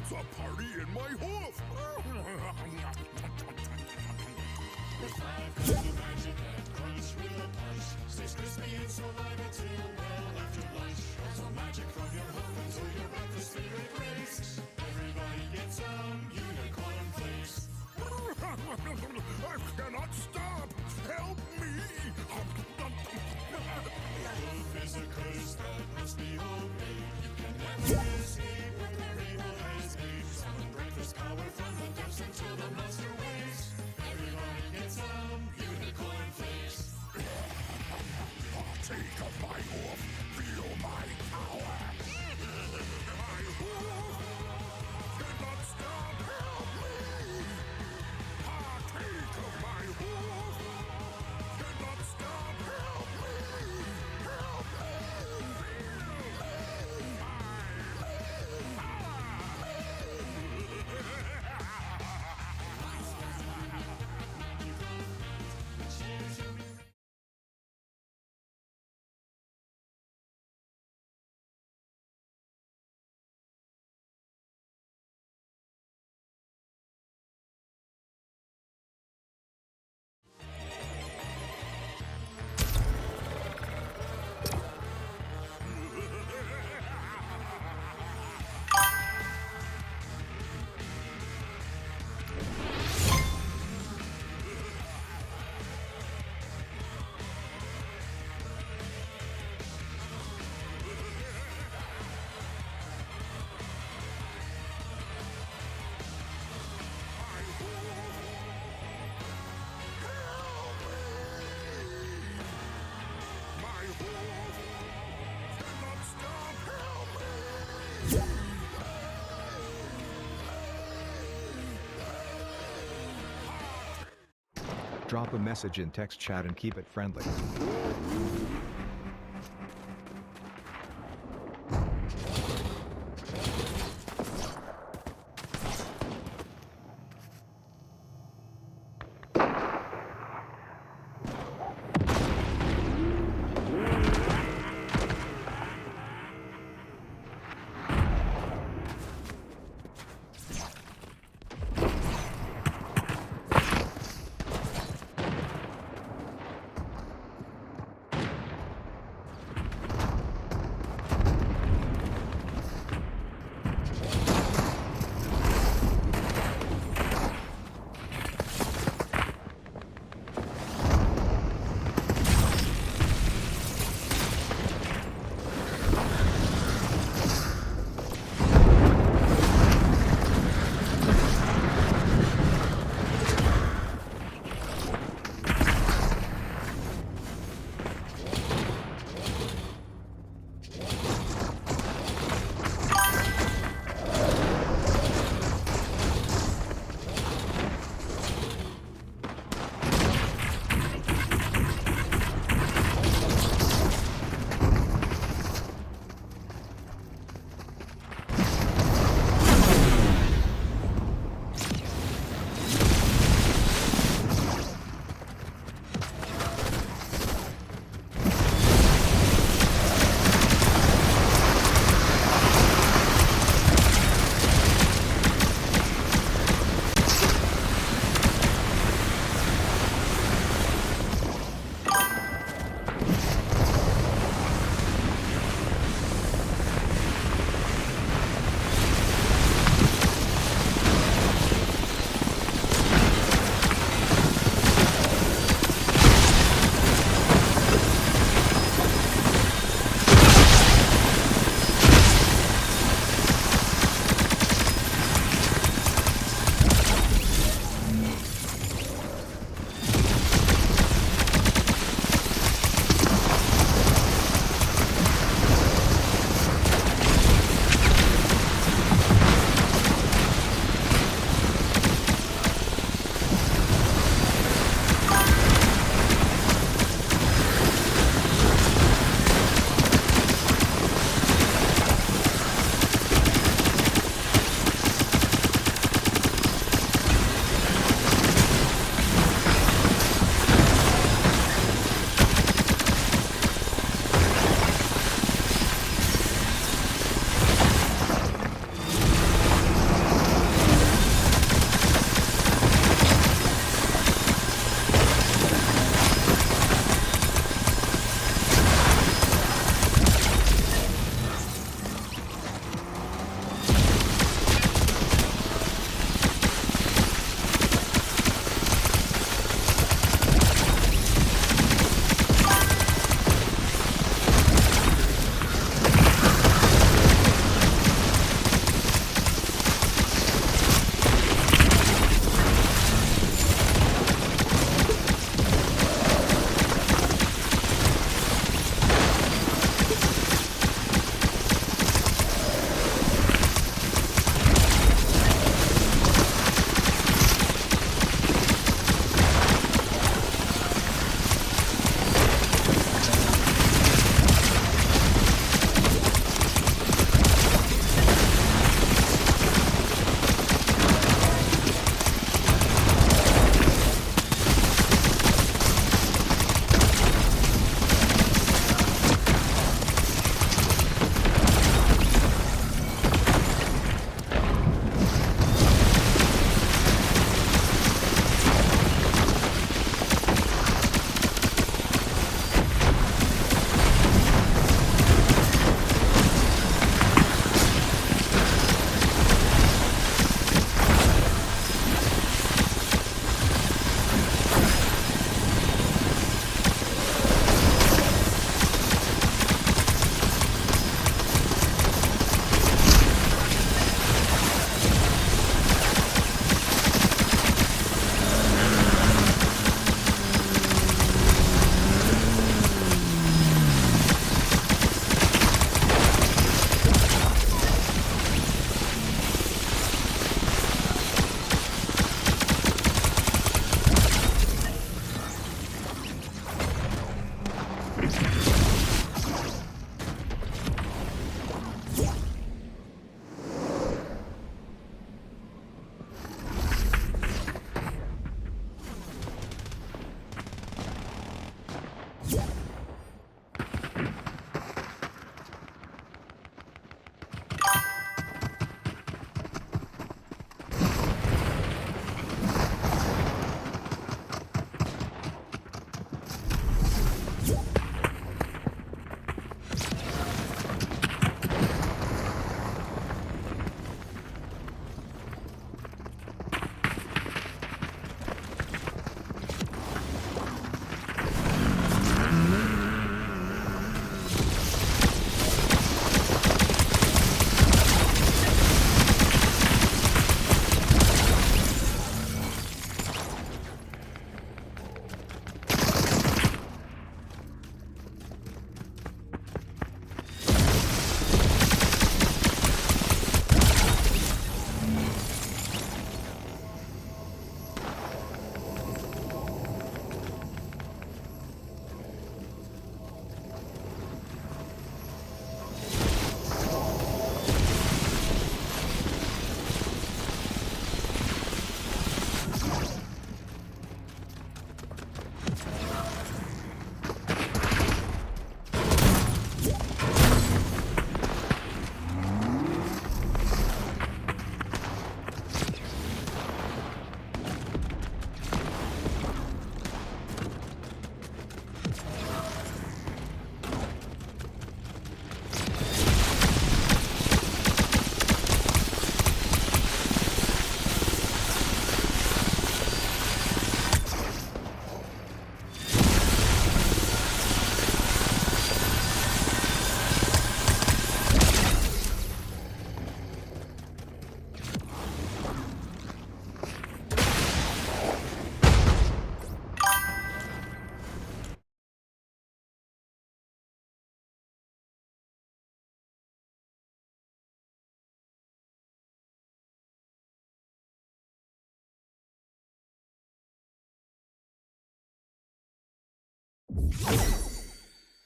It's a party in my hoof! With 5 kinds of magic and crunch with a punch. Stays crispy and saliva till well after lunch. Also magic from your hoof until your breakfast favorite race. Everybody gets some unicorn flakes. I cannot stop! Help me! Hoof is a curse that must be obeyed. You can never escape what the rainbow has made. Summon breakfast power from the depths until the monster wakes. Everybody gets some unicorn flakes. Partake of my hoof! Feel my power! My hoof cannot stop! Help me! Partake of my hoof! Cannot stop! Help me! Help Drop a message in text chat and keep it friendly.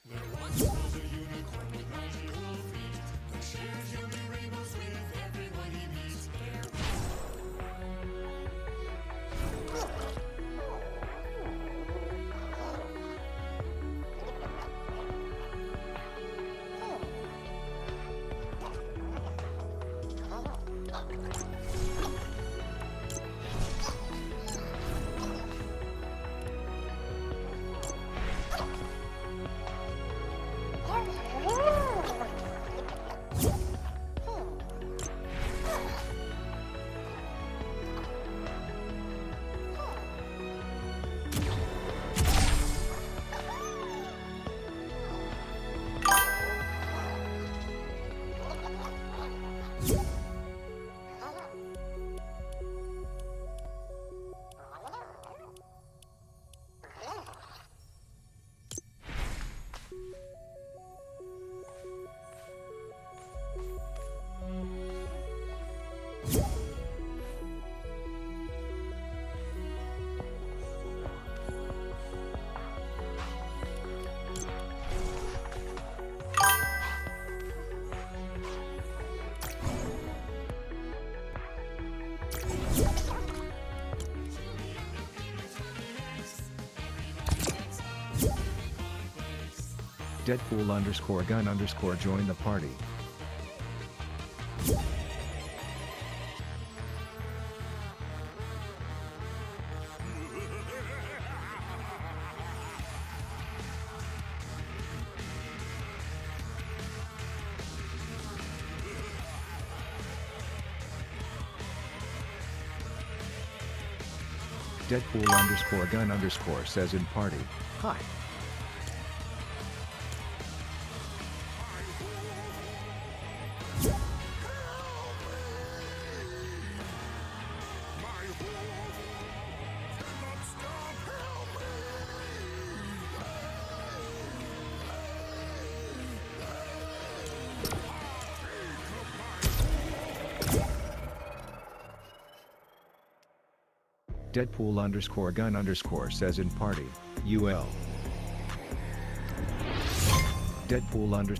There once was a unicorn with 90 whole feet that shares human rainbows with everyone he meets. Deadpool_gun_ join the party. Deadpool_gun_ says in party, hi. Deadpool_gun_ says in party, UL. Deadpool_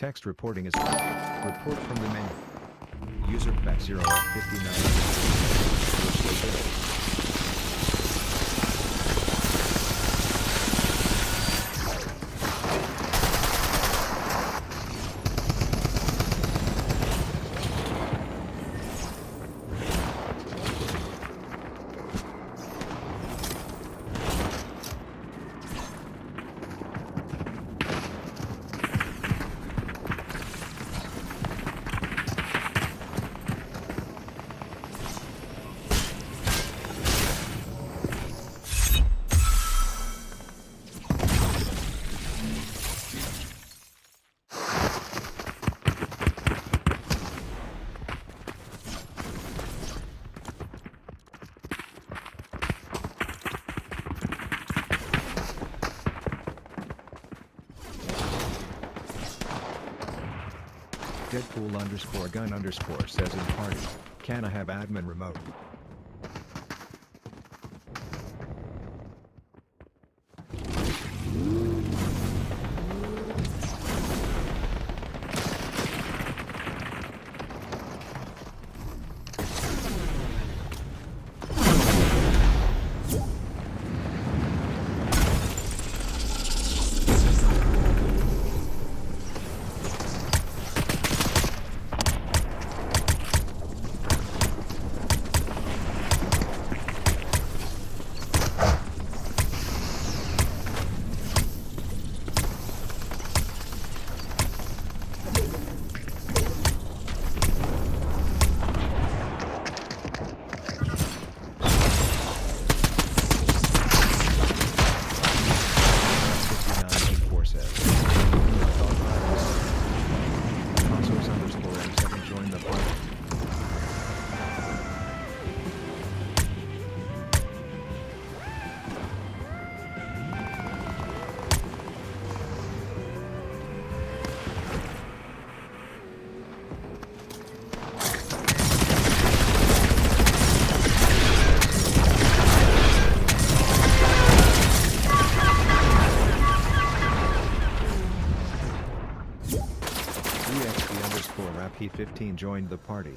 Text reporting is report from the menu. User back 0 at 59. Deadpool_gun_ says in party, can I have admin remote? P15 joined the party.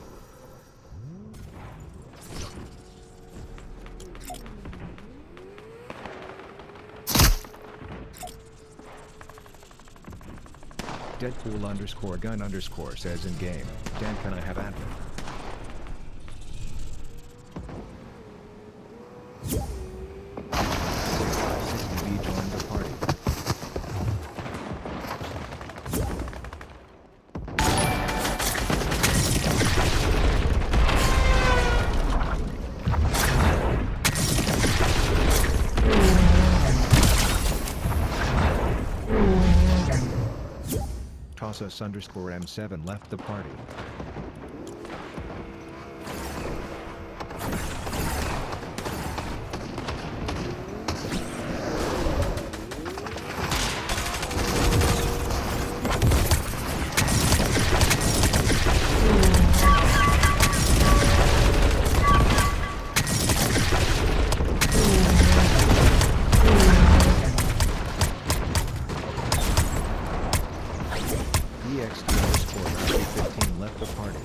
Deadpool_gun_ says in game, Dan, can I have admin? joined the party. Tossus_M7 left the party. EXT_P15 left the party.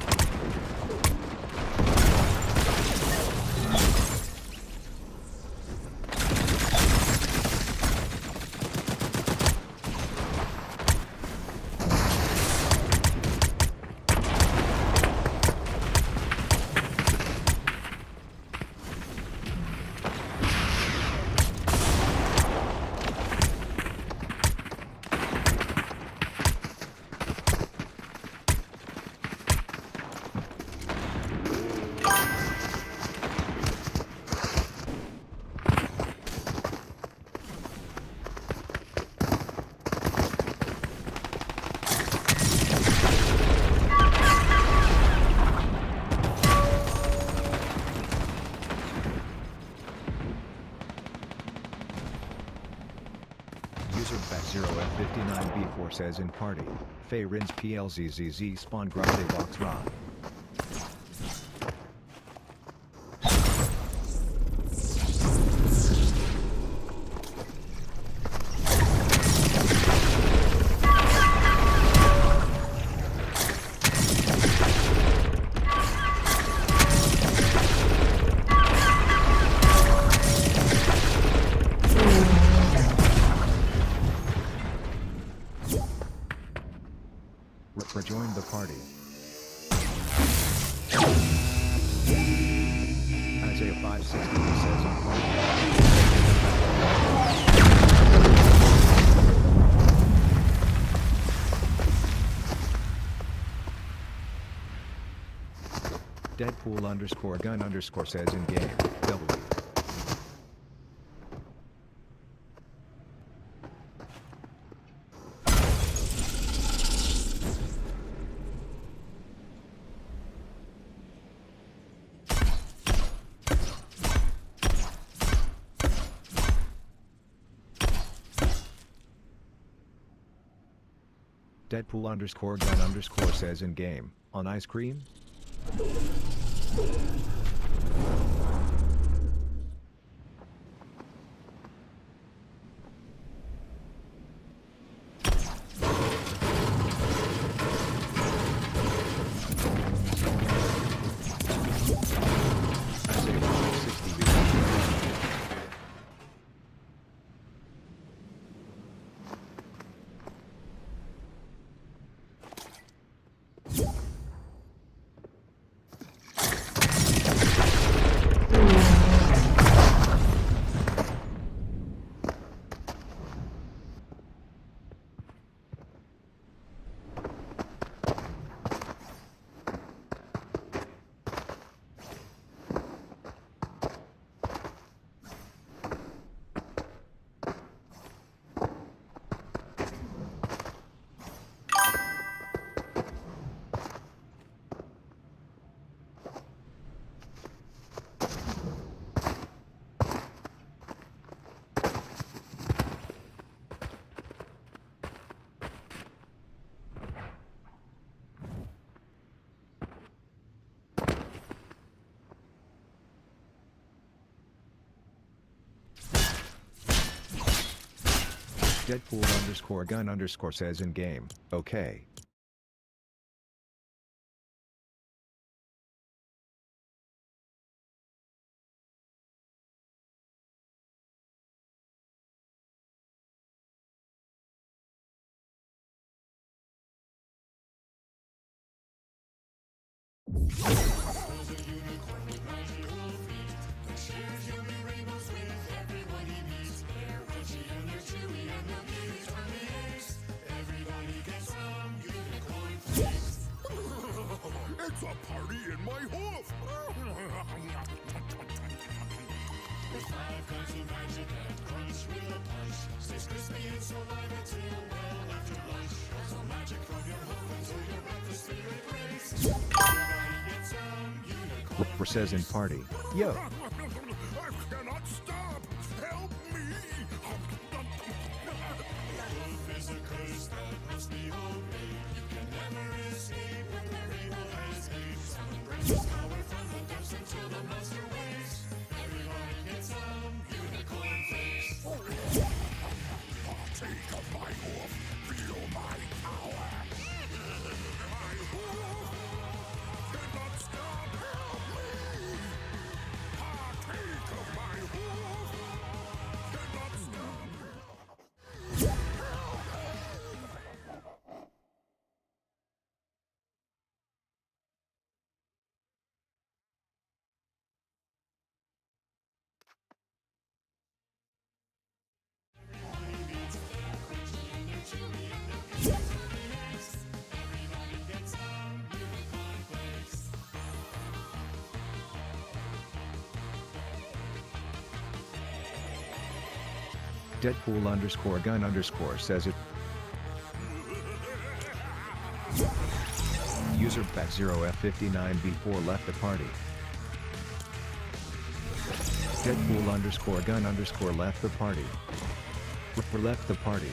User_Bat0F59B4 says in party, Fey Rins PLZZZ spawn grande box raw. Join the party. Isaiah 560 says in party. Deadpool_gun_ says in game, W. Deadpool_gun_ says in game, on ice cream? Isaiah 560 Deadpool_gun_ says in game, okay. It's a party in my hoof! With 5 kinds of magic and crunch with a punch. Stays crispy and so light until well after lunch. Also magic from your hoof until your breakfast spirit breaks. Everybody gets some unicorn Says in party, yo. I cannot stop! Help me! hoof is a curse that must be obeyed. You can never escape when the rainbow has made. Someone brings his power from the depths until the monster wakes. Everybody gets some unicorn flakes. Partake of my hoof! Feel my power! My hoof cannot stop! Help me! Partake of my hoof cannot stop! Deadpool_gun_ says it. User back 0F59B4 left the party. Deadpool_gun_ left the party. Left the party.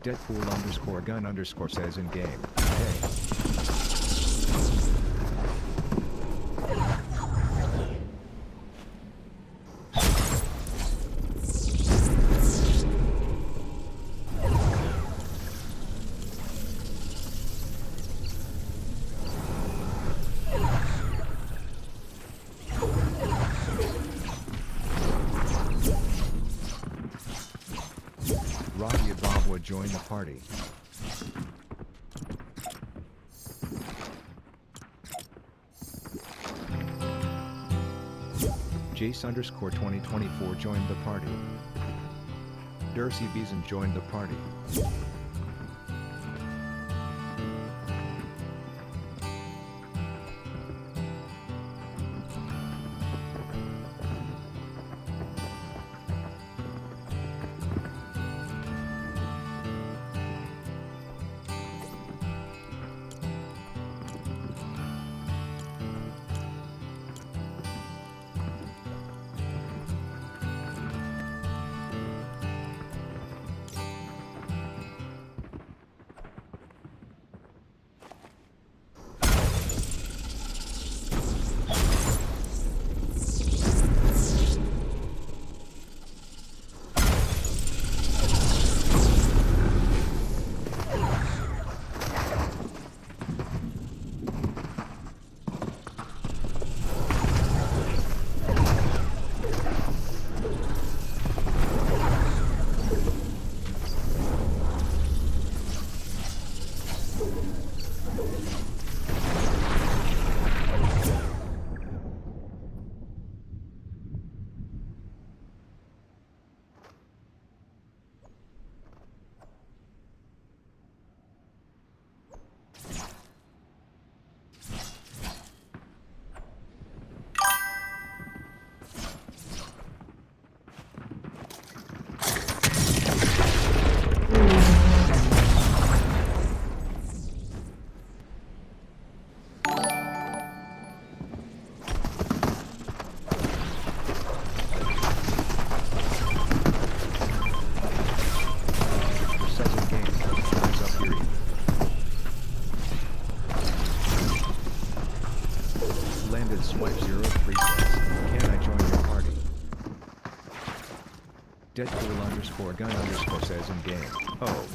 Deadpool_gun_ says in game. Hey. Rocky Bob would join the party. Jace_2024 joined the party. Dercy Beeson joined the party. Deadpool_gun_ says in game. Oh.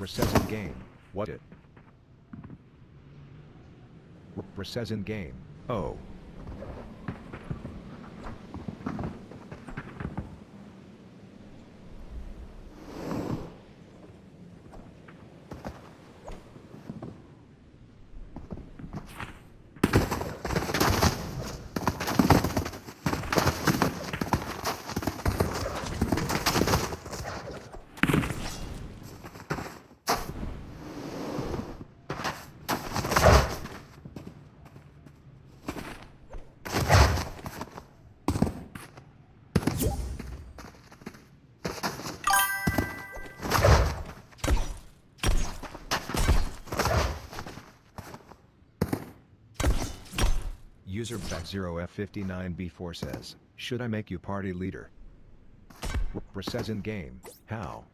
Says in game. What it? Says in game. Oh. User Back0F59B4 says, should I make you party leader? Says in game, how?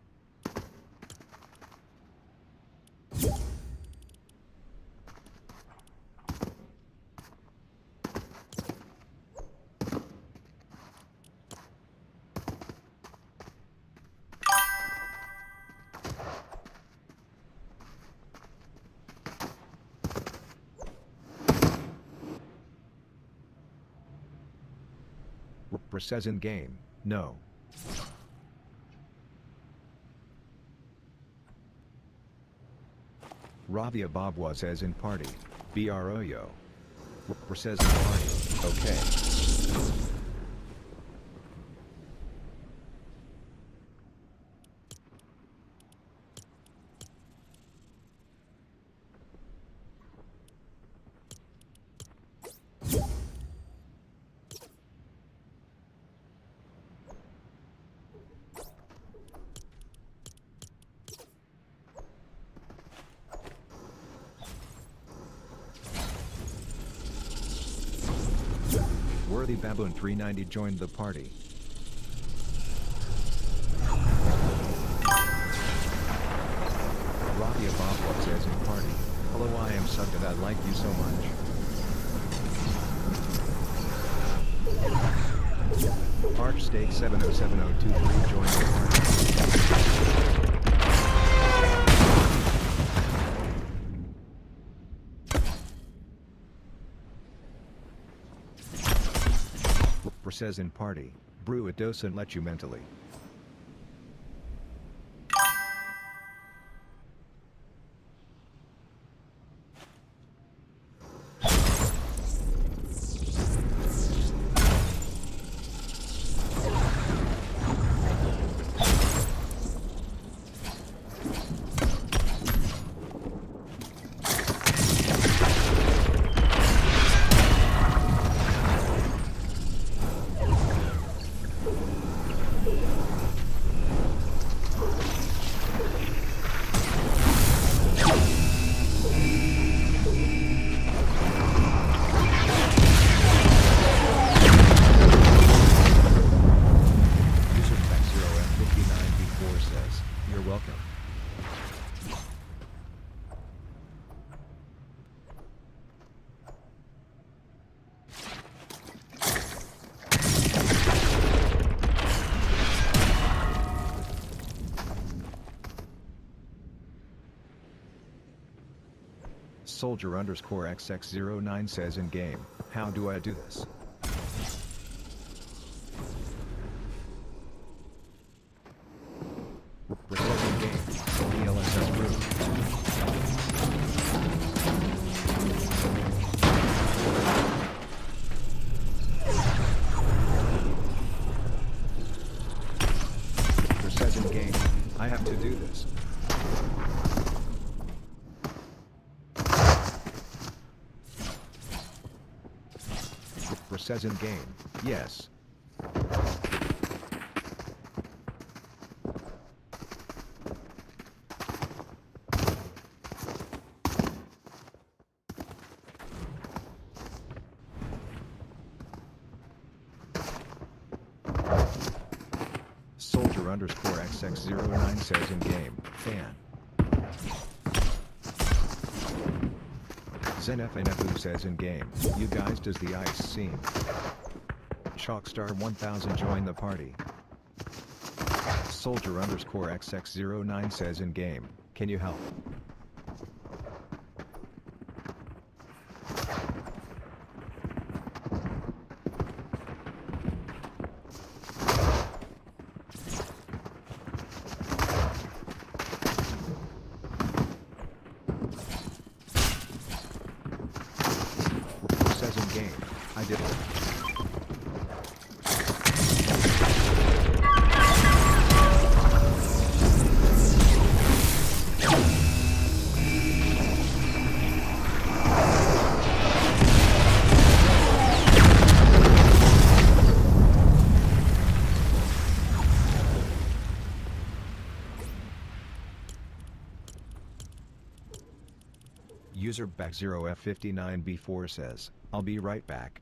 Says in game, no. Ravia Babwa says in party, bro yo. Says in party, okay. Worthy Baboon 390 joined the party. Ravia Babwa says in party, hello, I am subbed and I like you so much. Archstake 707023 joined the party. Says in party, brew it doesn't let you mentally. Soldier _XX09 says in game, how do I do this? Says in game, DLSS room. Says in game, I have to do this. Says in game, yes. Soldier _XX09 says in game, fan. ZenFNFU says in game, you guys does the ice scene. Chalkstar 1000 join the party. Soldier _XX09 says in game, can you help? Says in game, I did it. User Back0F59B4 says, I'll be right back.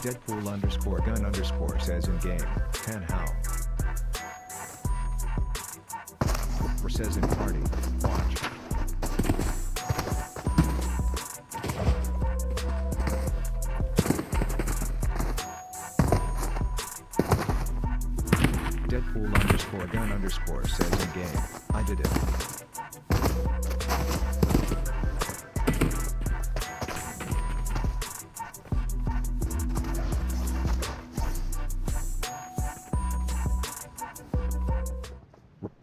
Deadpool underscore gun underscore says in game, Tan how? Says in party, watch. Deadpool underscore gun underscore says in game, I did it.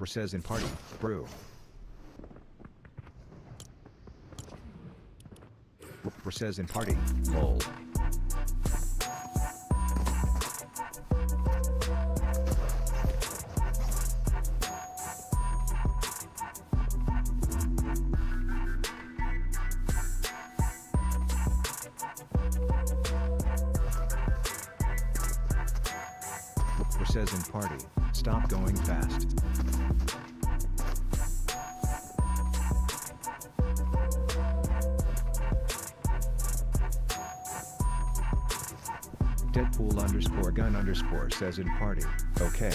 Says in party, brew. Says in party, lol. Says in party, stop going fast. Deadpool underscore gun underscore says in party, okay.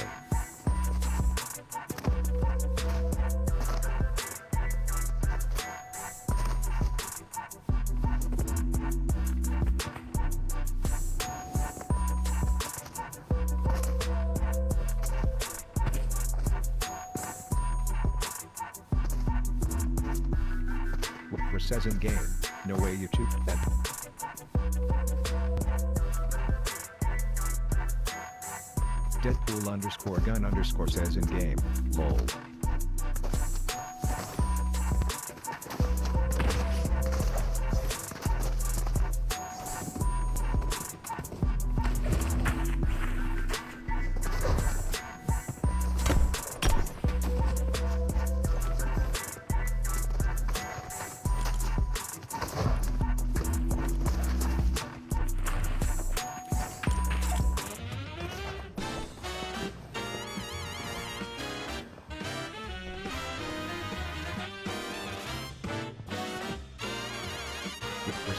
Says in game, no way YouTube that. Deadpool underscore gun underscore says in game, lol.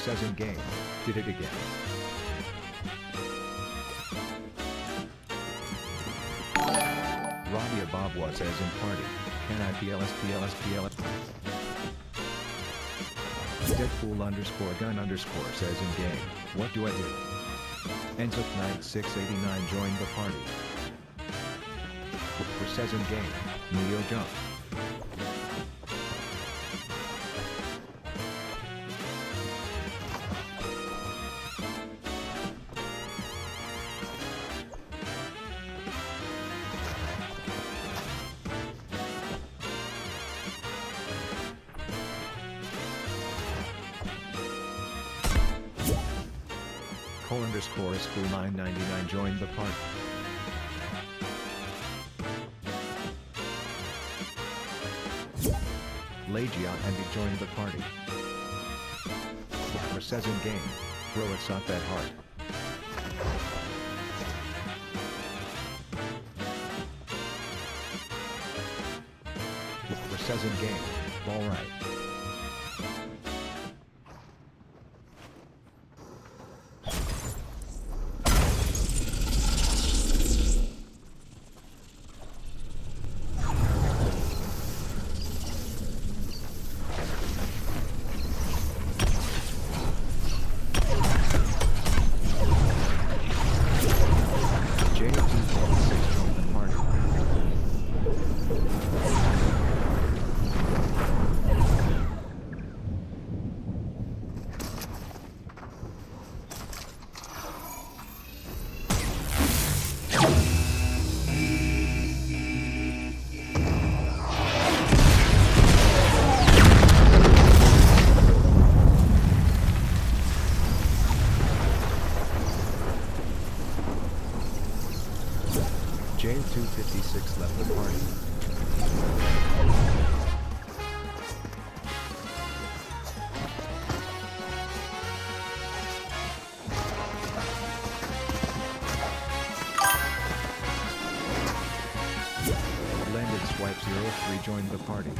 Says in game, did it again. Rabia Babwa says in party, can I PLS? Deadpool underscore gun underscore says in game, what do I do? Enzook Knight 689 joined the party. Says in game, Neo jump. Underscore school 999 joined the party. Legia Andy joined the party. Says in game, bro it's not that hard. Says in game, alright. J256 left the party. Landed Swipe 03 joined the party.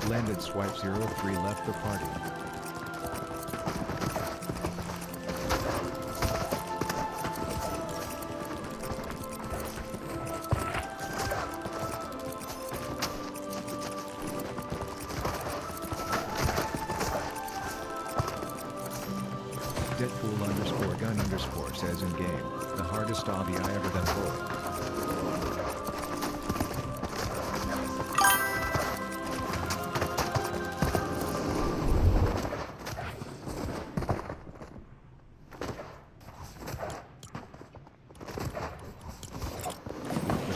Landed Swipe 03 left the party. Deadpool_gun_ says in game, the hardest obby I ever done for.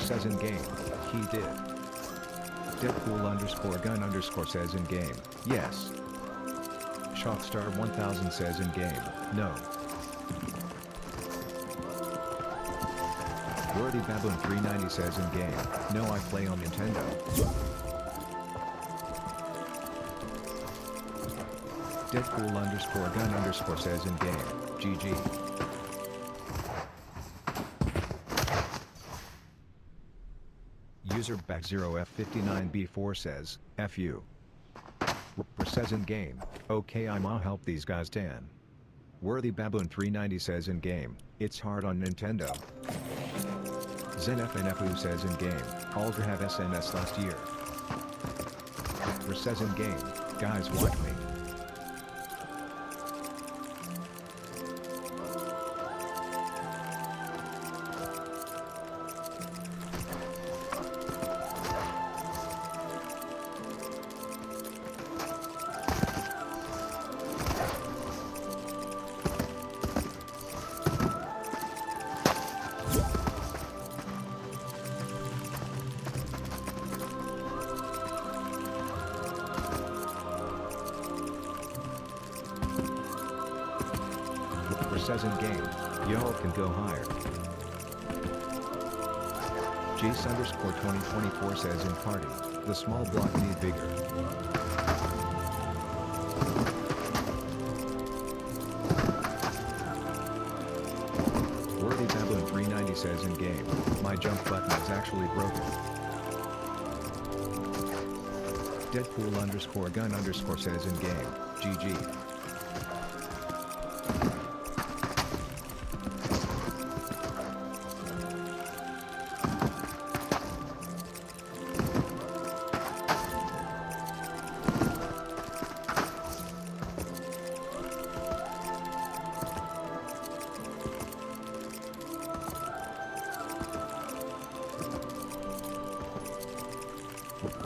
Says in game, he did. Deadpool_gun_ says in game, yes. Shockstar 1000 says in game, no. Worthy Baboon 390 says in game, no, I play on Nintendo. Deadpool_gun_ says in game, GG. User back0f59b4 says, F you. Says in game, okay, I'ma help these guys Dan. Worthy Baboon 390 says in game, it's hard on Nintendo. ZenFNFU says in game, Alder have SNS last year. Says in game, guys watch me. Says in game, y'all can go higher. Jace_2024 says in party, the small block need bigger. Worthy Baboon 390 says in game, my jump button is actually broken. Deadpool_gun_ says in game, GG.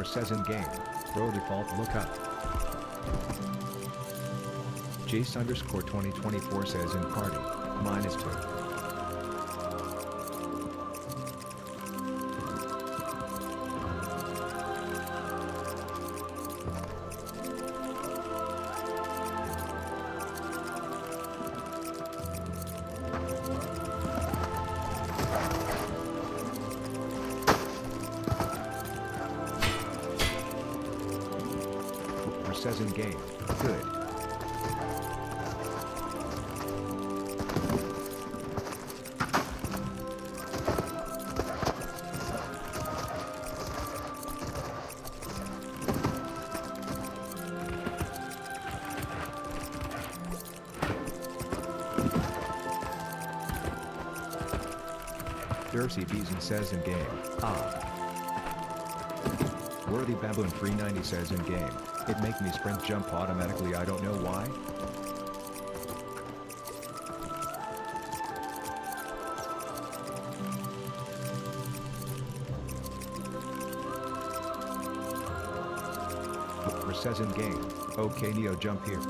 Says in game, bro default look up. Jace_2024 says in party, -2. Says in game, good. Dirty Beeson says in game, ah. Worthy Baboon 390 says in game, it make me sprint jump automatically, I don't know why. Says in game, okay Neo jump here.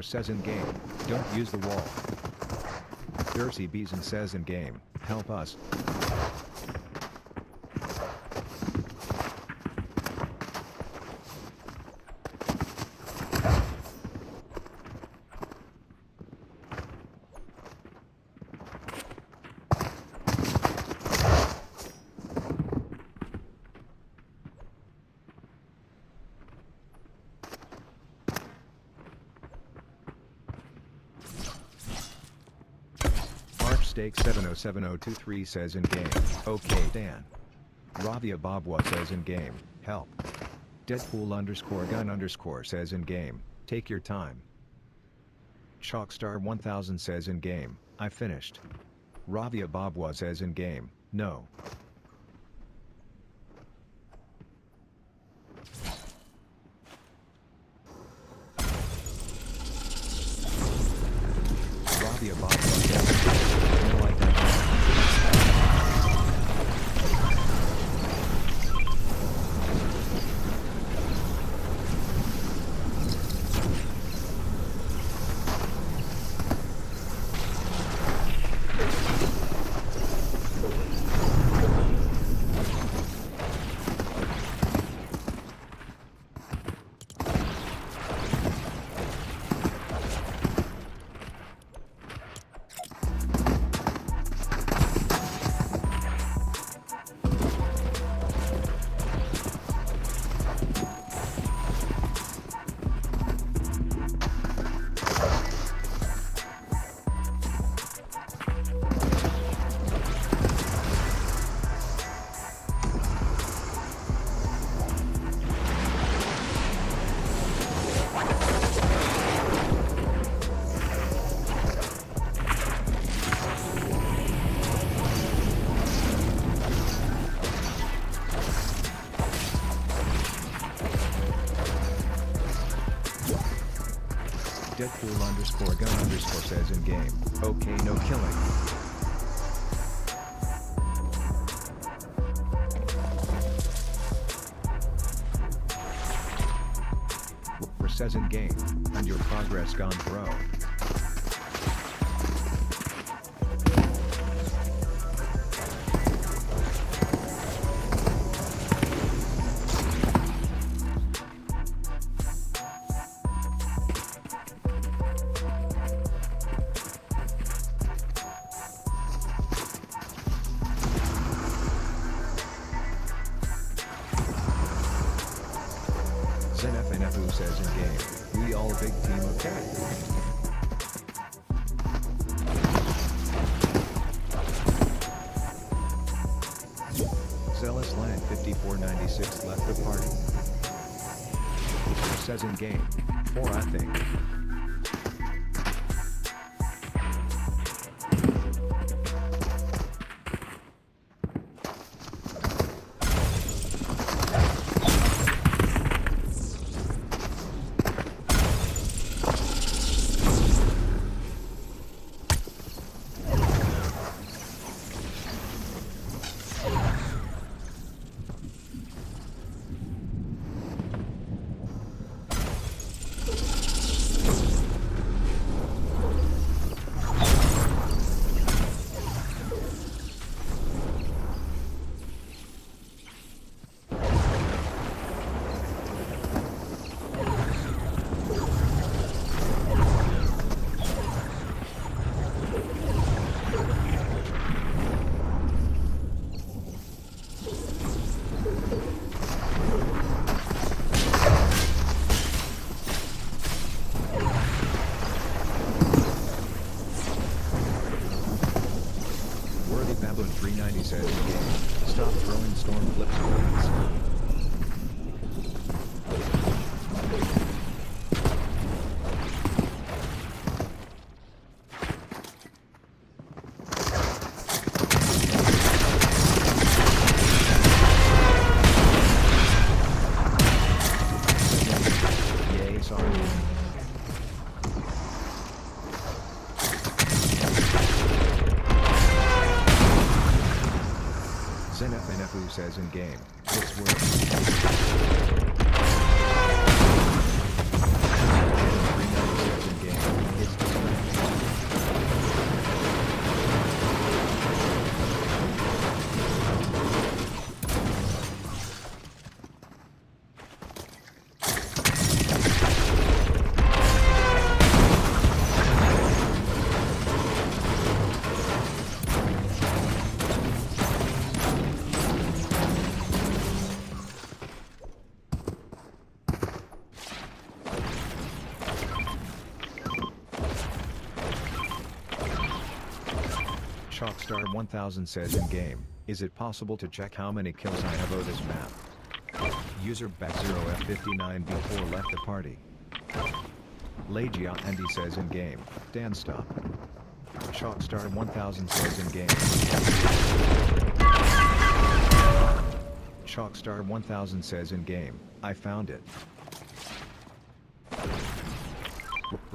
says in game, don't use the wall. Dirty Beeson says in game, help us. Steak 707023 says in game, okay Dan. Ravia Bobwa says in game, help. Deadpool_gun_ says in game, take your time. Chalkstar 1000 says in game, I finished. Ravia Bobwa says in game, no. Ravia Bobwa says in game, no I don't. Deadpool_gun_ says in game, okay no killing. Says in game, and your progress gone bro. ZenFNFU says in game, we all big team okay. Zealous Land 5496 left the party. Says in game, 4 I think. Baboon 390 says in game, stop throwing storm flips please. Yay, sorry. ZenFNFU says in game, it's worse. 390 says in game, Shockstar 1000 says in game, is it possible to check how many kills I have on this map? User back0f59b4 left the party. Lagia Andy says in game, Dan stop. Shockstar 1000 says in game. Shockstar 1000 says in game, I found it.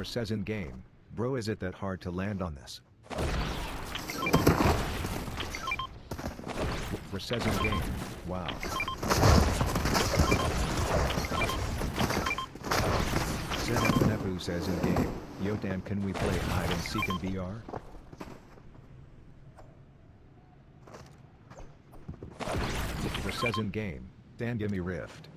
Says in game, bro, is it that hard to land on this? Says in game, wow. Nefu says in game, yo Dan, can we play hide and seek in VR? Says in game, Dan gimme Rift.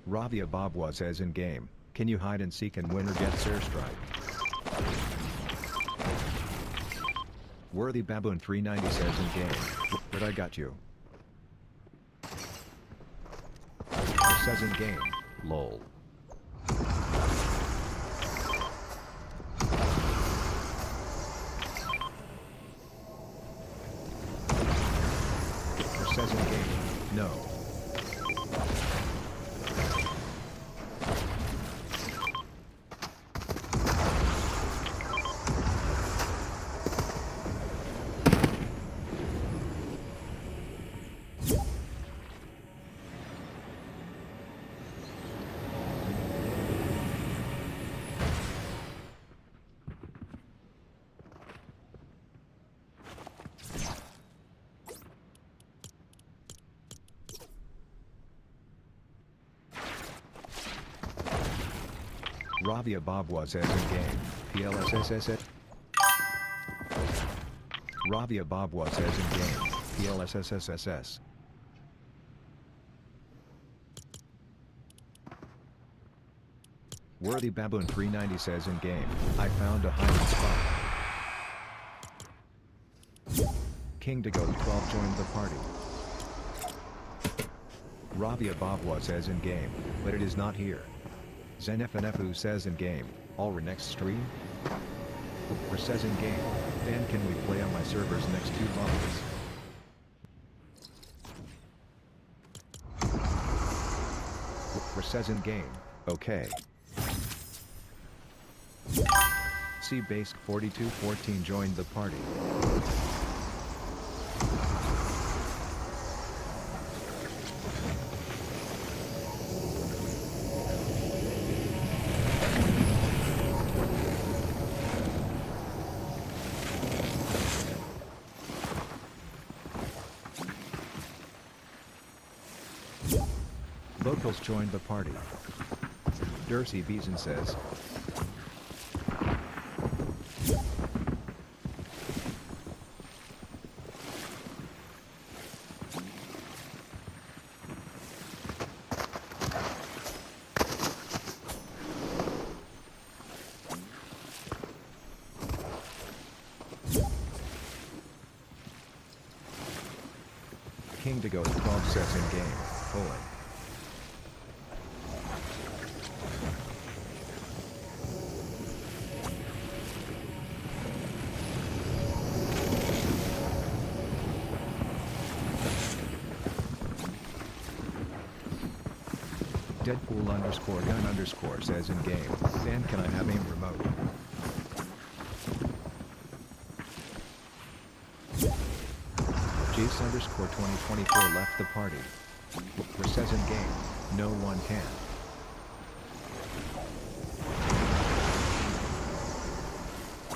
Ravia Bobwa says in game, can you hide and seek and win or get airstrike? Worthy Baboon 390 says in game, but I got you. Says in game, lol. Says in game, no. Ravia Bobwa says in game, PLSSS. Ravia Bobwa says in game, PLSSSS. Worthy Baboon 390 says in game, I found a hiding spot. King to go 12 joined the party. Ravia Bobwa says in game, but it is not here. ZenFNFU says in game, all next stream? Says in game, Dan, can we play on my servers next 2 months? Says in game, okay. C-Base 4214 joined the party. Locals joined the party. Dursey Beeson says. King to go 12 says in game, pulling. Deadpool _gun_ says in game, Dan, can I have aim remote? Jace _2024 left the party. Says in game, no one can.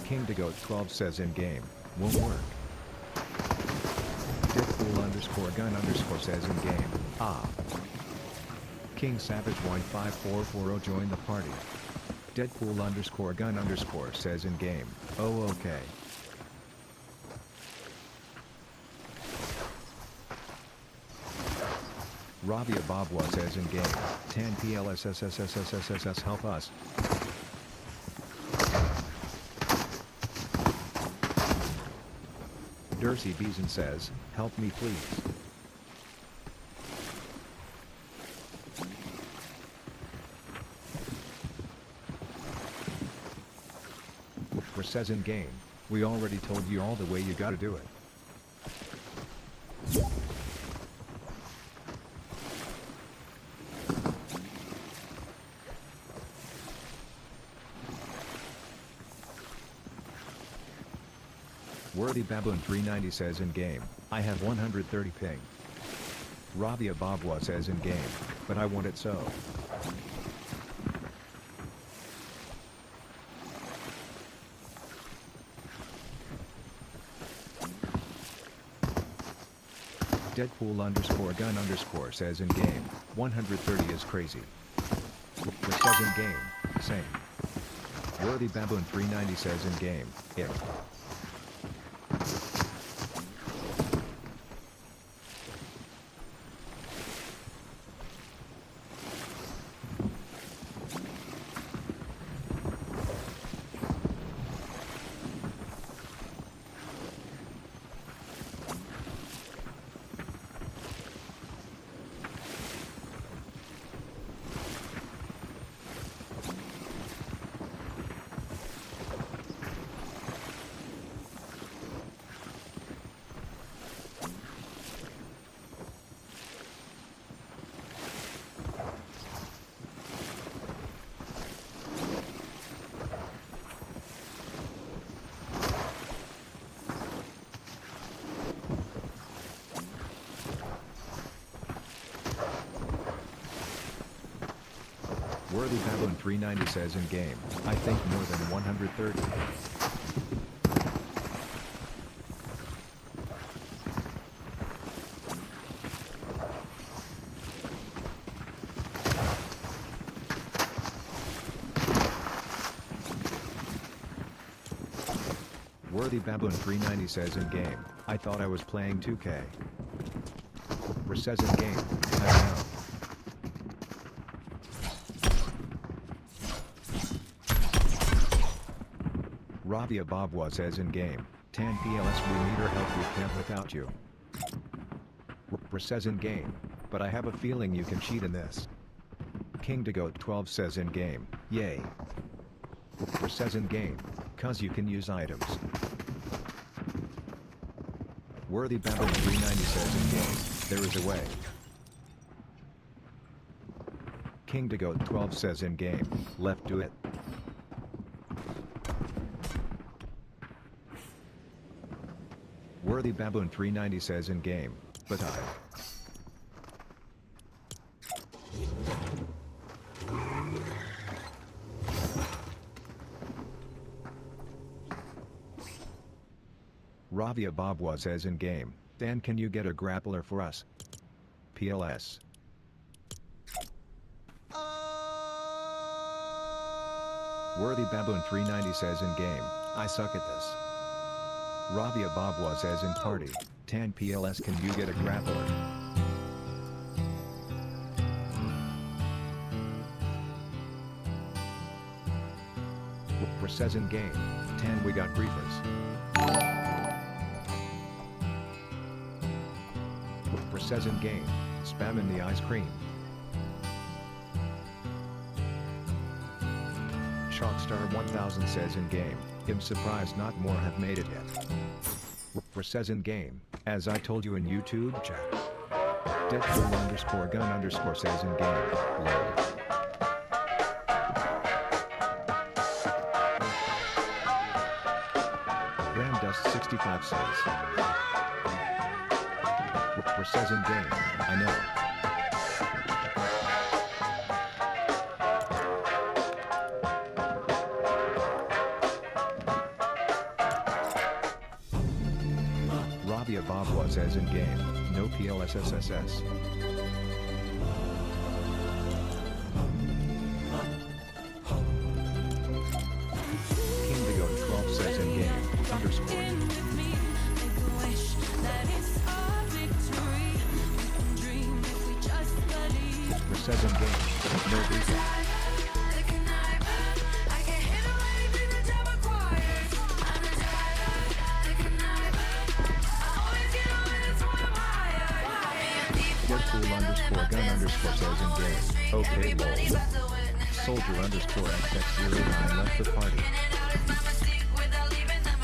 King to go 12 says in game, won't work. Deadpool _gun_ says in game, ah. King Savage 15440 joined the party. Deadpool _gun_ says in game, oh okay. Ravia Bobwa says in game, Tan PLSSSSSSS help us. Gercy Beeson says, help me please. Says in game, we already told you all the way you gotta do it. Worthy Baboon 390 says in game, I have 130 ping. Rabia Babwa says in game, but I want it so. Deadpool_gun_ says in game, 130 is crazy. Says in game, same. Worthy Baboon 390 says in game, if. Worthy Baboon 390 says in game, I think more than 130. Worthy Baboon 390 says in game, I thought I was playing 2K. Says in game, I don't know. Rabia Babwa says in game, Tan PLS we need your help, we can't without you. Says in game, but I have a feeling you can cheat in this. King to Goat 12 says in game, yay. Says in game, cause you can use items. Worthy Baboon 390 says in game, there is a way. King to Goat 12 says in game, left do it. Worthy Baboon 390 says in game, but I. Rabia Babwa says in game, Dan, can you get a grappler for us? PLS. Worthy Baboon 390 says in game, I suck at this. Rabia Babwa says in party, Tan PLS, can you get a grappler? Says in game, Tan, we got briefers. Says in game, spamming the ice cream. Shockstar 1000 says in game, I'm surprised not more have made it yet. Says in game, as I told you in YouTube chat. Deadpool_gun_ says in game, lol. Ramdust65 says. Says in game, I know. Rabia Babwa says in game, no PLSSSS. King to Go 12 says in game, underscore. Says in game, no reason. underscore gun underscore says in game. Okay lol. Soldier underscore XX09 left the party.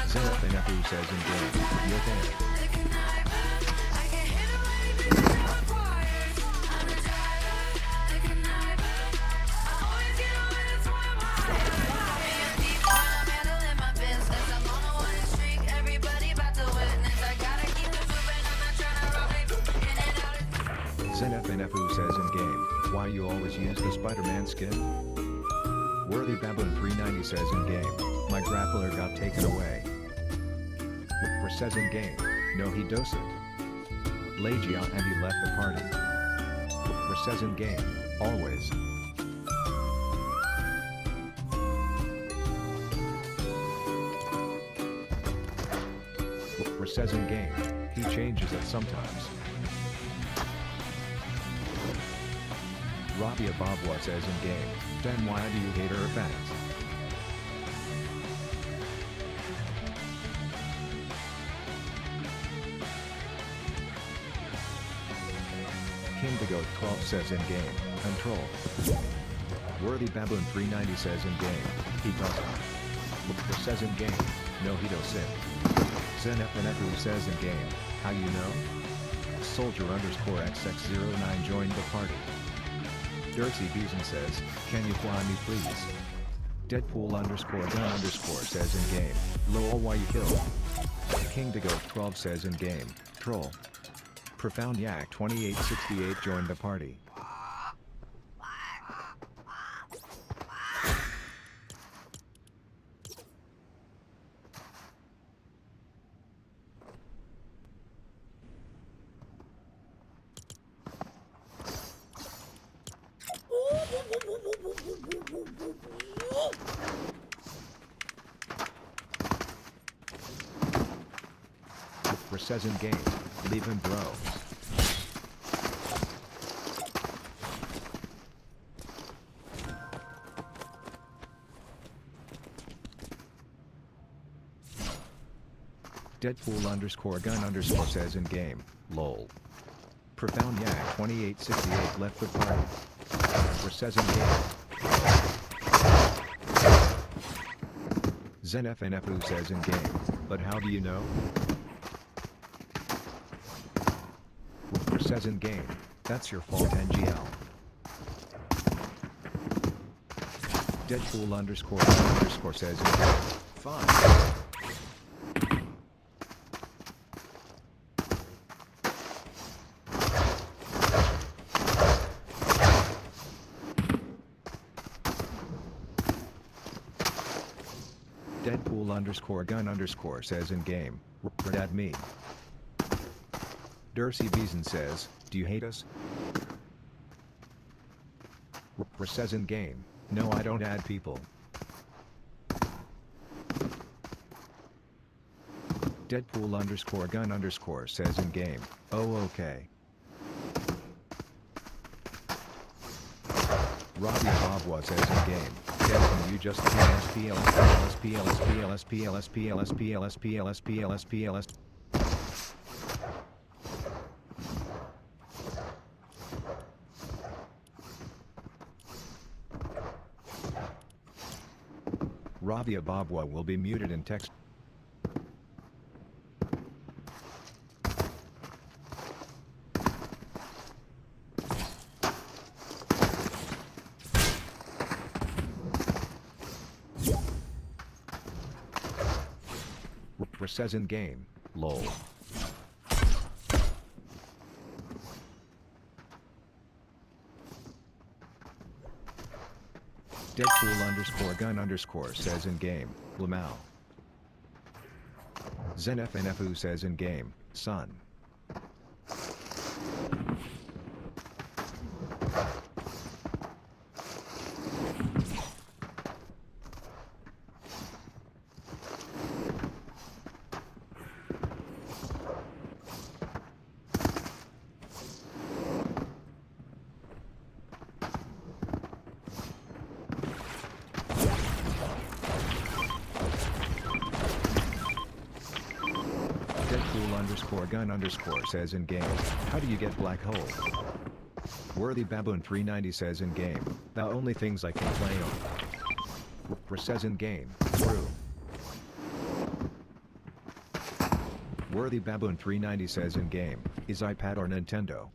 ZFNFU says in game. You're dead. ZFNFU says in game, why you always use the Spider-Man skin? Worthy Baboon 390 says in game, my grappler got taken away. Whipper says in game, no he doesn't. Legia and he left the party. Whipper says in game, always. Whipper says in game, he changes it sometimes. Rabia Babwa says in game, then why do you hate her fans? Kindigo 12 says in game, control. Worthy Baboon 390 says in game, he doesn't. Whipper says in game, no he doesn't. ZenFNFU says in game, how you know? Soldier underscore XX09 joined the party. Dirty Beeson says, can you fly me please? Deadpool underscore gun underscore says in game, lol why you kill? Kindigo 12 says in game, troll. Profound Yak 2868 joined the party. Whipper says in game, leave him bro. Deadpool underscore gun underscore says in game, lol. Profound Yak 2868 left the party. Whipper says in game. ZenFNFU says in game, but how do you know? Whipper says in game, that's your fault NGL. Deadpool underscore underscore says in game, fine. Deadpool underscore gun underscore says in game, Whipper at me. Dirty Beeson says, do you hate us? Whipper says in game, no I don't add people. Deadpool underscore gun underscore says in game, oh okay. Robbie Babwa says in game, can you just PLS. Rabia Babwa will be muted in text. Whipper says in game, lol. Deadpool underscore gun underscore says in game, Lamau. ZenFNFU says in game, son. Deadpool underscore gun underscore says in game, how do you get black hole? Worthy Baboon 390 says in game, the only things I can play on. Says in game, true. Worthy Baboon 390 says in game, is iPad or Nintendo?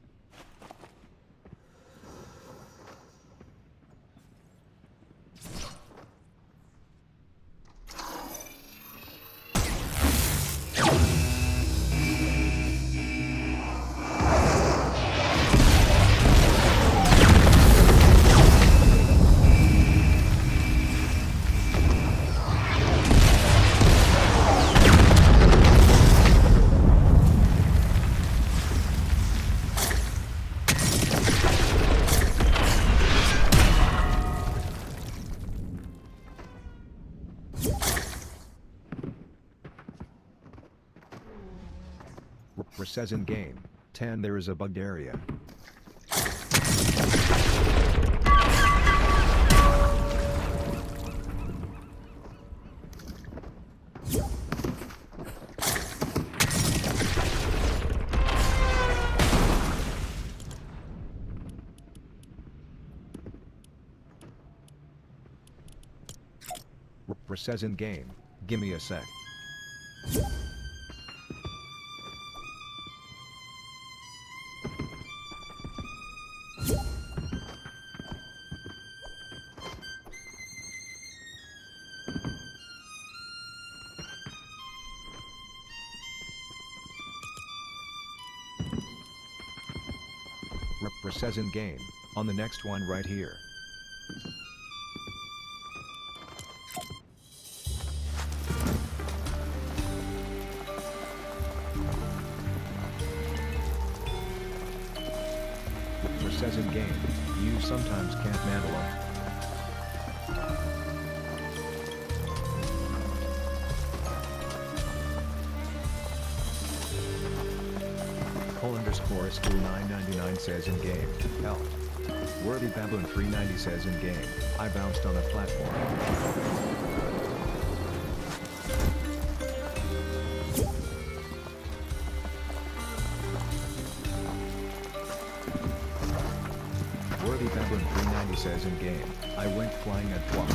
Says in game, Tan there is a bugged area. Says in game, gimme a sec. Says in game, on the next one right here. Says in game, you sometimes can't handle it. _ school 999 says in game, help. Worthy Baboon 390 says in game, I bounced on a platform. Worthy Baboon 390 says in game, I went flying at flop.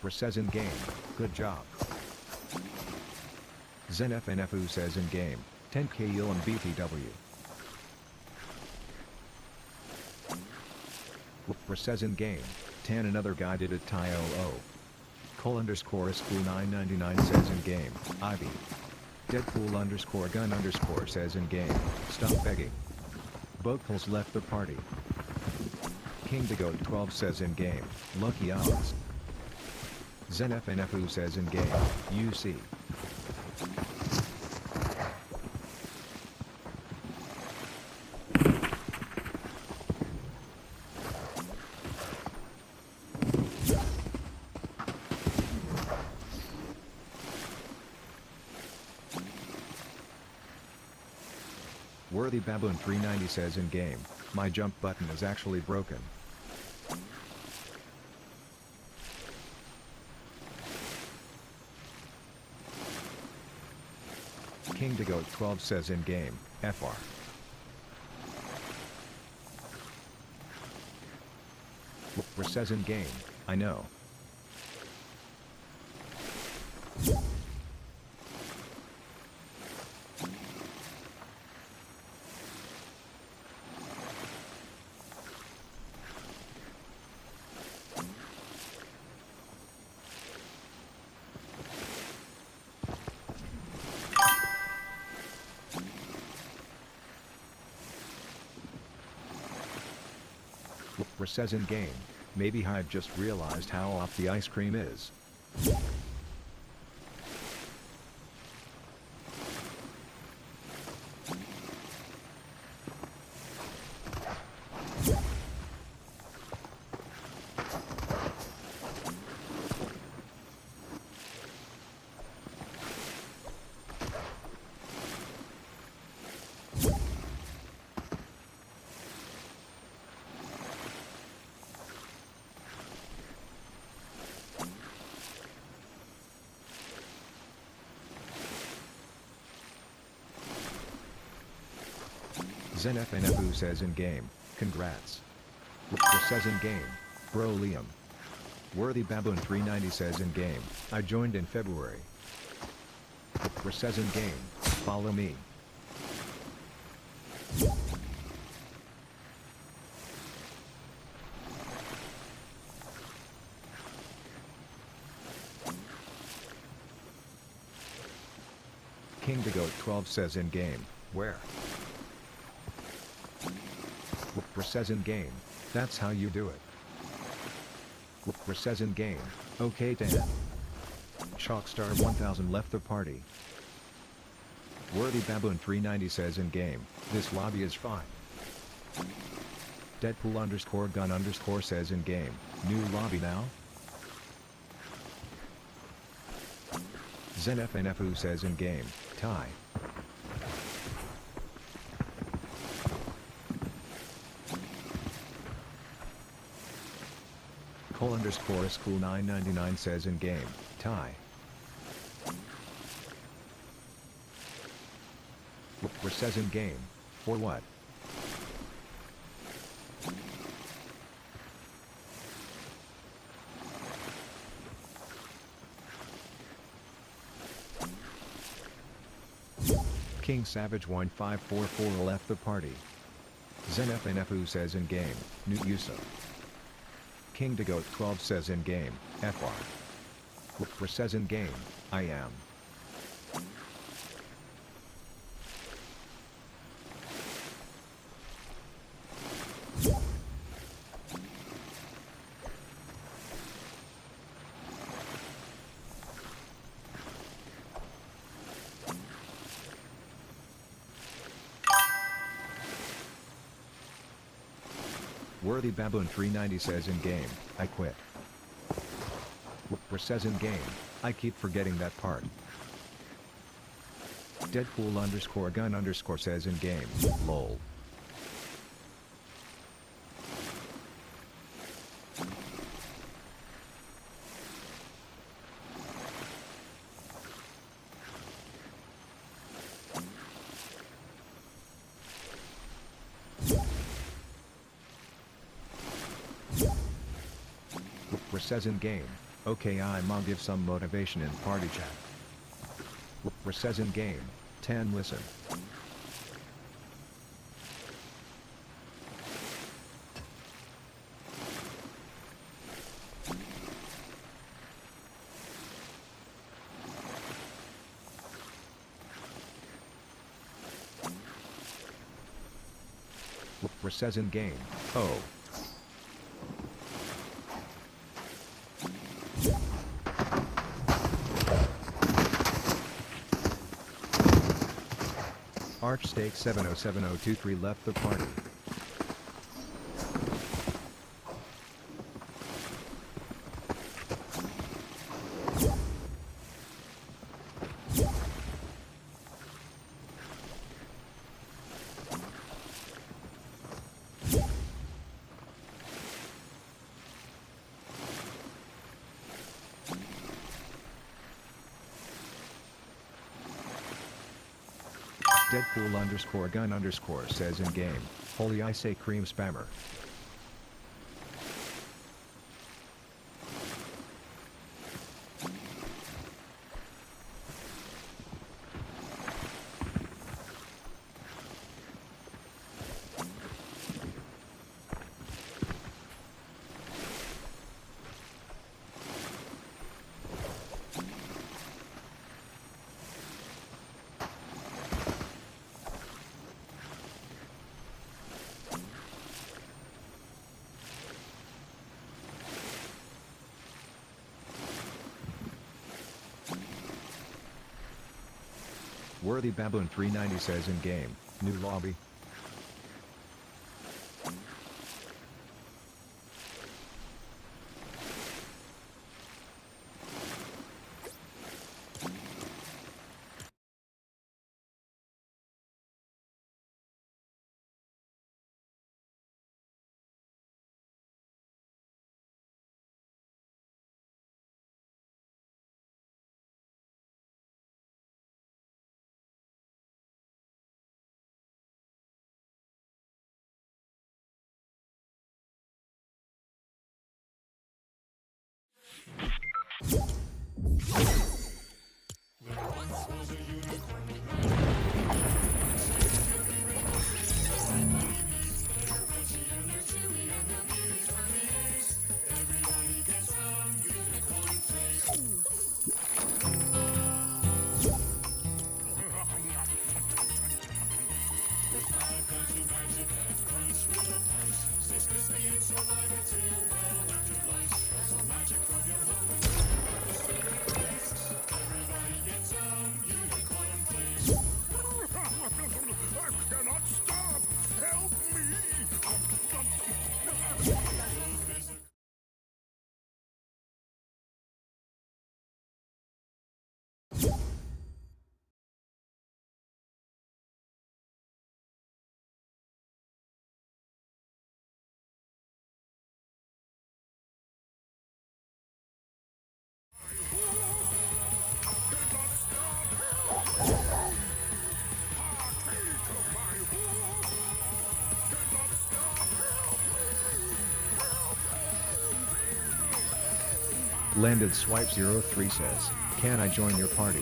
Says in game, good job. ZenFNFU says in game, 10k yield on BTW. Says in game, Tan another guy did it tie 00. Cole _ school 999 says in game, Ivy. Deadpool _ gun _ says in game, stop begging. Boatfuls left the party. King the Goat 12 says in game, lucky odds. ZenFNFU says in game, UC. Worthy Baboon 390 says in game, my jump button is actually broken. King the Goat 12 says in game, FR. Says in game, I know. says in game, maybe I've just realized how off the ice cream is. ZenFNFU says in game, congrats. Ripper says in game, bro Liam. Worthy Baboon 390 says in game, I joined in February. Ripper says in game, follow me. King to Goat 12 says in game, where? Ripper says in game, that's how you do it. Ripper says in game, okay Dan. Chalkstar 1000 left the party. Worthy Baboon 390 says in game, this lobby is fine. Deadpool underscore gun underscore says in game, new lobby now? ZenFNFU says in game, tie. Cole underscore school 999 says in game, tie. Ripper says in game, for what? King Savage 1544 left the party. ZenFNFU says in game, Newt Yusuf. King to Goat 12 says in game, FR. Ripper says in game, I am. Worthy Baboon 390 says in game, I quit. Ripper says in game, I keep forgetting that part. Deadpool underscore gun underscore says in game, lol. Ripper says in game, okay I'll give some motivation in party chat. Ripper says in game, Tan listen. Ripper says in game, oh. Archstake 707023 left the party. Deadpool underscore gun underscore says in game, holy I say cream spammer. Worthy Baboon 390 says in game, new lobby. I cannot stop! Help me! Landed Swipe 03 says, can I join your party?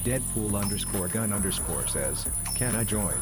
Deadpool_gun_ says, can I join?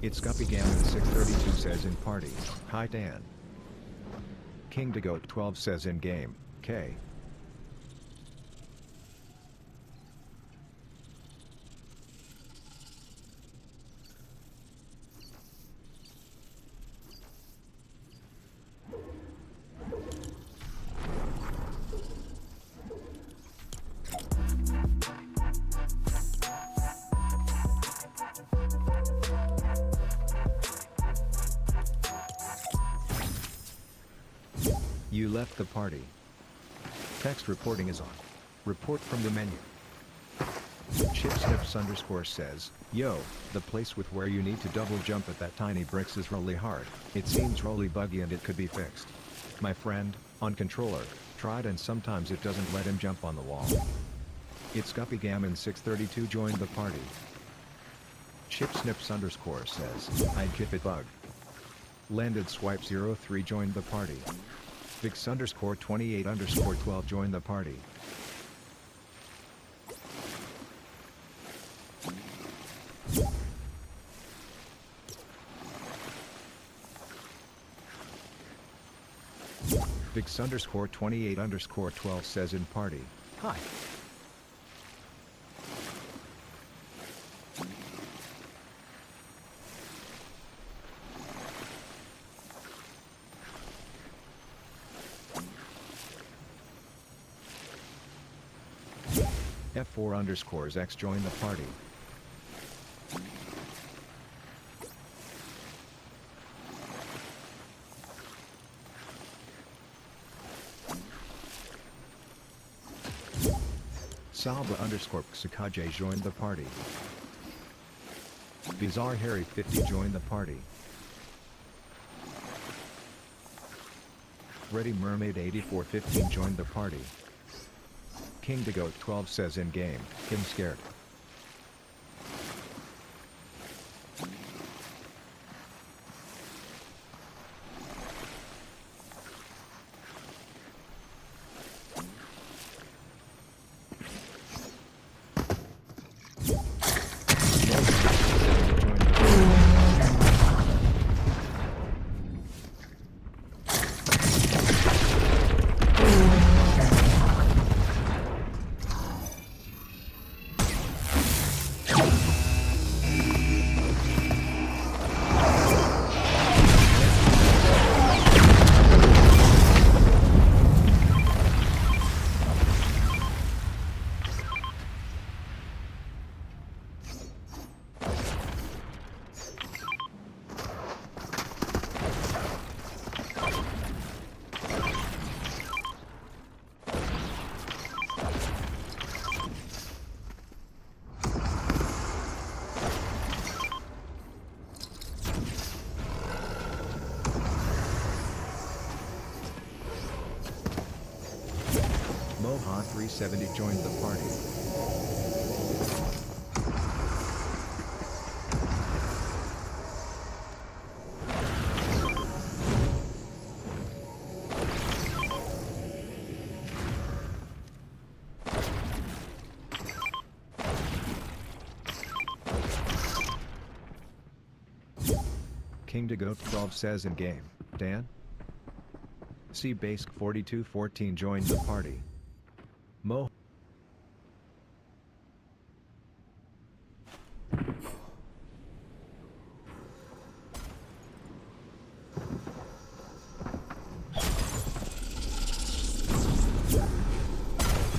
It's Guppy Gammon 632 says in party, hi Dan. King to Goat 12 says in game, K. You left the party. Text reporting is on. Report from the menu. Chipsnips _ says, yo, the place with where you need to double jump at that tiny bricks is really hard. It seems really buggy and it could be fixed. My friend, on controller, tried and sometimes it doesn't let him jump on the wall. It's Guppy Gammon 632 joined the party. Chipsnips _ says, I'd kip it bug. Landed Swipe 03 joined the party. Vix _ 28 _ 12 joined the party. Vix _ 28 _ 12 says in party, hi. F4 _ X joined the party. Salva _ Xakaje joined the party. Bizarre Harry 50 joined the party. Ready Mermaid 8415 joined the party. King to Goat 12 says in game, him scared. Mohan 370 joined the party. King to Goat 12 says in game, Dan? C Base 4214 joined the party. Mo.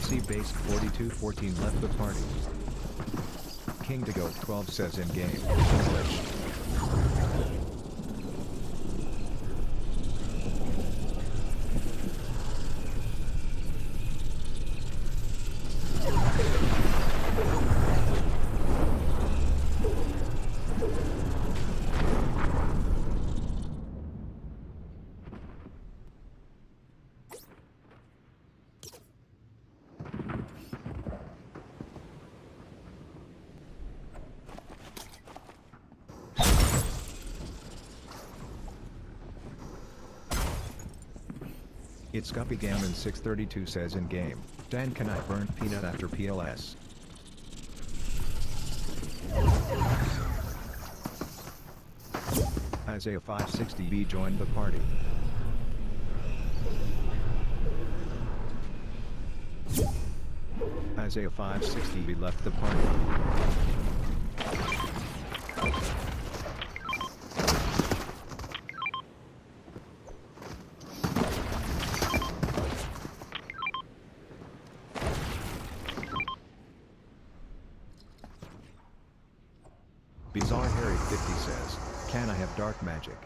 C Base 4214 left the party. King to Goat 12 says in game, English. It's Guppy Gammon 632 says in game, Dan, can I burn peanut after PLS? Isaiah 560B joined the party. Isaiah 560B left the party. Bizarre Harry 50 says, "Can I have dark magic?"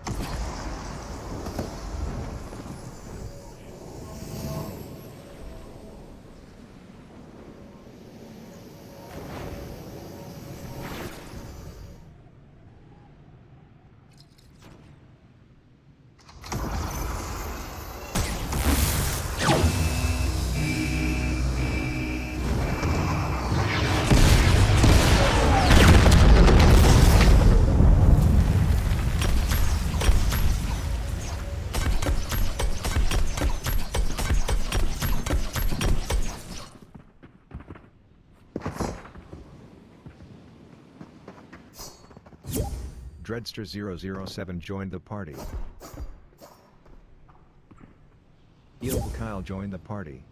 Dreadster007 joined the party. Eel Kyle joined the party.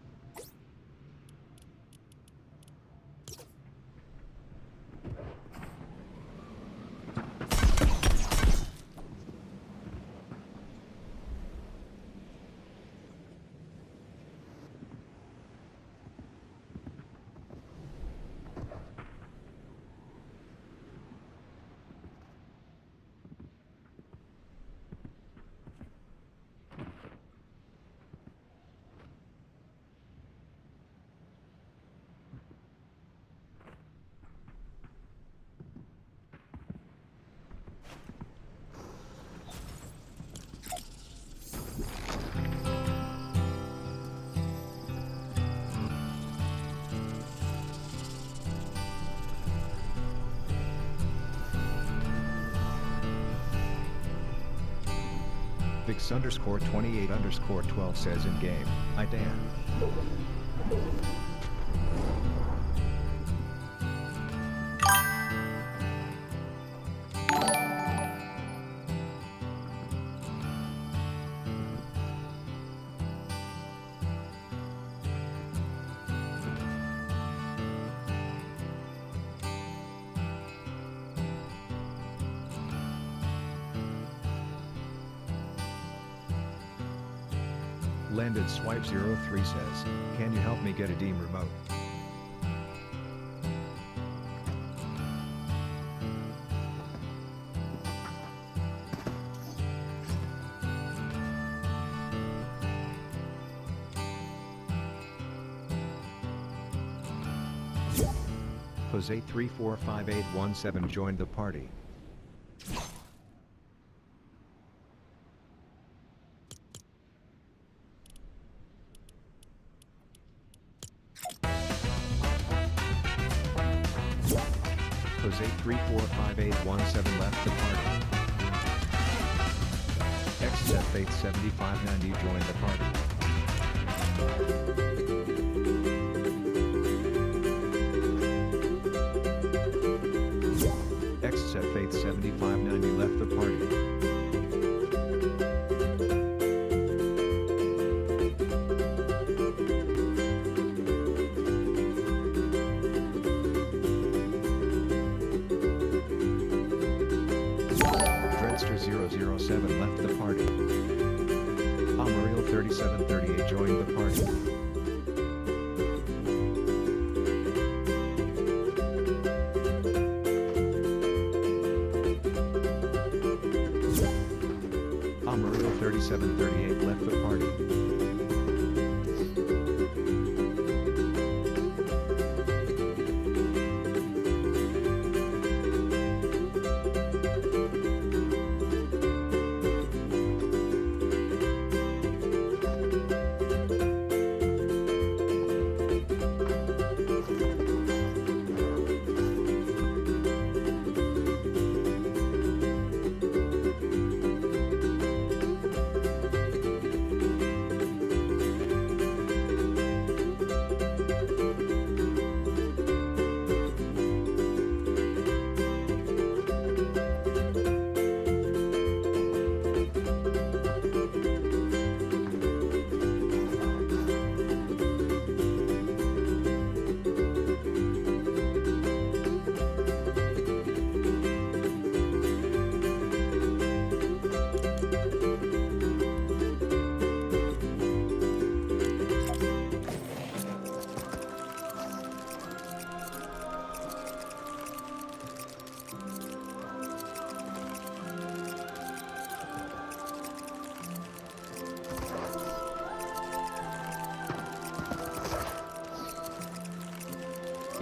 Vix_28_12 says in game, "I Dan." Landed Swipe 03 says, "Can you help me get a Deem remote?" Jose 345817 joined the party. Jose 345817 left the party. XZ Faith 7590 joined the party. XZ Faith 7590 left the party. Dreadster007 left the party. Amarillo 3738 joined the party. Amarillo 3738 left the party.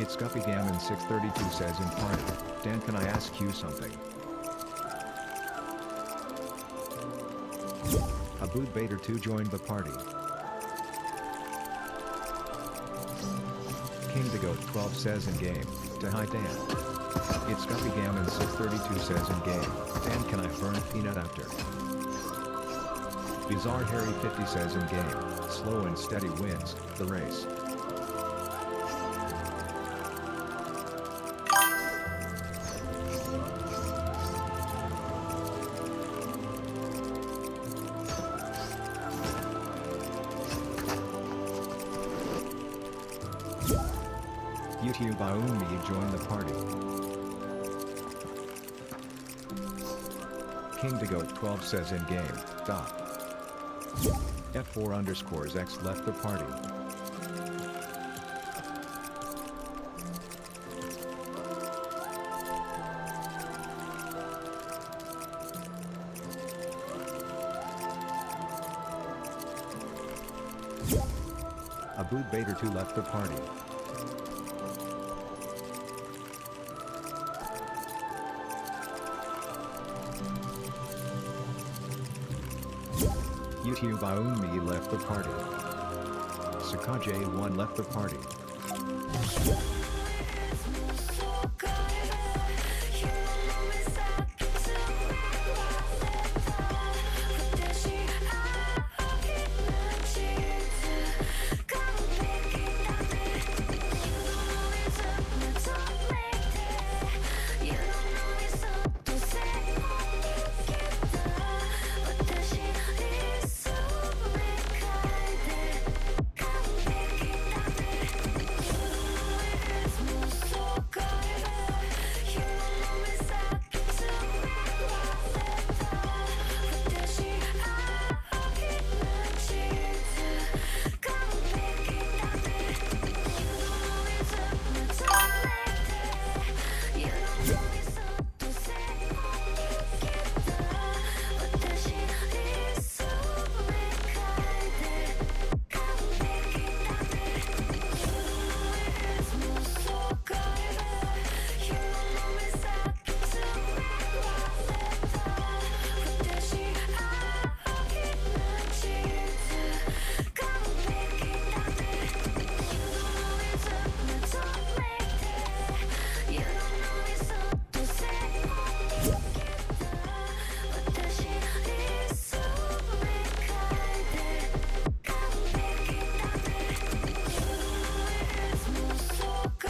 It's Guppy Gammon 632 says in party, Dan, can I ask you something? Abood Bader 2 joined the party. King the Goat 12 says in game, to hi Dan. It's Guppy Gammon 632 says in game, Dan, can I burn a peanut after? Bizarre Harry 50 says in game, slow and steady wins the race. YouTube Aumi joined the party. King the Goat 12 says in game, dot. F4_X left the party. Abood Bader 2 left the party. YouTube Aumi left the party. Sakaje 1 left the party.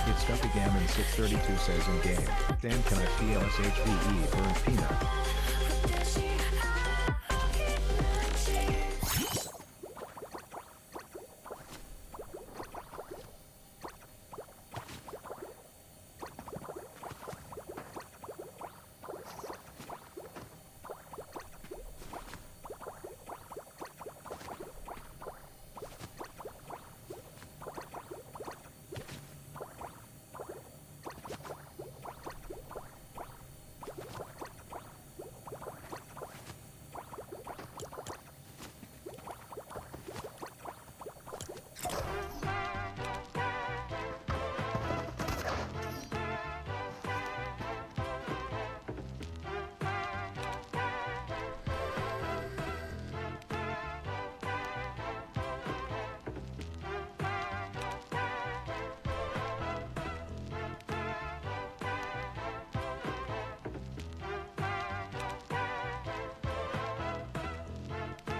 It's Guppy Gammon 632 says in game, Dan, can I PLSHVE burn peanut?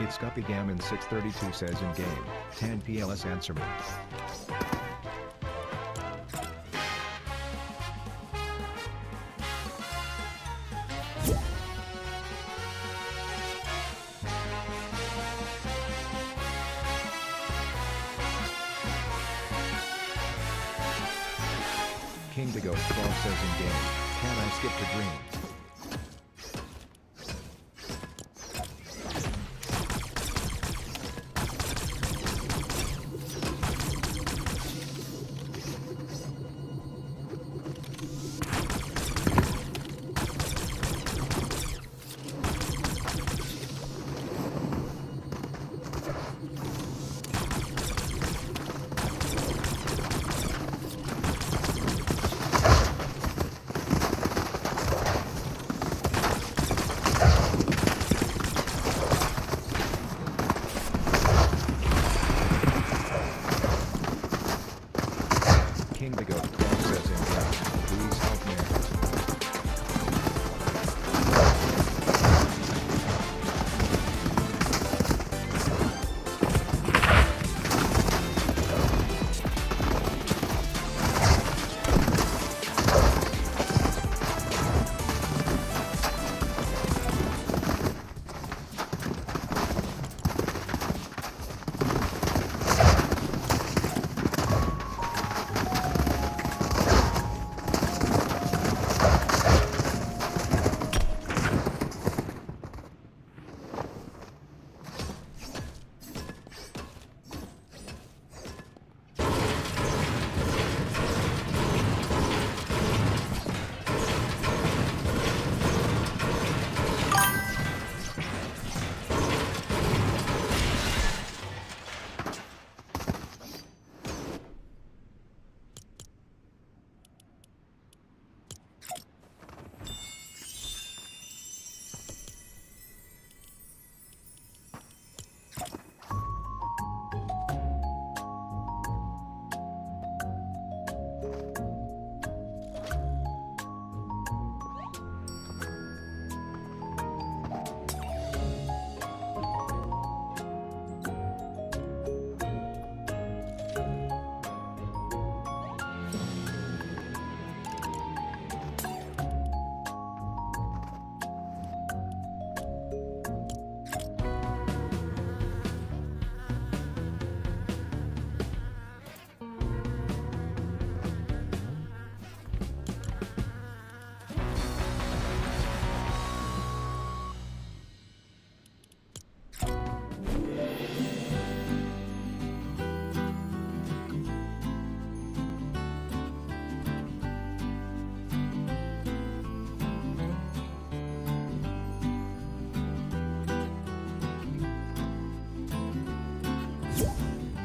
It's Guppy Gammon 632 says in game, Tan PLS answer me. King to Go 12 says in game, can I skip to dream?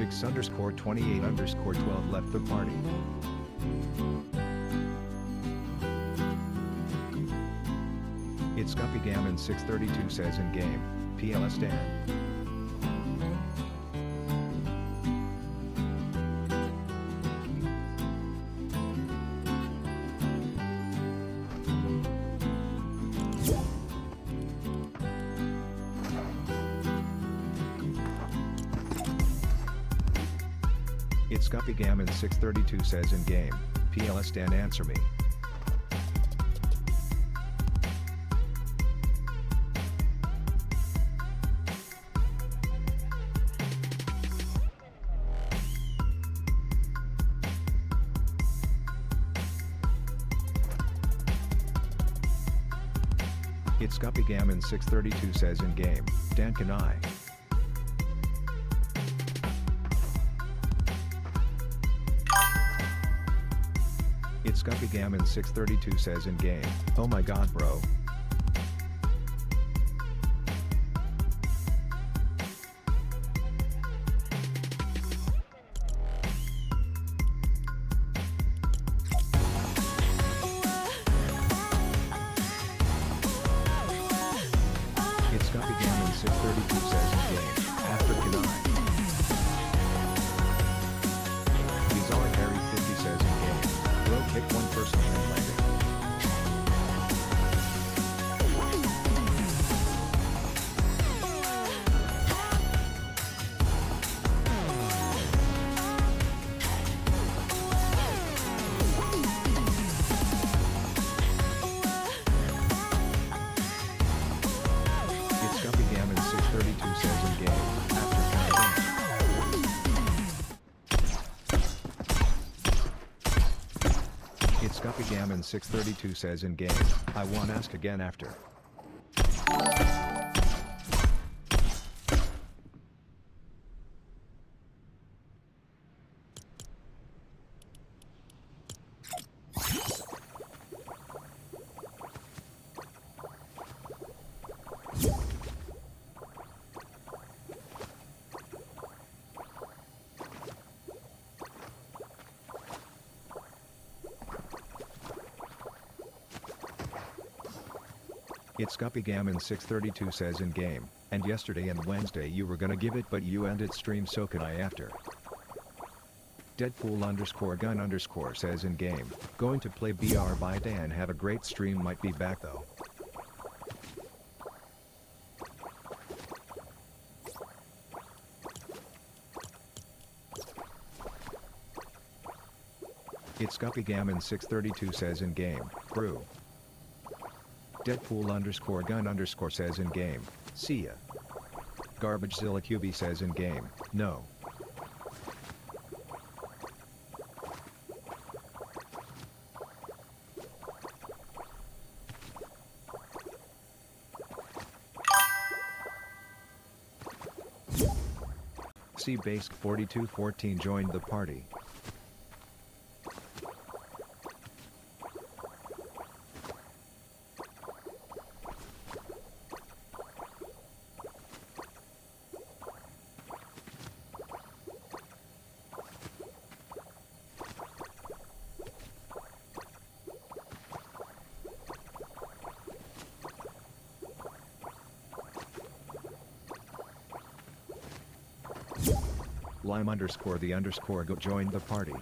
Vix_28_12 left the party. It's Guppy Gammon 632 says in game, PLS Dan. It's Guppy Gammon 632 says in game, PLS Dan answer me. It's Guppy Gammon 632 says in game, Dan can I? It's Guppy Gammon 632 says in game, oh my god bro. It's Guppy Gammon 632 says in game, after can I? Bizarre Harry 50 says in game, bro kick one person and landing. It's Guppy Gammon 632 says in game, after can I? It's Guppy Gammon 632 says in game, I won't ask again after. It's Guppy Gammon 632 says in game, and yesterday and Wednesday you were gonna give it but you ended stream so can I after. Deadpool_gun_ says in game, going to play BR by Dan have a great stream might be back though. It's Guppy Gammon 632 says in game, brew. Deadpool_gun_ says in game, see ya. Garbagezilla QB says in game, no. C-Base4214 joined the party. Lime_the_go joined the party.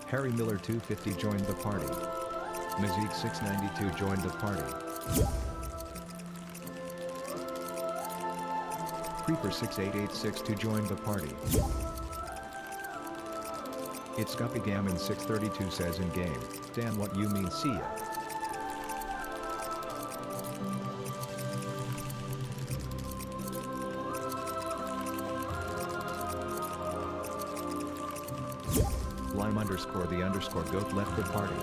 Harry Miller 250 joined the party. Mazik 692 joined the party. Creeper 68862 joined the party. It's Guppy Gammon 632 says in game, Dan what you mean see ya. Lime_the_goat left the party.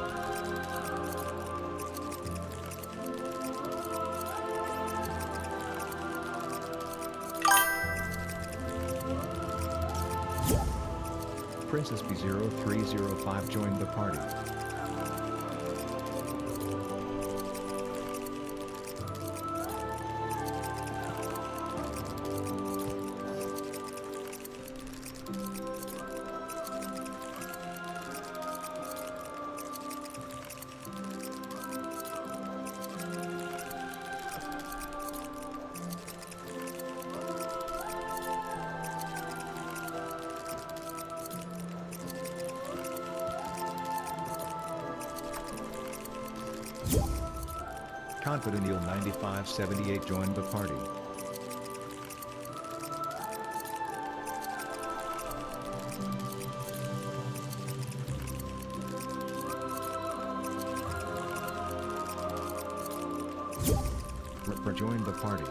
Princess B0305 joined the party. Confident Eel 9578 joined the party. Ripper joined the party.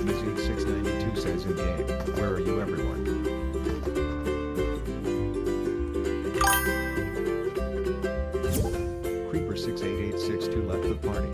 Music 692 says in game, where are you everyone? Creeper 68862 left the party.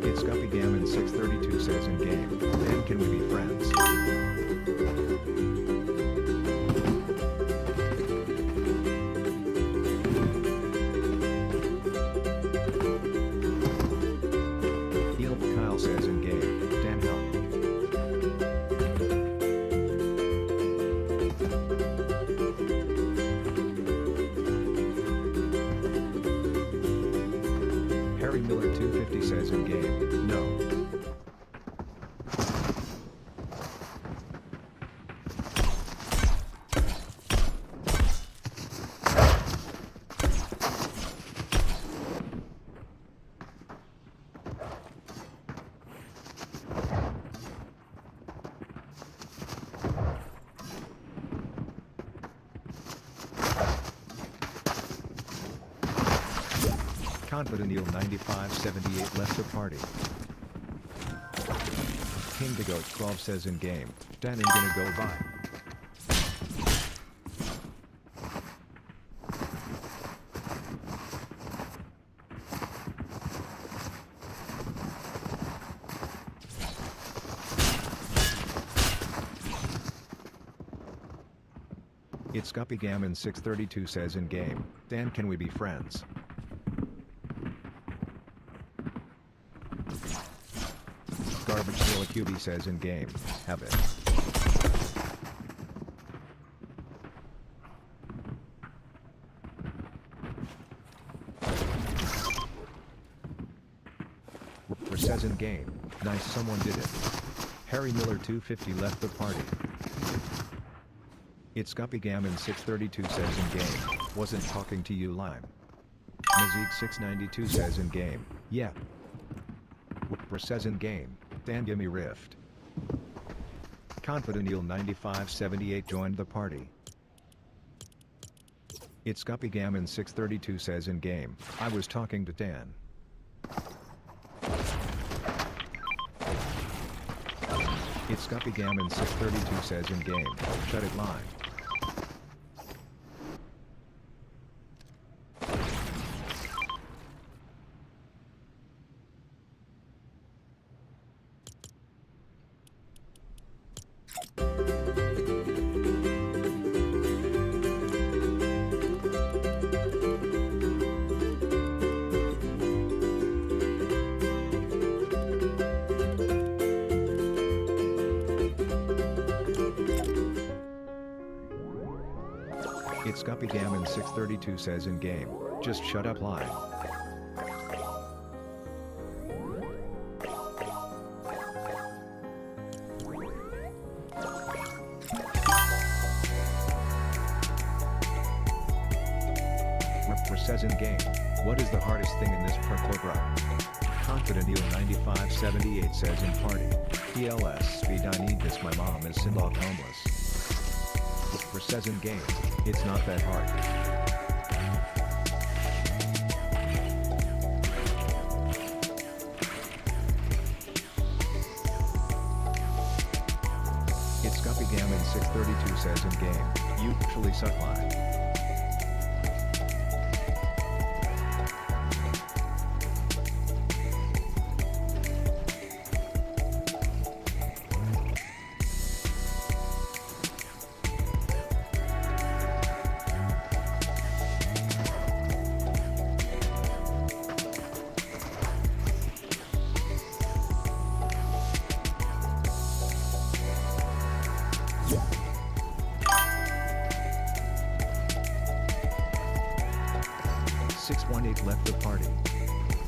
It's Guppy Gammon 632 says in game, then can we be friends? Eel Kyle says in game, Dan help. Harry Miller 250 says in game, no. Confident Eel 9578 left the party. King the Goat 12 says in game, Dan ain't gonna go by. It's Guppy Gammon 632 says in game, Dan can we be friends? Garbage Zilla QB says in game, have it. Ripper says in game, nice someone did it. Harry Miller 250 left the party. It's Guppy Gammon 632 says in game, wasn't talking to you lime. Mazik 692 says in game, yeah. Ripper says in game, Dan gimme rift. Confident Eel 9578 joined the party. It's Guppygammon 632 says in game, I was talking to Dan. It's Guppygammon 632 says in game, shut it live. It's Guppygammon 632 says in game, just shut up live. Ripper says in game, what is the hardest thing in this parkour bro? Confident Eel 9578 says in party, PLS speed I need this my mom is Sindlock homeless. Ripper says in game, it's not that hard. It's Guppygammon 632 says in game, you actually suck live. Left the party.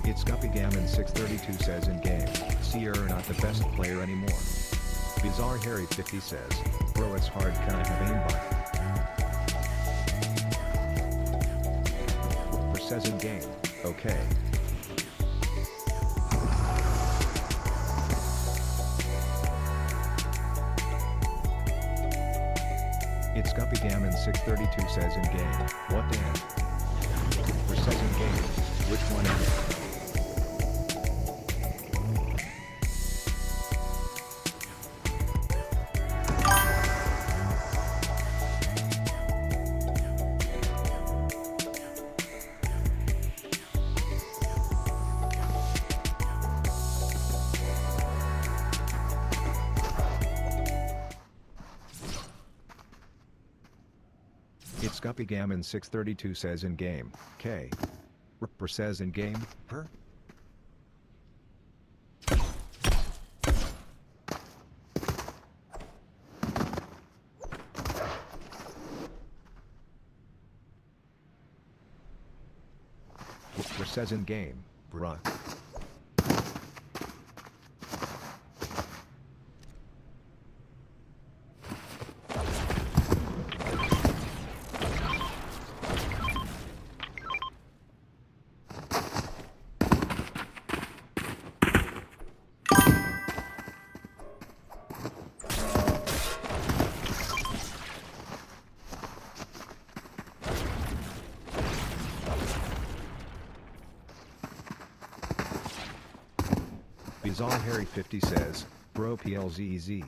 It's Guppygammon 632 says in game, see you're not the best player anymore. Bizarre Harry 50 says, bro it's hard can I have aimbot? Ripper says in game, okay. It's Guppygammon 632 says in game, what Dan? Says in game, which one is it? It's Guppygammon 632 says in game, K. Ripper says in game, her? Ripper says in game, bruh. Bizarre Harry 50 says, bro PLZZ.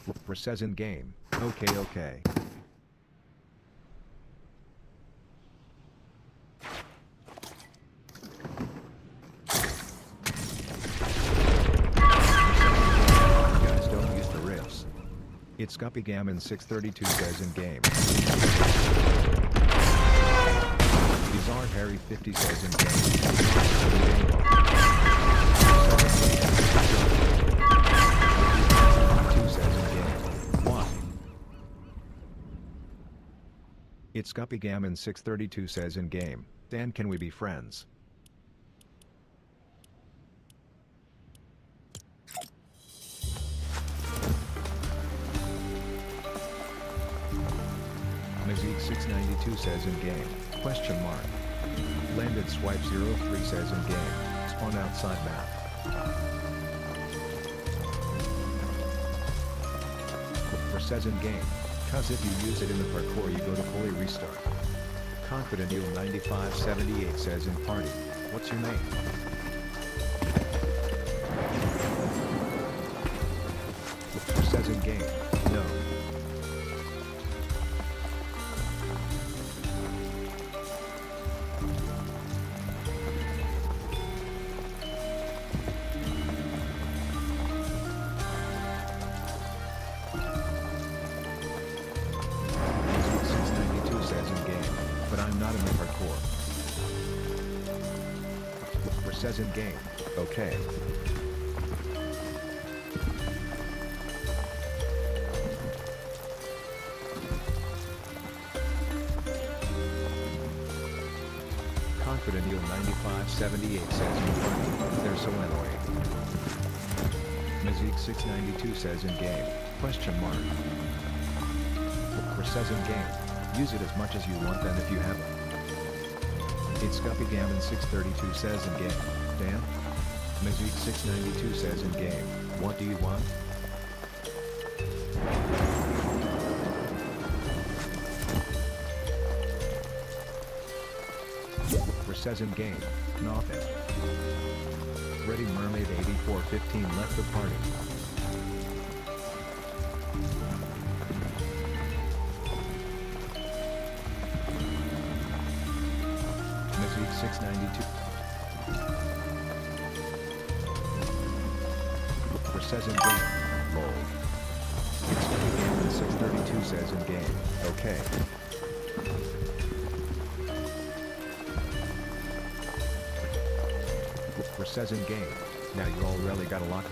Ripper says in game, okay. Guys don't use the riffs. It's Guppygammon 632 says in game. Bizarre Harry 50 says in game. It's Guppygammon 632 says in game, Dan can we be friends? Mazik 692 says in game, question mark. Landed swipe 03 says in game, spawn outside map. Says in game. Cause if you use it in the parkour you go to fully restart. Confident Eel 9578 says in party. What's your name? Says in game. No. Not in the parkour. Says in game. Okay. Confident Eel 9578 says in party. They're so annoying. Mizik 692 says in game. Question mark. Says in game. Use it as much as you want then if you haven't. It's Guppy Gammon 632 says in game. Dan? Mizik 692 says in game. What do you want? Says in game. Nothing. Ready Mermaid 8415 left the party. Mizik 692. Says in game. Roll. It's Guppy Gammon 632 says in game. Okay. Says in game. Now you already got a lot.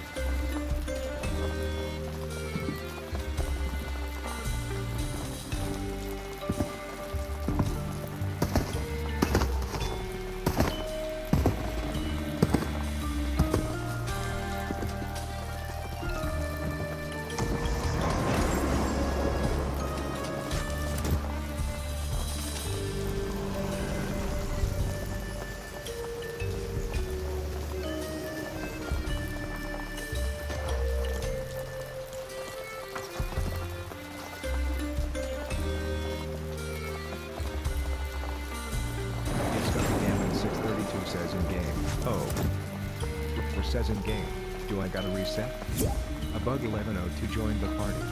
Says in game. Oh. Says in game. Do I gotta reset? A bug 1102 joined the party.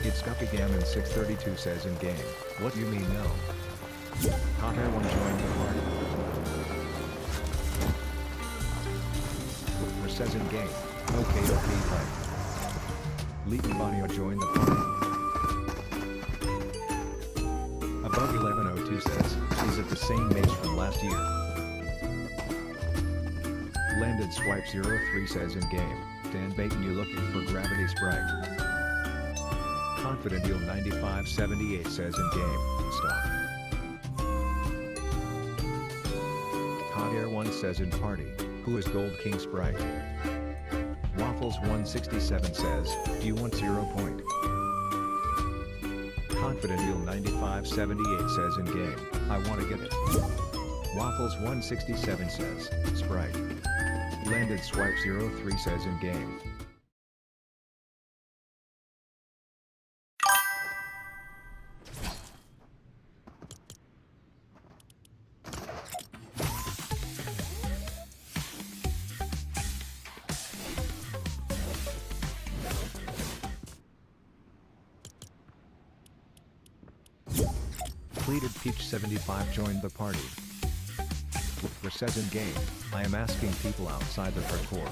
It's Guppy Gammon 632 says in game. What you mean no? Hot Air 1 joined the party. Says in game. Okay, fine. Leaton Bonio joined the party. Above 1102 says, is it the same maze from last year? Landed Swipe 03 says in game. TANBAYTAN you looking for Gravity Sprite? Confident Eel 9578 says in game. Stop. Hot Air 1 says in party. Who is Gold King Sprite? Waffles 167 says, do you want 0 point? Confident Eel 9578 says in game, I wanna get it. Waffles 167 says, Sprite. Landed Swipe 03 says in game. Pleated Peach 75 joined the party. Says in game, I am asking people outside the parkour.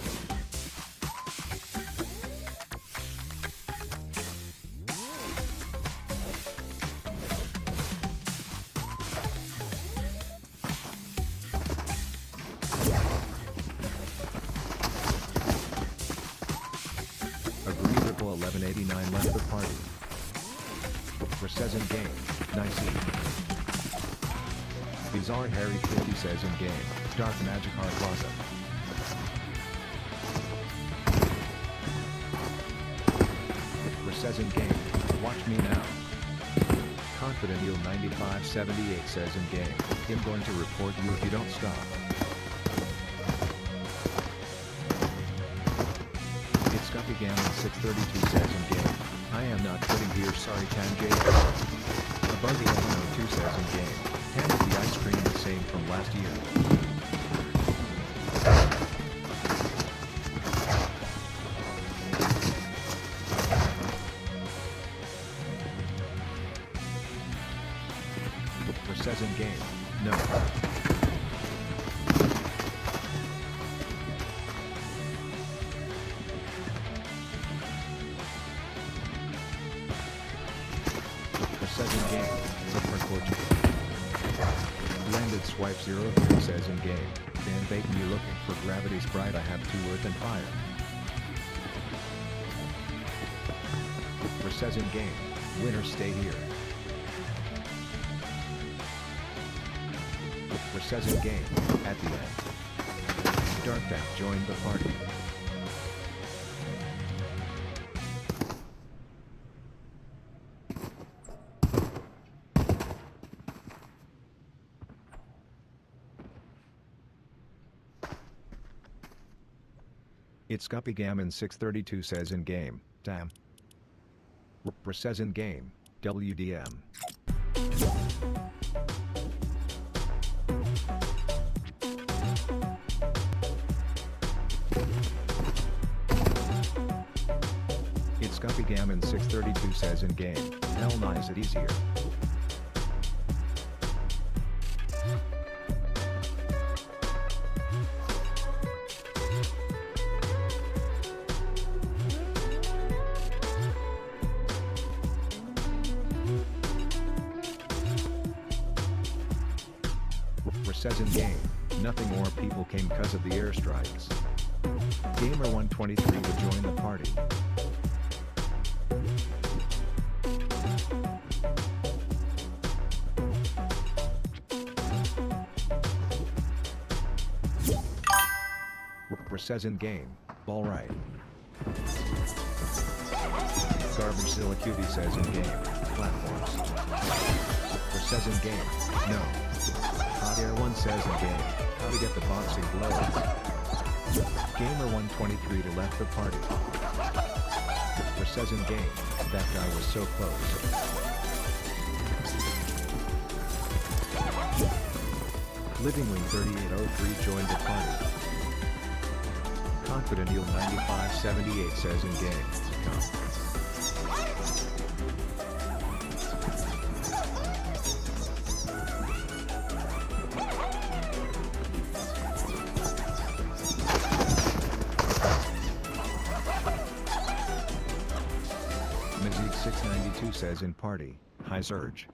Agreeable 1189 left the party. Says in game, nice eat. Bizarre Harry 50 says in game, Dark Magic Art Plaza. says in game, watch me now. Confident Eel 9578 says in game, I'm going to report you if you don't stop. It's Guppy Gammon 632 says in game, I am not quitting here, sorry TANBAYTAN. A Buggy 1102 says in game, Tan is the ice cream the same from last year. Says in game, no. Says in game, look for Portugal. Landed swipe 03 says in game, TANBAYTAN you looking for gravity sprite, I have 2 earth and fire. Says in game, winner stay here. Says in game, at the end. Darkback joined the party. It's Guppy Gammon 632 says in game, damn. Says in game, WDM. It's Guppy Gammon 632 says in game, hell nah is it easier. Says in game, nothing more people came cause of the airstrikes. Gamer 123 would join the party. Says in game, ball right. Garbagezilla QB says in game, platforms. Says in game, no. Hot Air 1 says in game, how to get the boxing gloves. Gamer 123 to left the party. Says in game, that guy was so close. Living Room 3803 joined the party. Confident Eel 9578 says in game, come. Mizik 692 says in party, high surge.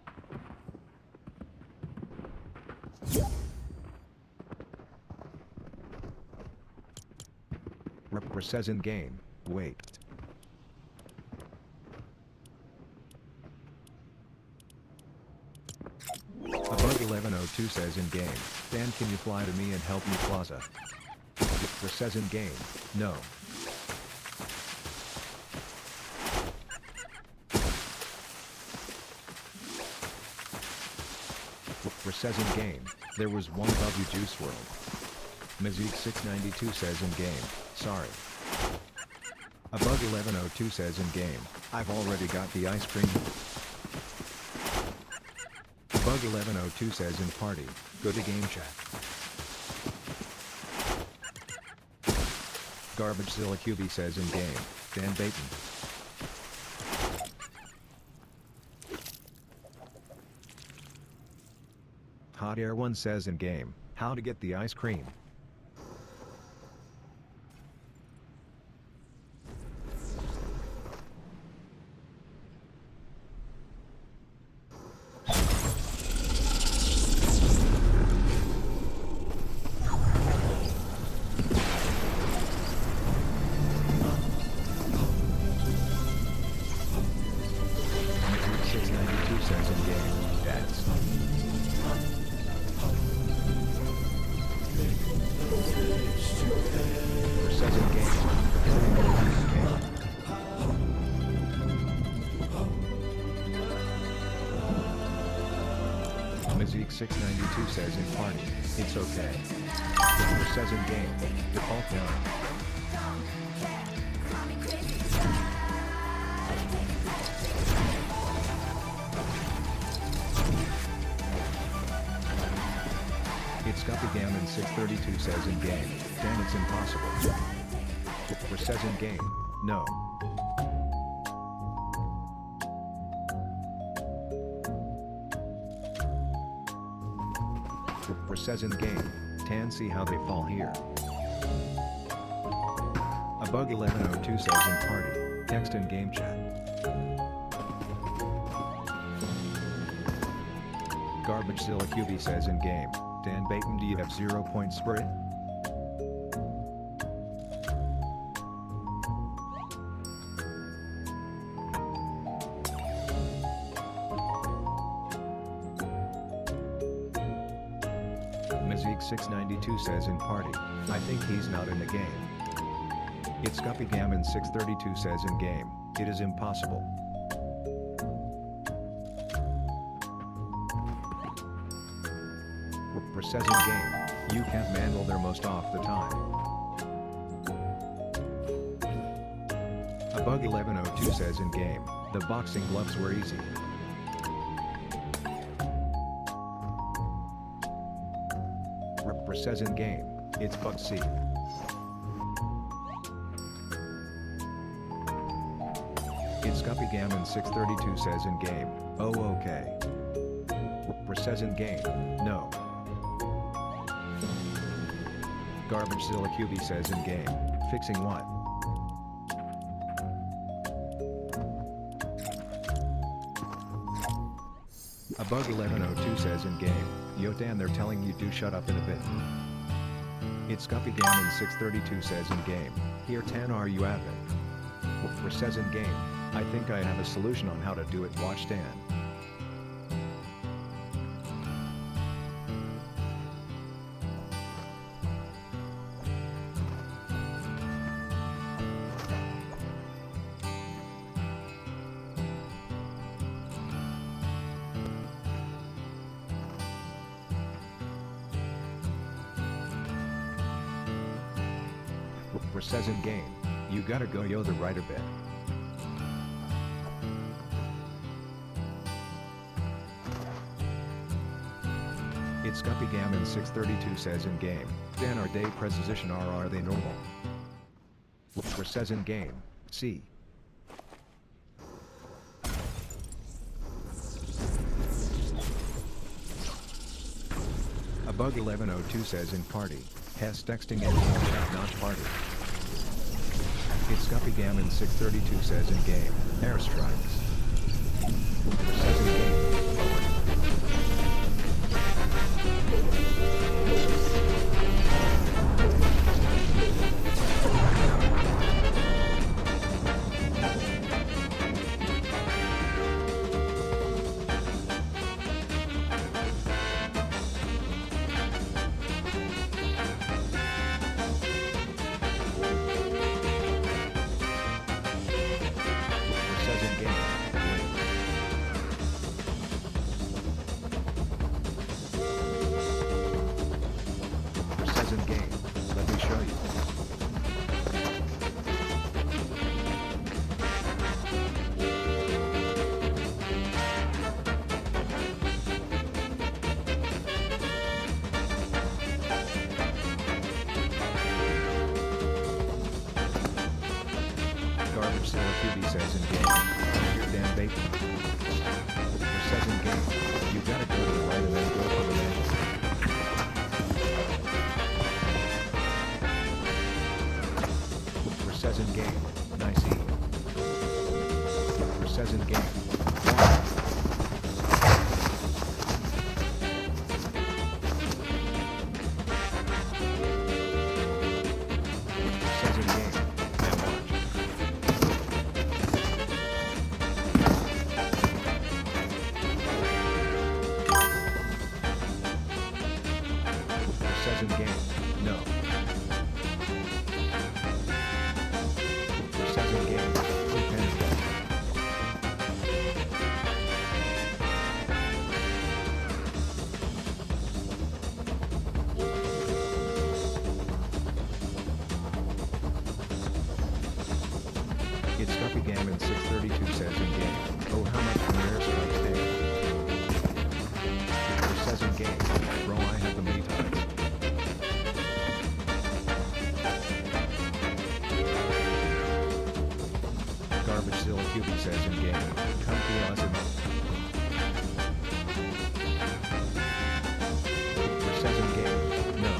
Says in game, wait. A Bug 1102 says in game, Dan can you fly to me and help me plaza? Says in game, no. Says in game, there was one W Juice World. Mizik 692 says in game, sorry. A Bug 1102 says in game, I've already got the ice cream. A Bug 1102 says in party, go to game chat. Garbagezilla QB says in game, TANBAYTAN. Hot Air 1 says in game, how to get the ice cream. Says in game, dance. Says in game, Mazik692 says in party, it's okay. Says in game, default done. It's Guppy Gammon 632 says in game, damn it's impossible. Says in game, no. Says in game, Tan see how they fall here. A bug 1102 says in party, text in game chat. Garbage Zilla QB says in game, TANBAYTAN, do you have 0 point sprit? Mazik692 says in party, I think he's not in the game. It's Guppy Gammon 632 says in game, it is impossible. Says in game, you can't mandel their most off the time. A bug 1102 says in game, the boxing gloves were easy. Says in game, it's bug C. It's Guppy Gammon 632 says in game, oh okay. Says in game, no. Garbage Zilla QB says in game, fixing what? A bug 1102 says in game, yo Dan they're telling you to shut up in a bit. It's Guppy Gammon 632 says in game, here Tan are you at it? Says in game, I think I have a solution on how to do it, watch Dan. Says in game, you gotta go yo the right a bit. It's Guppy Gammon 632 says in game, Dan are day preposition are they normal? Says in game, C. A bug 1102 says in party, Hess texting in chat not party. It's Guppy Gammon 632 says in game, airstrikes. Says in game, forward. Garbage Zilla QB says in game, you're TANBAYTAN. Says in game, you gotta go to the right and then go for the mantle. Says in game, nice E. Says in game, says in game, now watch. Says in game, no. Says in game, quick penetrate. It's Guppy Gammon 632 says in game. Oh, how much can airstrikes take? It says in game. Bro, I have the retards. Garbage Zilla Cupid says in game. Come to us and it says in game. No.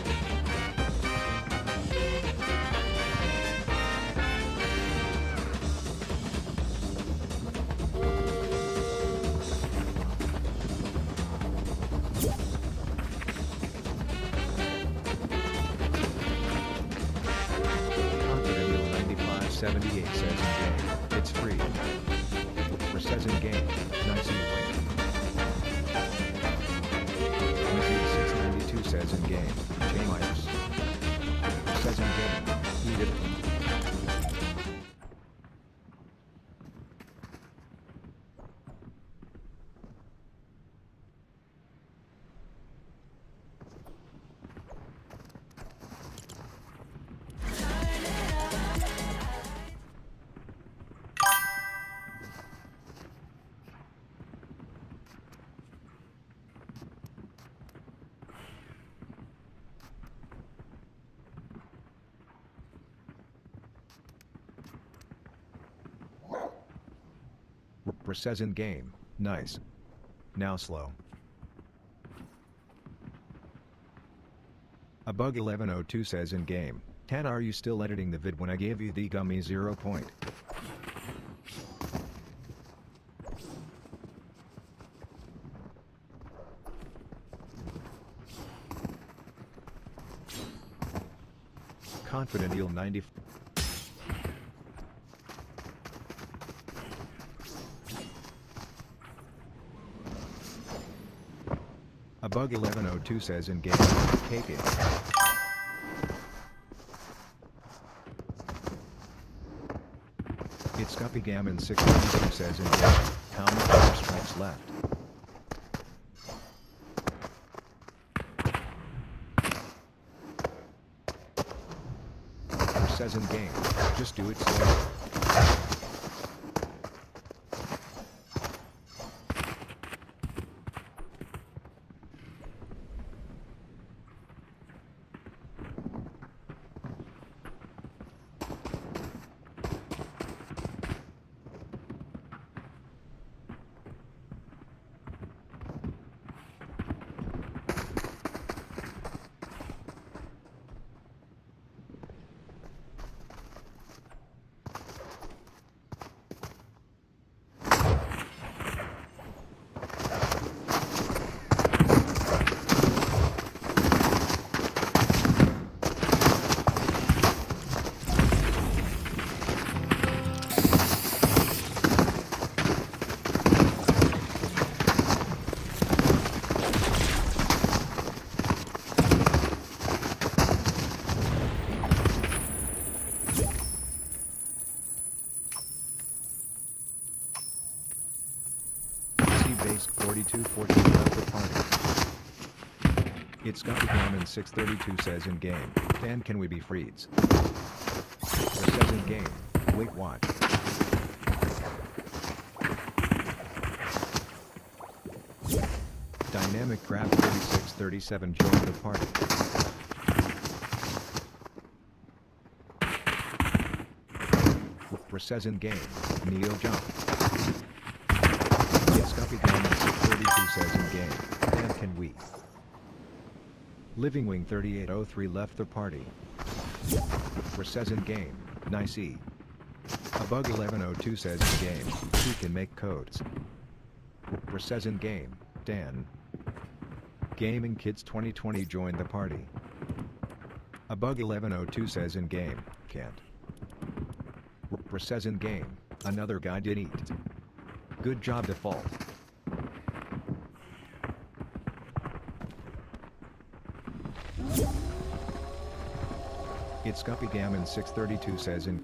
Confident Hill 9578 says in game. It's free. For says in game. Nice evening. Mizzou 692 says in game. J Myers. Says in game. Eat it. Says in game. Nice. Now slow. A bug 1102 says in game. Tan, are you still editing the vid when I gave you the gummy 0 point? Confident Eel 90. A bug 1102 says in game. Take it. It's Guppy Gammon 692 says in game. How many more strikes left? Says in game. Just do it slowly. Base 4214 left the party. It's Guppy Gammon 632 says in game. Dan, can we be freeds? Or says in game. Wait, watch. Dynamic Grab 3637 joined the party. Says in game. Neo jump. Guppy Gammon 632 says in game. And can we? Living Wing 3803 left the party. Says in game. Nice E. A bug 1102 says in game. He can make codes. Says in game. Dan. Gaming Kids 2020 joined the party. A bug 1102 says in game. Can't. Says in game. Another guy did eat. Good job, default. It's Guppy Gammon 632 says in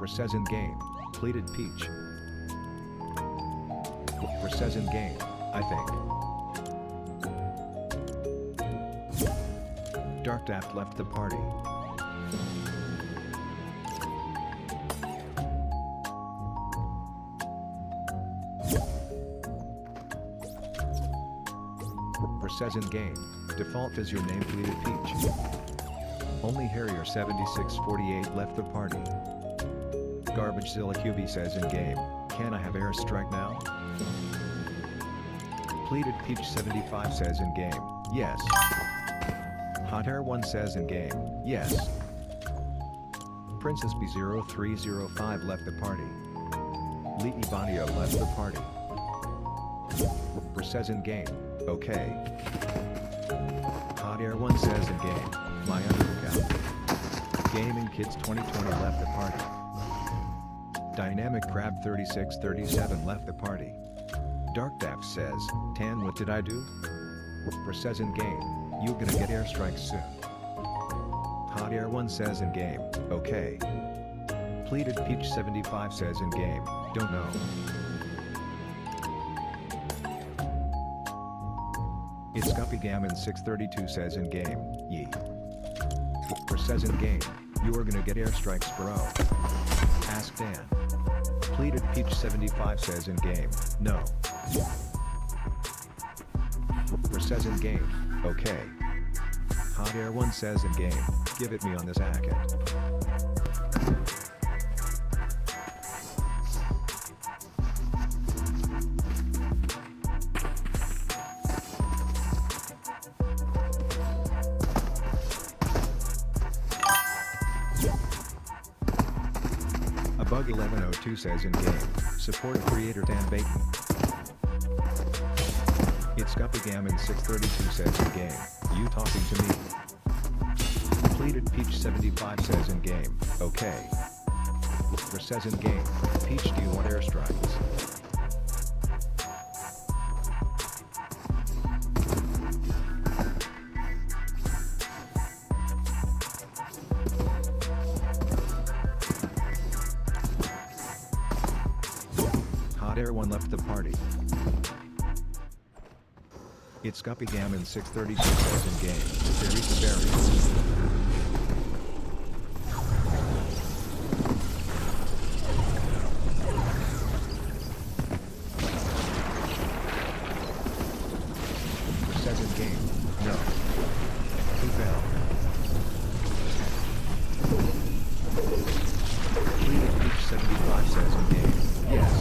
Says in game. Pleated peach. Says in game. I think. Dark Daft left the party. Says in game. Default is your name, Pleated Peach. Only Harrier 7648 left the party. Garbagezilla QB says in game. Can I have airstrike now? Pleated Peach 75 says in game. Yes. Hot Air 1 says in game. Yes. Princess B0305 left the party. Lee Ivanio left the party. Says in game. Okay. Hot Air 1 says in game. My undercount. Gaming Kids 2020 left the party. Dynamic Crab 3637 left the party. Dark Daft says, Tan, what did I do? Says in game. You gonna get airstrikes soon. Hot Air 1 says in game. Okay. Pleated Peach 75 says in game. Don't know. It's Guppy Gammon 632 says in game. Yee. Says in game. You're gonna get airstrikes, bro. Ask Dan. Pleated Peach 75 says in game. No. Says in game. Okay. Hot Air 1 says in game. Give it me on this hacket. Bug 1102 says in game. Support creator TANBAYTAN. It's Guppy Gammon 632 says in game. You talking to me? Pleated Peach 75 says in game. Okay. Says in game. Peach, do you want airstrikes? Hot Air 1 left the party. It's Guppy Gammon 632 says in game. There is a barrier. Says in game. No. Who fell? Pleated Peach 75 says in game. Yes.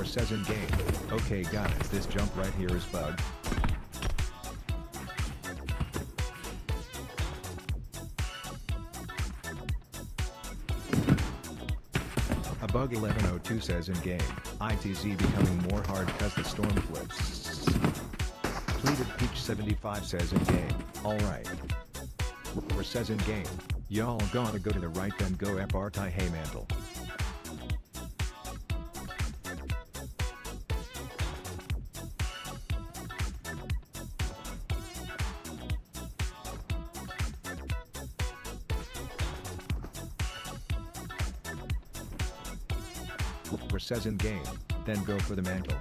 Says in game. Okay guys, this jump right here is bugged. A bug 1102 says in game. ITZ becoming more hard cause the storm flips. Pleated Peach 75 says in game. Alright. Says in game. Y'all gotta go to the right then go FRT hey mantle. Says in game, then go for the mantle.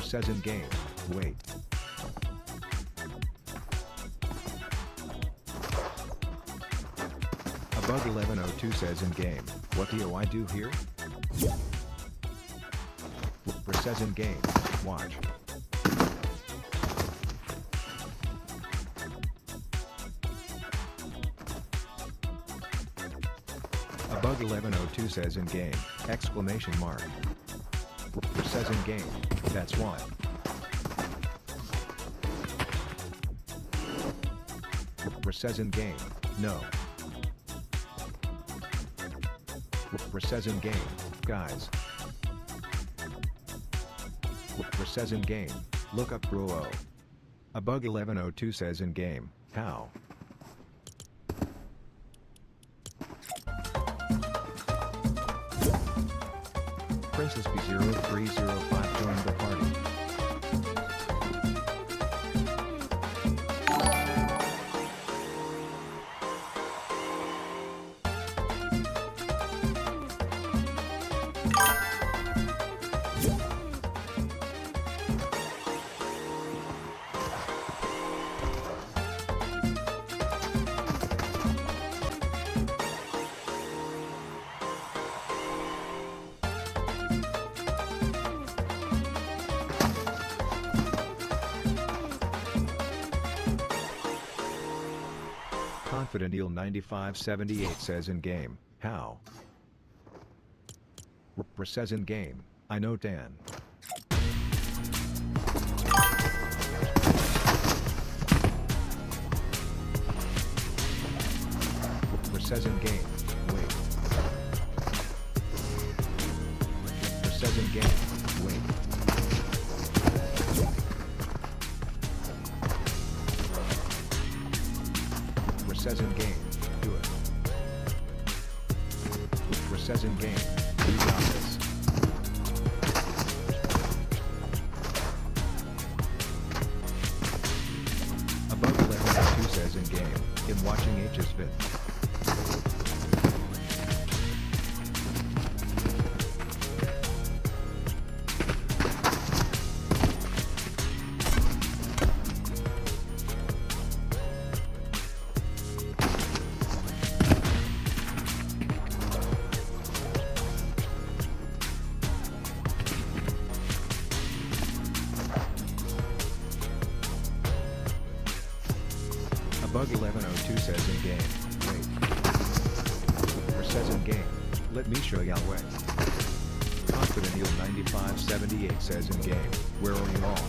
Says in game. Wait. A Bug 1102 says in game, what do I do here? Says in game, watch. A Bug 1102 says in game, exclamation mark. Says in game, that's why. Says in game, no. Says in game, guys. Says in game, look up bro. A Bug 1102 says in game, how? Princess B0305 joined the party. Confident Eel 9578 says in game, how? Says in game, I know Dan. Says in game, wait. Says in game, wait. Says in game, do it. Says in game, you got this. Above 1102 says in game, in watching H's vid. Bug 1102 says in game, wait. Says in game, let me show ya way. Confident Eel 9578 says in game, where are you all?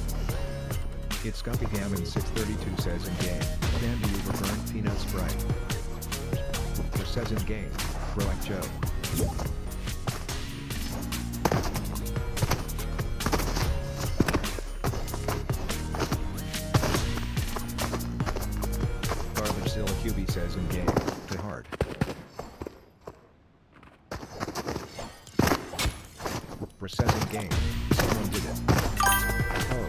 It's Guppy Gammon 632 says in game, Dan do you ever burn peanuts bright? Says in game, Broac Joe. QB says in game, to hard. Says in game, someone did it. Oh.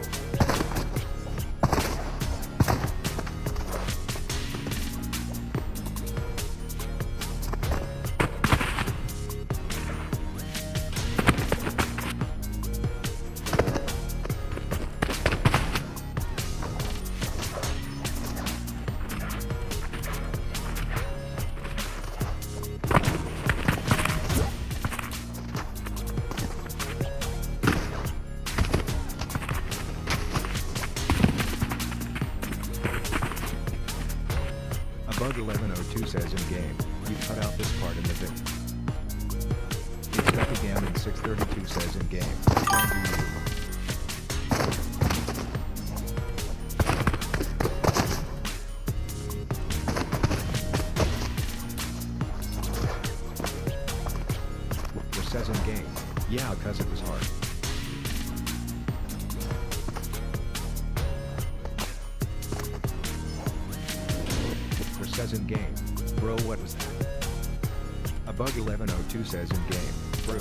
Bug 1102 says in game, you cut out this part in the vid. It's Guppy Gammon 632 says in game, Dan do you? Says in game, yeah cause it was hard. Says in game, bro what was that? A Bug 1102 says in game, bro.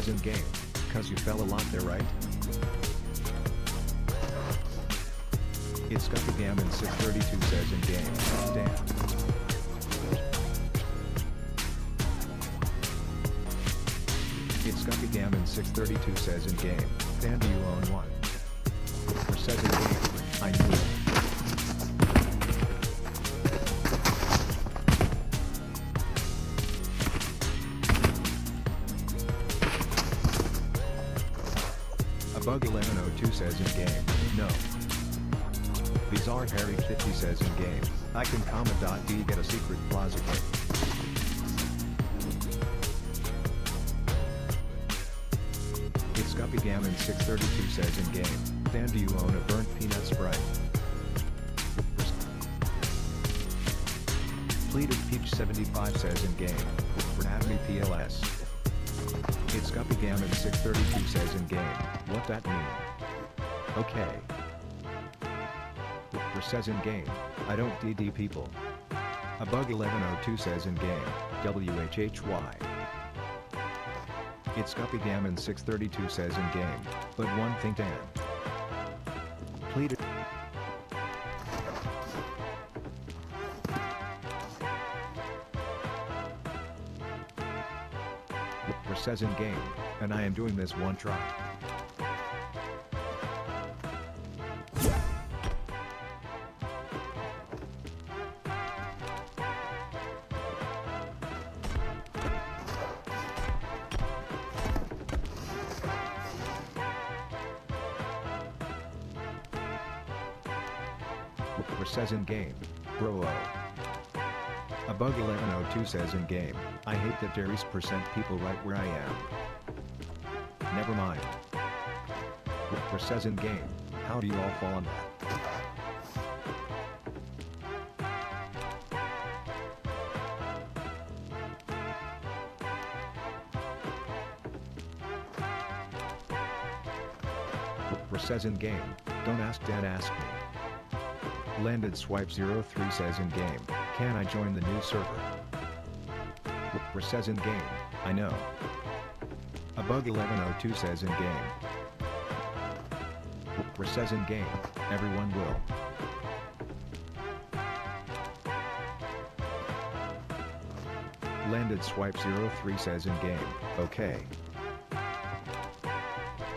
says in game. Cause you fell a lot there, right? It's Guppy Gammon 632 says in game. Damn. It's Guppy Gammon 632 says in game. Dan, do you own one? Or says in game. I knew it. A Bug 1102 says in game. No. Bizarre Harry 50 says in game. I can comma.d get a secret plaza kit. It's Guppy Gammon 632 says in game. Dan, do you own a burnt peanut sprite? Pleated Peach 75 says in game. Anatomy PLS. It's Guppy Gammon 632 says in game. What that mean? Okay. Says in game. I don't DD people. A Bug 1102 says in game. WHHY. It's Guppy Gammon 632 says in game. But one thing, Dan. Pleaded. Says in game. And I am doing this one try. Says in game. Bro. A Bug 1102 says in game. I hate that there is percent people right where I am. Never mind. Says in game. How do you all fall on that? Says in game. Don't ask, Dan, ask me. Landed Swipe 03 says in game. Can I join the new server? Says in game. I know. A Bug 1102 says in game. Says in game. Everyone will. Landed Swipe 03 says in game. Okay.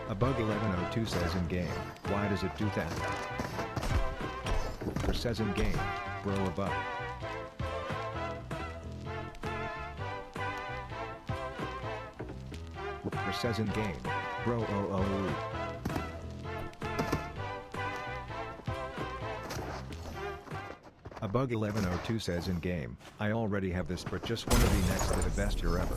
A Bug 1102 says in game. Why does it do that? Says in game. Bro, a bug. Says in game. Bro, A Bug 1102 says in game. I already have this but just want to be next to the best year ever.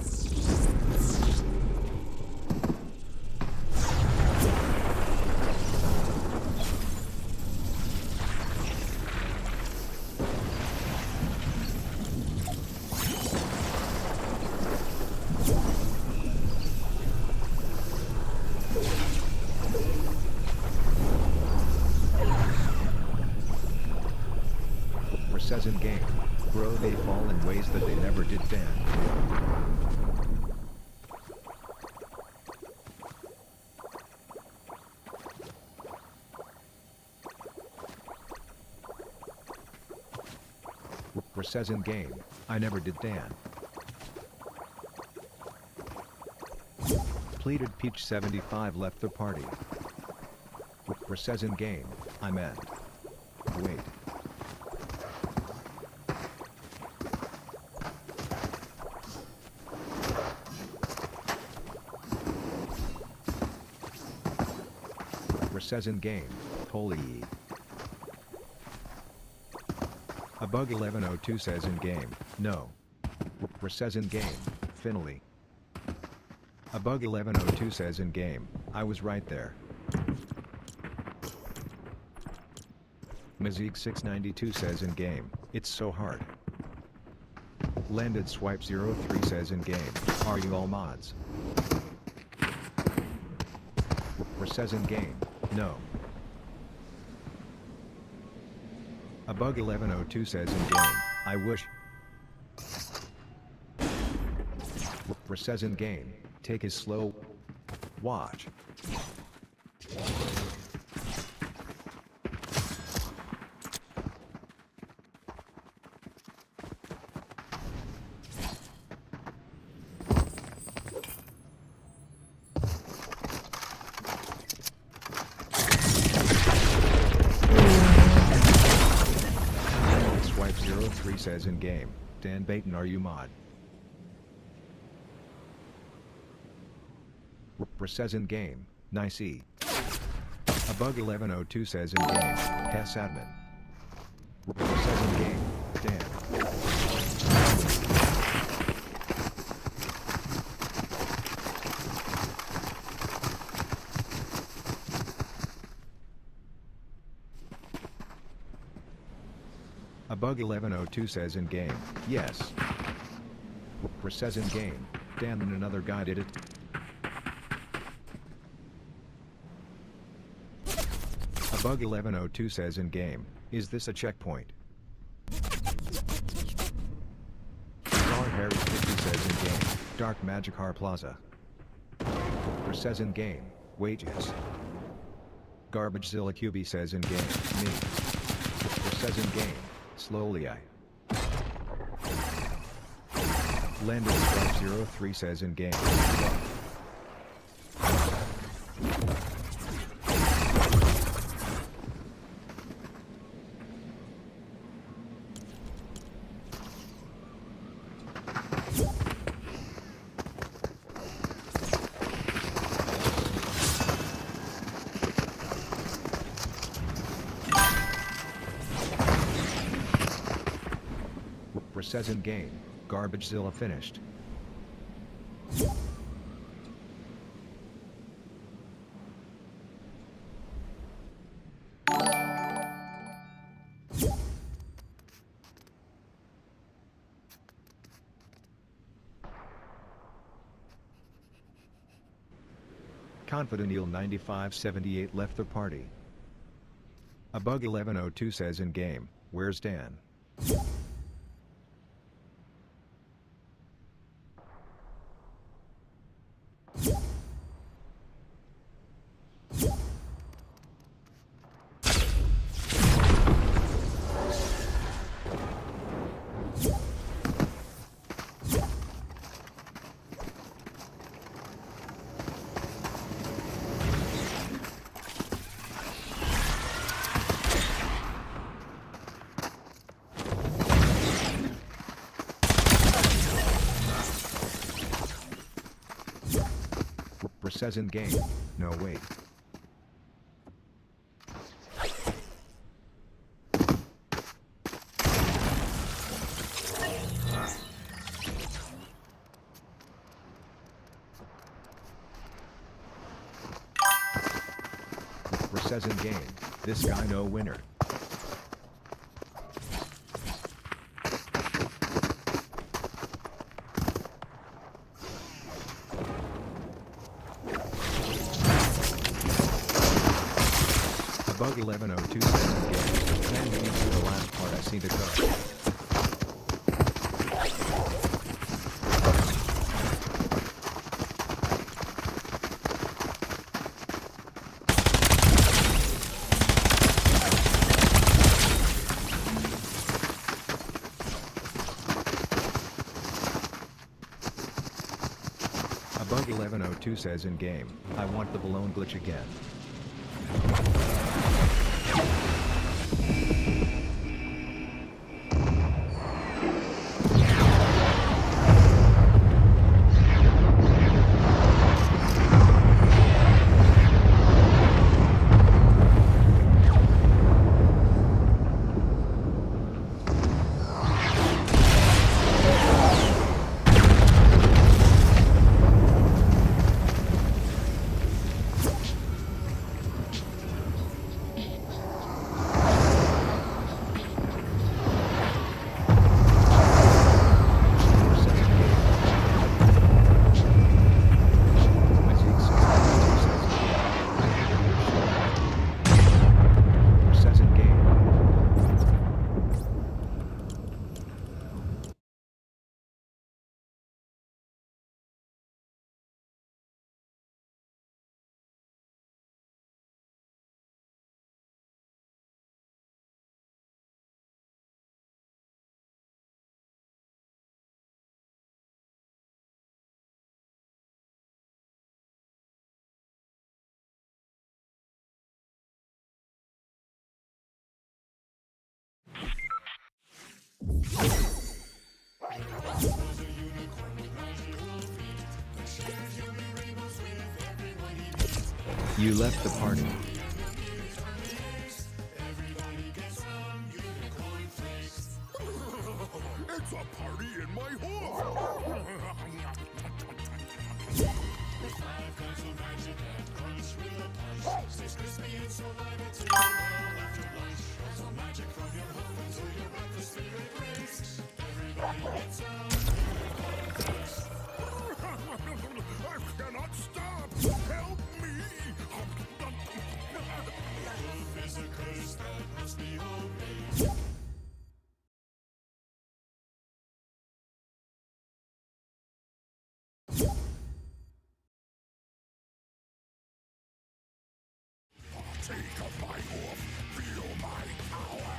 Says in game. Bro, they fall in ways that they never did, Dan. Says in game. I never did, Dan. Pleated Peach 75 left the party. Says in game. I meant. Wait. Says in game. Holy. A Bug 1102 says in game. No. Says in game. Finally. A Bug 1102 says in game. I was right there. Mazik 692 says in game. It's so hard. Landed Swipe 03 says in game. Are you all mods? Says in game. No. A Bug 1102 says in game. I wish. Says in game. Take his slow. Watch. Swipe 03 says in game, TANBAYTAN are you mod? Says in game, nice E. A bug 1102 says in game, Hess admin. Says in game, Dan. A bug 1102 says in game, yes. Says in game, Dan and another guy did it. A bug 1102 says in game, is this a checkpoint? Star Harry 50 says in game, Dark Magicar Plaza. Says in game, wages. Garbagezilla QB says in game, me. Says in game, slowly I. Landon Stripe 03 says in game, says in game, Garbagezilla finished. Confident Eel 9578 left the party. A bug 1102 says in game, where's Dan? Says in game, no wait. Says in game, this guy no winner. Bug 1102 says in game, man you see the last part I see to go. A bug 1102 says in game, I want the balloon glitch again. You left the party. It's a party in my home! With 5 kinds of magic and crunch with a punch. Stays crispy and saliva till well after lunch. Also magic from your hoof until your breakfast spirit breaks. Everybody gets up. I cannot stop! Help me! Hoof is a curse that must be obeyed. Take up my hoof! Feel my power!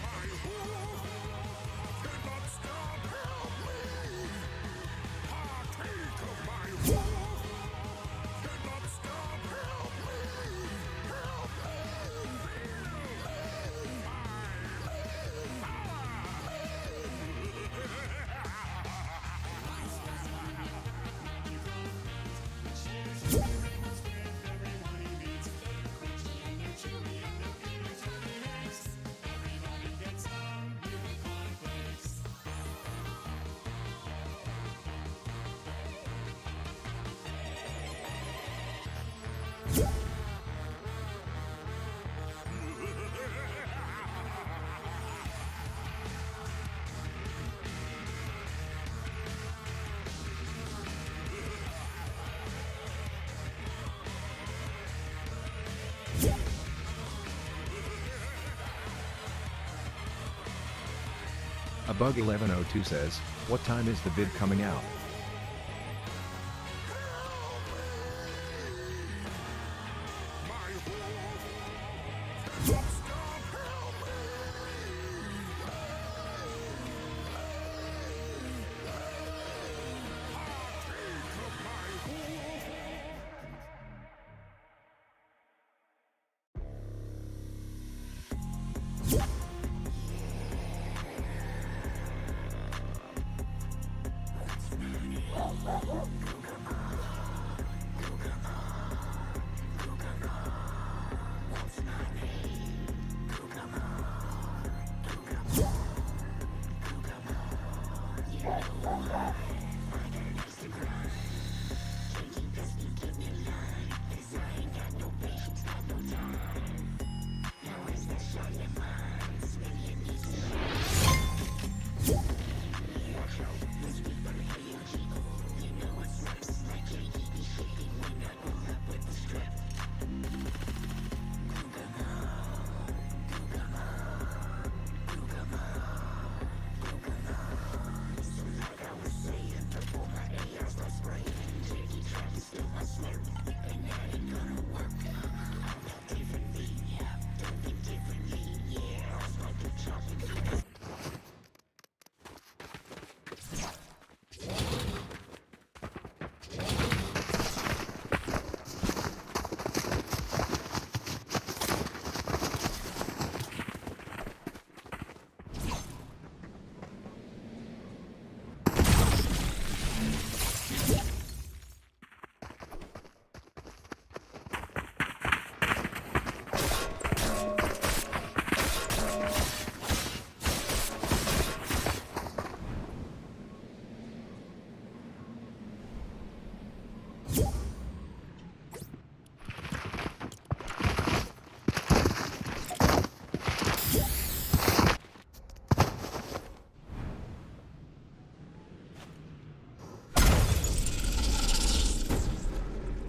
My hoof cannot stop! Help me! Partake of my hoof! Cannot stop! Help me! Help me! A Bug 1102 says, what time is the vid coming out?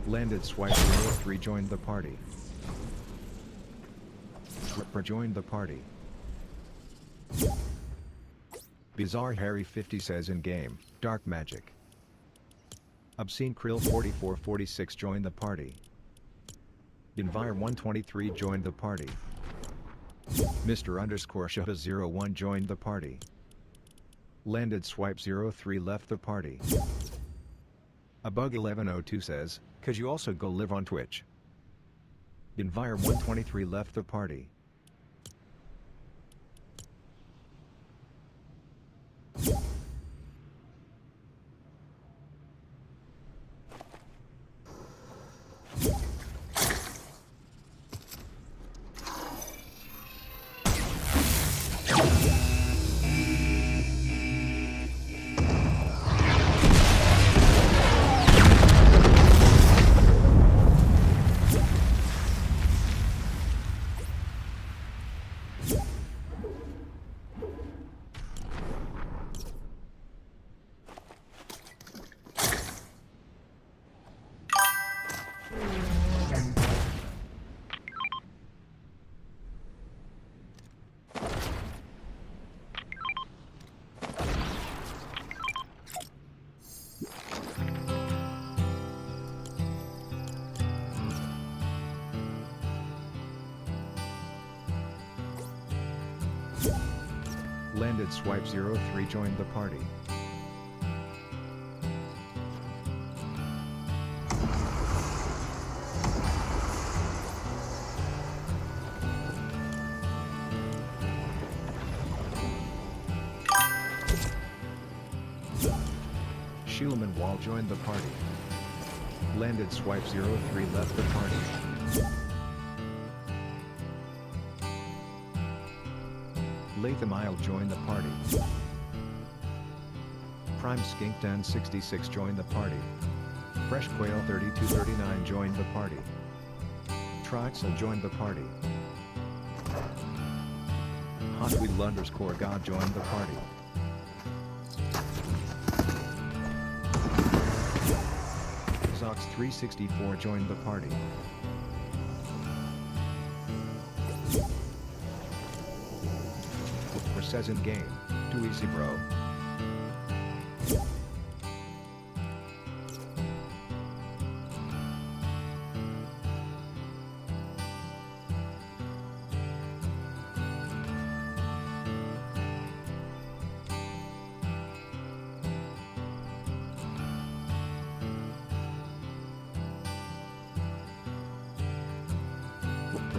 Landed Swipe 03 joined the party. Ripper joined the party. Bizarre Harry 50 says in game, Dark Magic. Obscene Krill 4446 joined the party. Envire 123 joined the party. Mr_Shaba01 joined the party. Landed Swipe 03 left the party. A Bug 1102 says, could you also go live on Twitch? Envire 123 left the party. Landed Swipe 03 joined the party. Schulman Wall joined the party. Landed Swipe 03 left the party. Latham Isle joined the party. Prime Skink Dan 66 joined the party. Fresh Quail 3239 joined the party. Trixel joined the party. Hot Wheel _ God joined the party. Zox 364 joined the party. Says in game, too easy bro.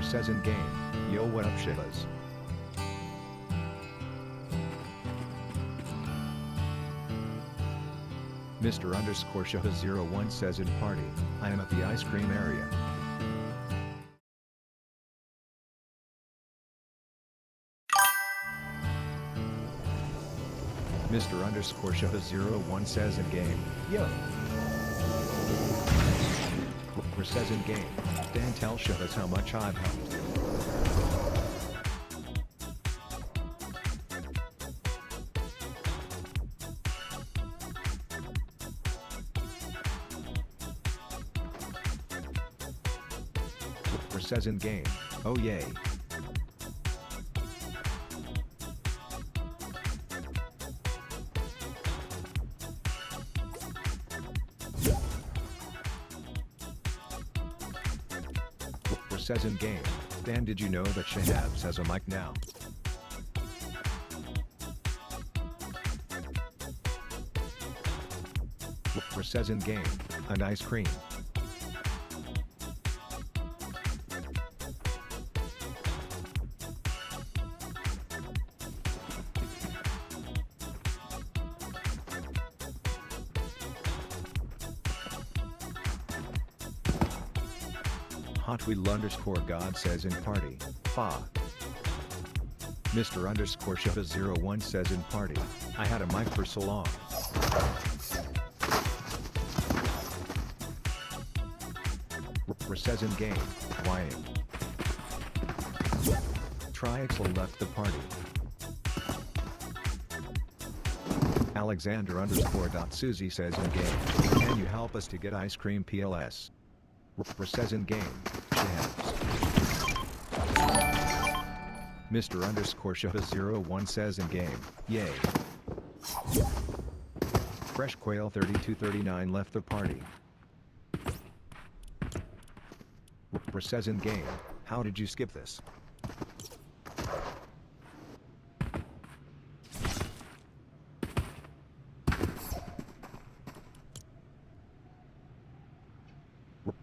Says in game, yo what up shivas. Mr. _ 01 says in party, I am at the ice cream area. Mr. _ 01 says in game, yo. Says in game, Dan tell Shivas how much I've helped. Says in game, oh yay. Says in game, Dan did you know that Shahabs has a mic now? Says in game, and ice cream. Hot Wheel _ God says in party, fa. Mr. _ Shiva 01 says in party, I had a mic for so long. Says in game, wying. Trixel left the party. Alexander _ Susie says in game, can you help us to get ice cream PLS? Says in game, Shahabs. Mr. _ Shiva 01 says in game, yay. Fresh Quail 3239 left the party. Says in game, how did you skip this?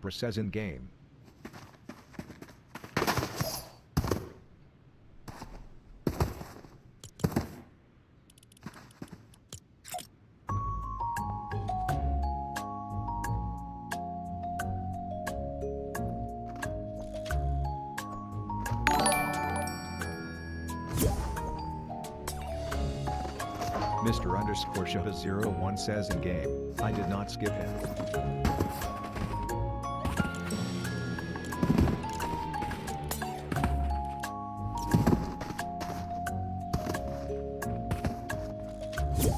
Says in game. Mr. _ Shiva 01 says in game, I did not skip him.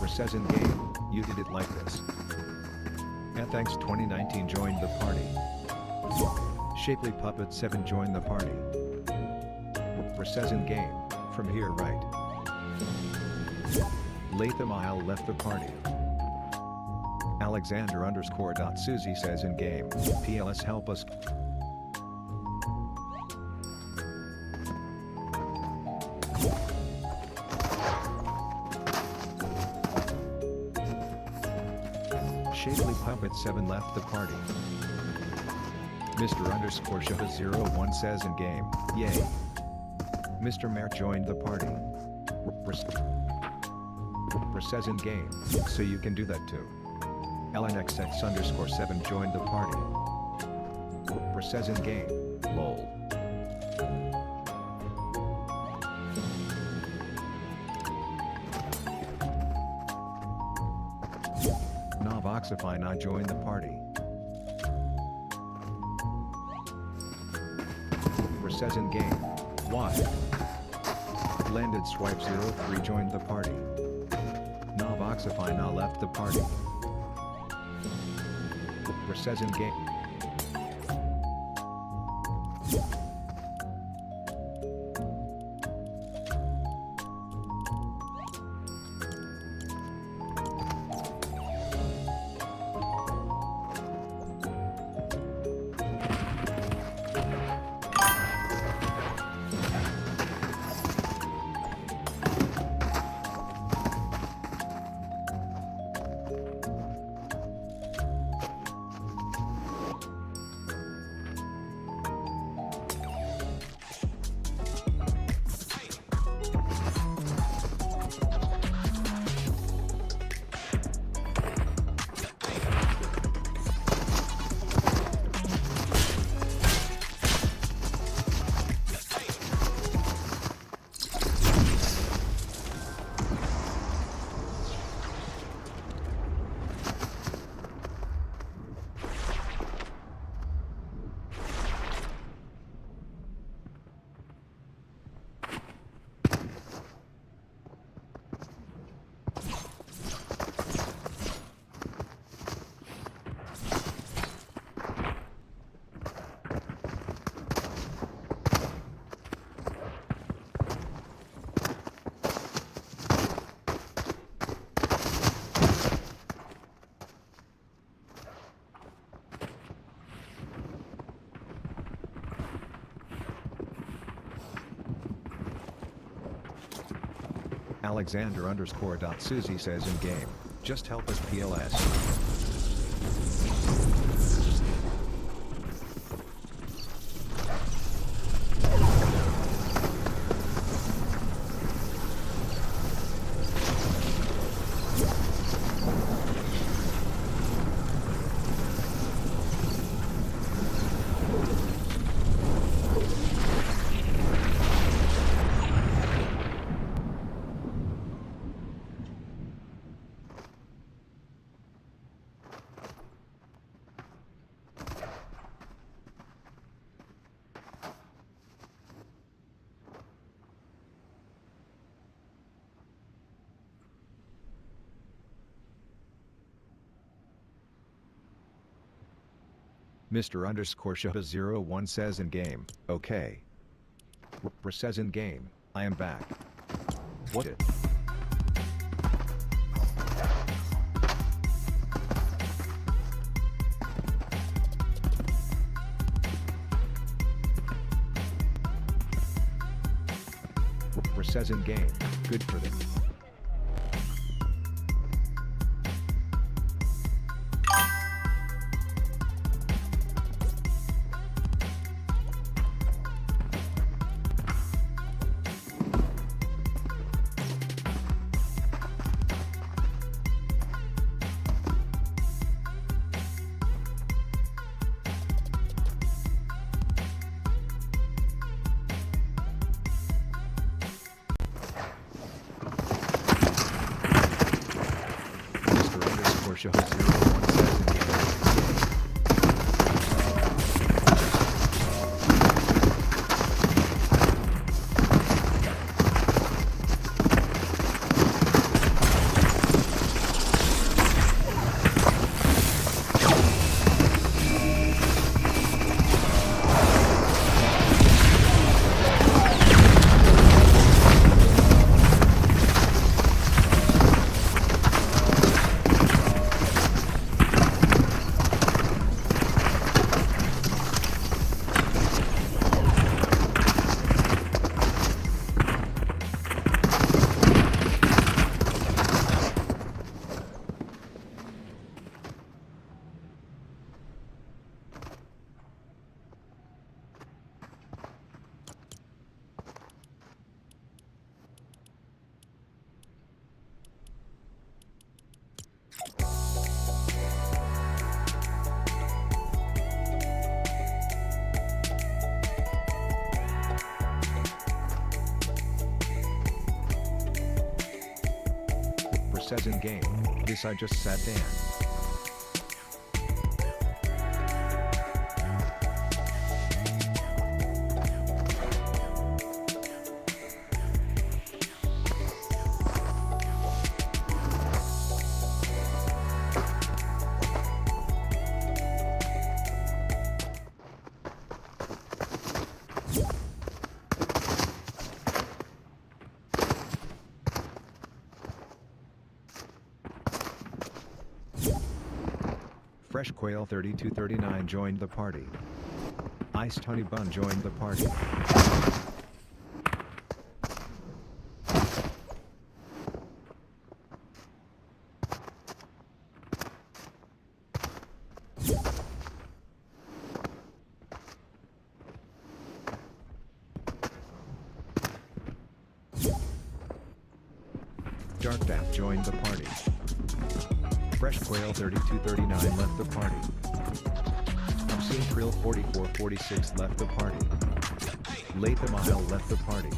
Says in game, you did it like this. Thanks 2019 joined the party. Shapely Puppet 7 joined the party. Says in game, from here right. Latham Isle left the party. Alexander _ Susie says in game, PLS help us. Shadily Puppet 7 left the party. Mr. underscore Shiva 01 says in game, yay. Mr. Mare joined the party. Says in game, so you can do that too. LNXX underscore 7 joined the party. Says in game, lol. Navoxify not joined the party. Says in game, why? Landed Swipe 03 joined the party. Navoxify not left the party. Says in game. Alexander underscore dot Susie says in game, just help us PLS. Mr. underscore Shiva 01 says in game, okay. Says in game, I am back. What it? Says in game, good for them. Shiva 01 says in game. says in game, this I just sat Dan. Fresh Quail 3239 joined the party. Ice Tony Bun joined the party. Dark Daft joined the party. Fresh Quail 3239 left the party. Obscene Krill 4446 left the party. Latham Isle left the party.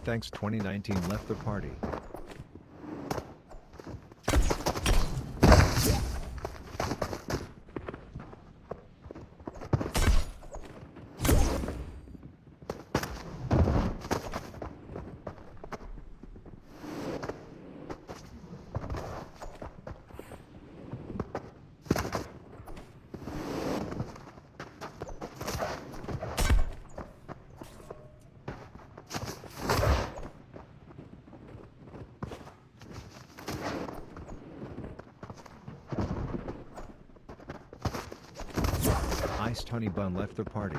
Thanks 2019 left the party. Ice Tony Bun left the party.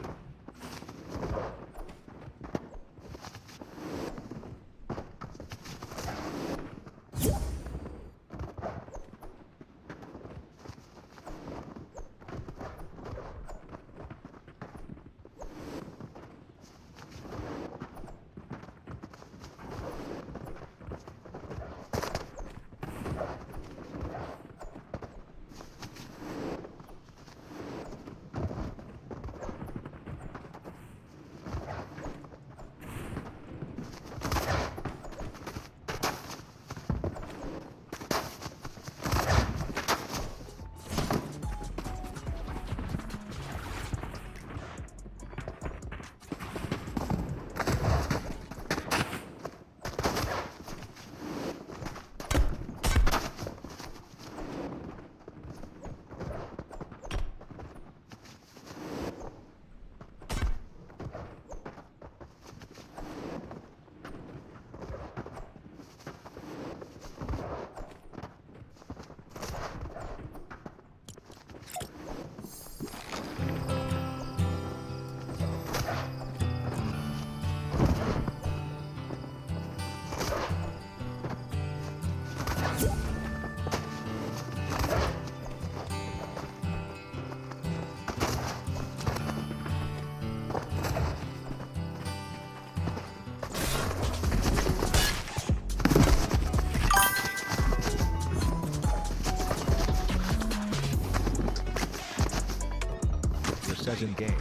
Says in game,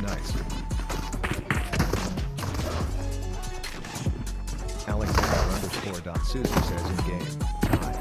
nice. Alexander_Susie says in game, tie.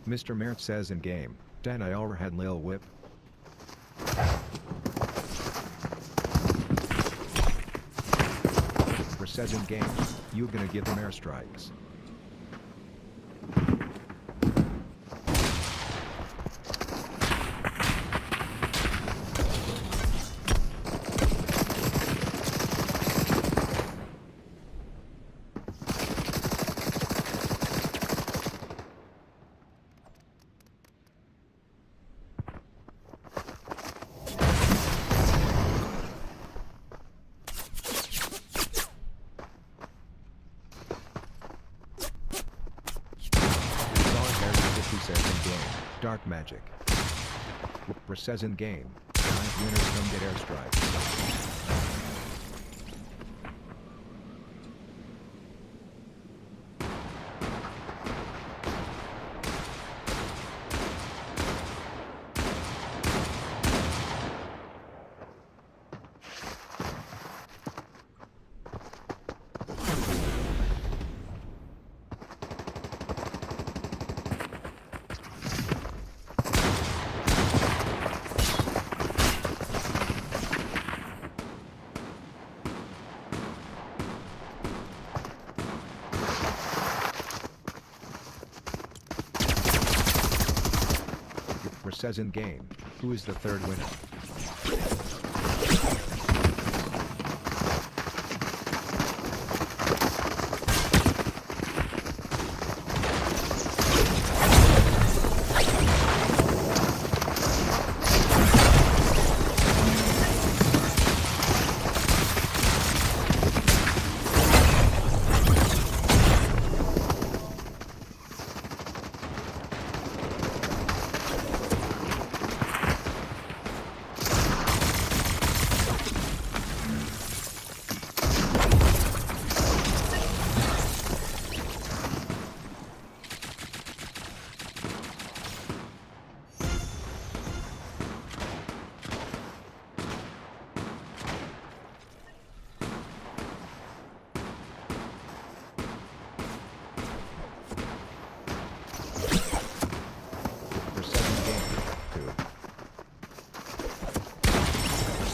Mr. Merritt says in game, Dan I already had Lil Whip. says in game, you gonna give them airstrikes. Says in game, dark magic. Says in game, giant winners come get airstrikes. Says in game, who is the third winner?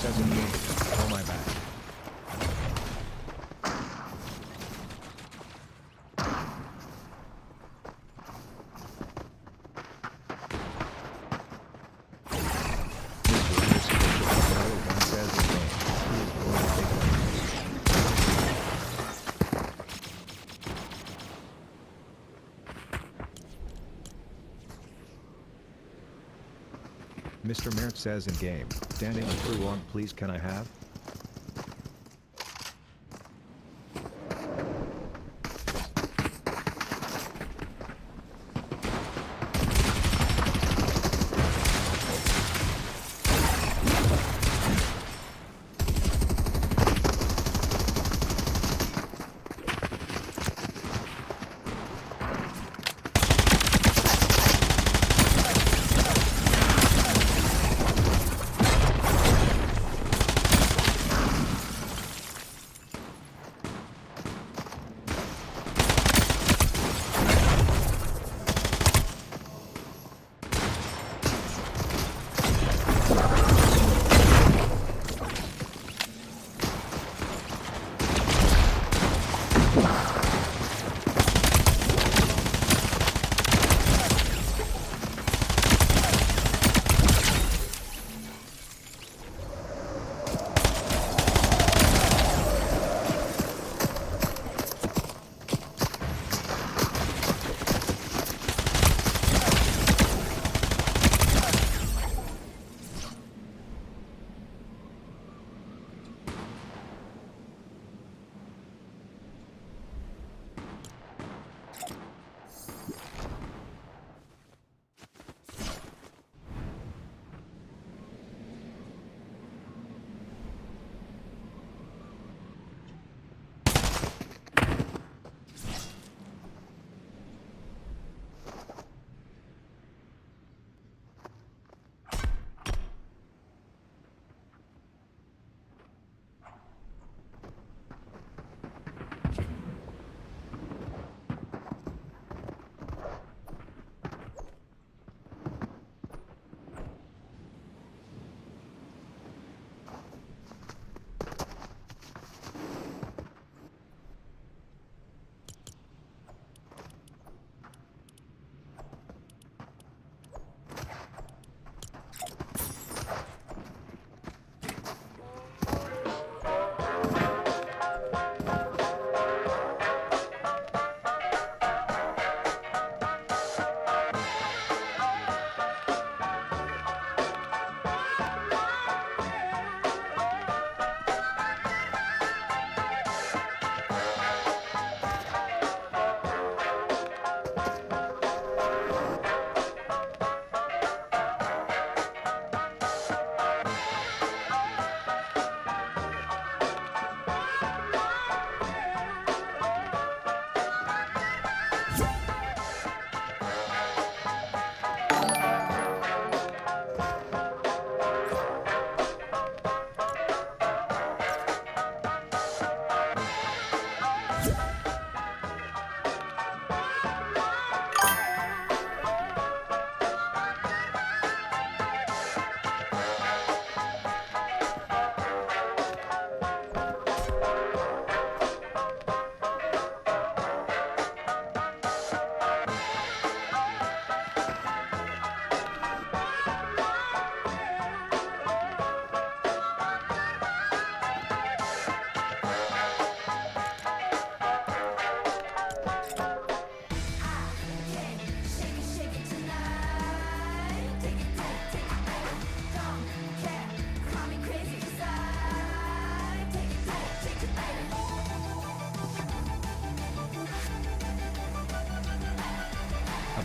Says in game, oh my back. Mr. Merritt says in game, standing a true one please can I have?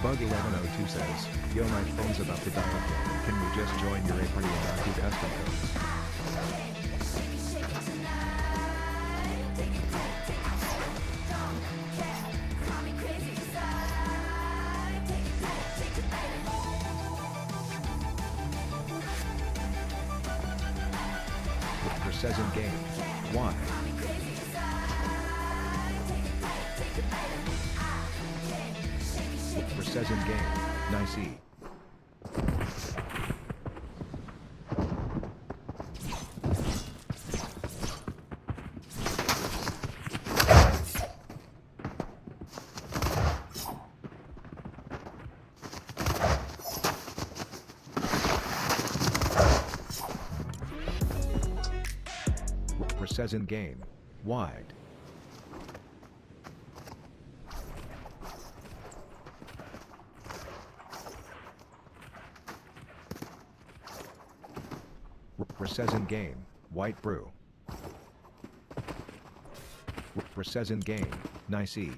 Bug1102 says, yo, my phone's about to die again. Can we just join your A-Pretty and not do custom codes? Ripper says in game, why? Ripper says in game, nice E. Ripper says in game, wide. Ripper says in game, white brew. Ripper says in game, nice E.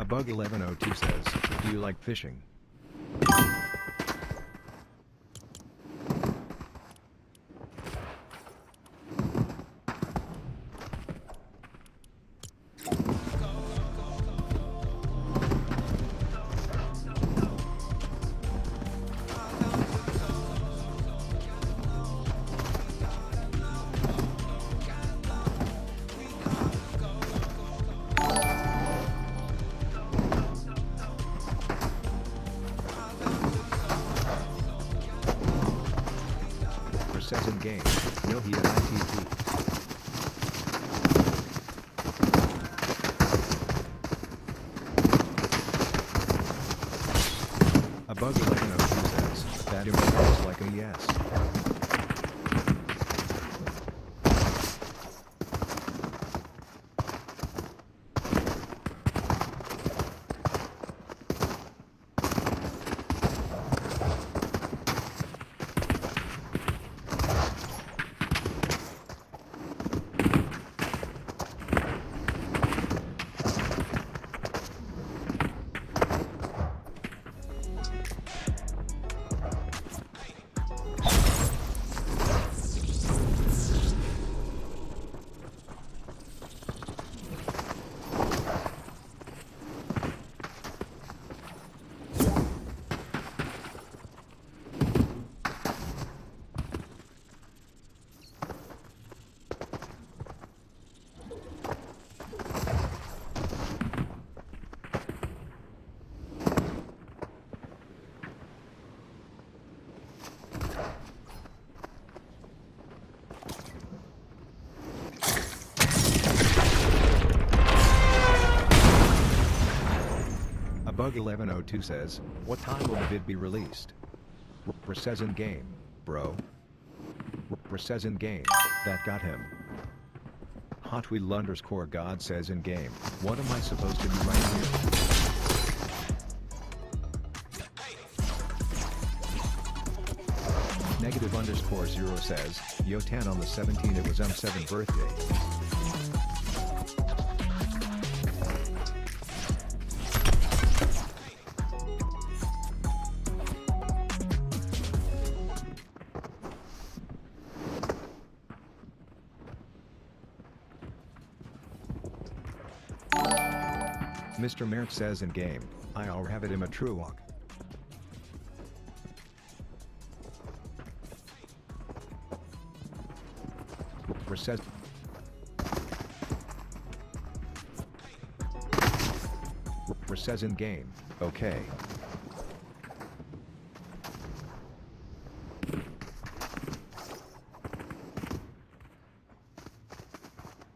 Bug1102 says, do you like fishing? Says in game, will he at ITT? A Bug1102 says, that implies like a yes. Bug1102 says, what time will the vid be released? Ripper says in game, bro. Ripper says in game, that got him. Hot Wheel _ God says in game, what am I supposed to do right here? Negative _0 says, yo Tan on the 17th it was M7 birthday. Mr. Merritt says in game, I'll have it in a true walk. Ripper says Ripper says in game, okay.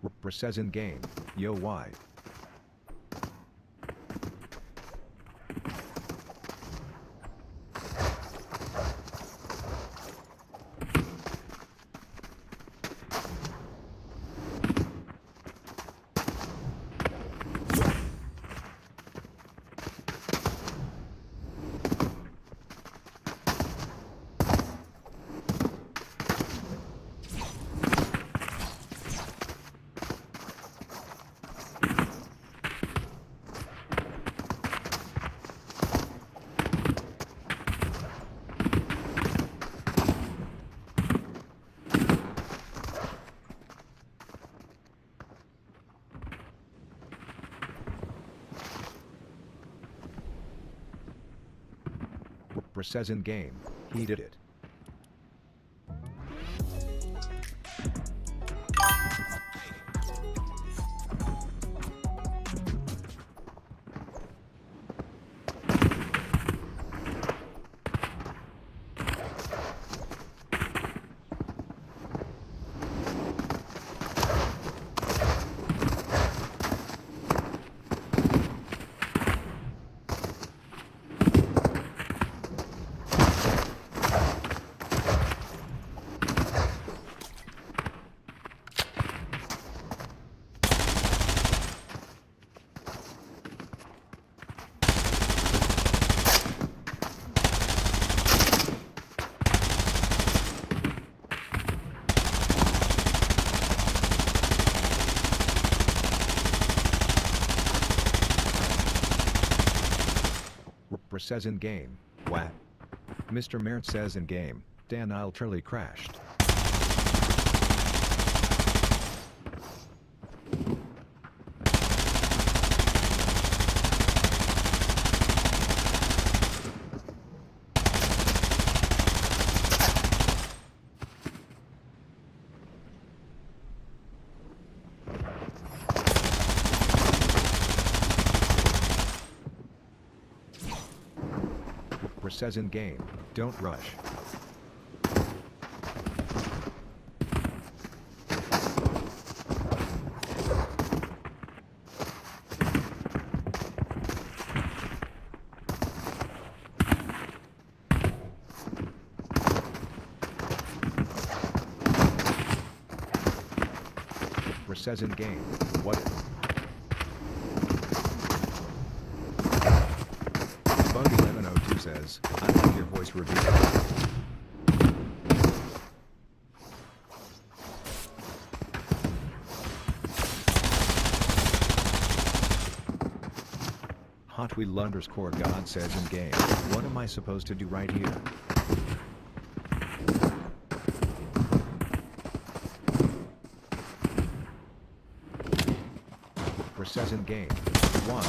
Ripper says in game, yo why? Says in game, he did it. Says in game, what? Mr. Merritt says in game, Dan I'll truly crashed. Says in game, don't rush. Says in game, what? Bug1102 says, I like your voice reveal. Hot Wheel underscore God says in game, what am I supposed to do right here? Says in game, why?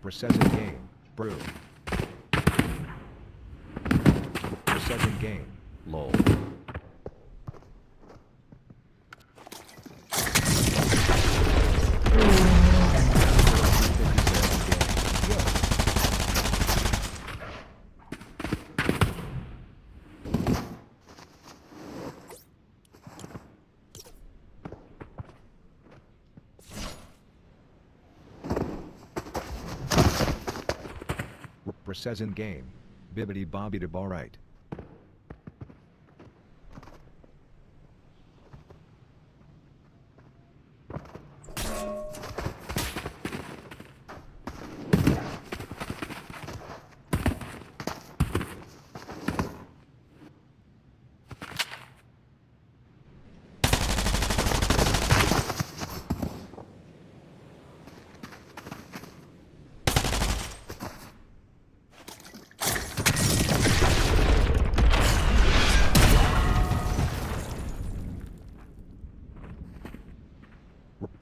Says in game, brew. Says in game, lol. Says in game, bibbity bobby to ball right.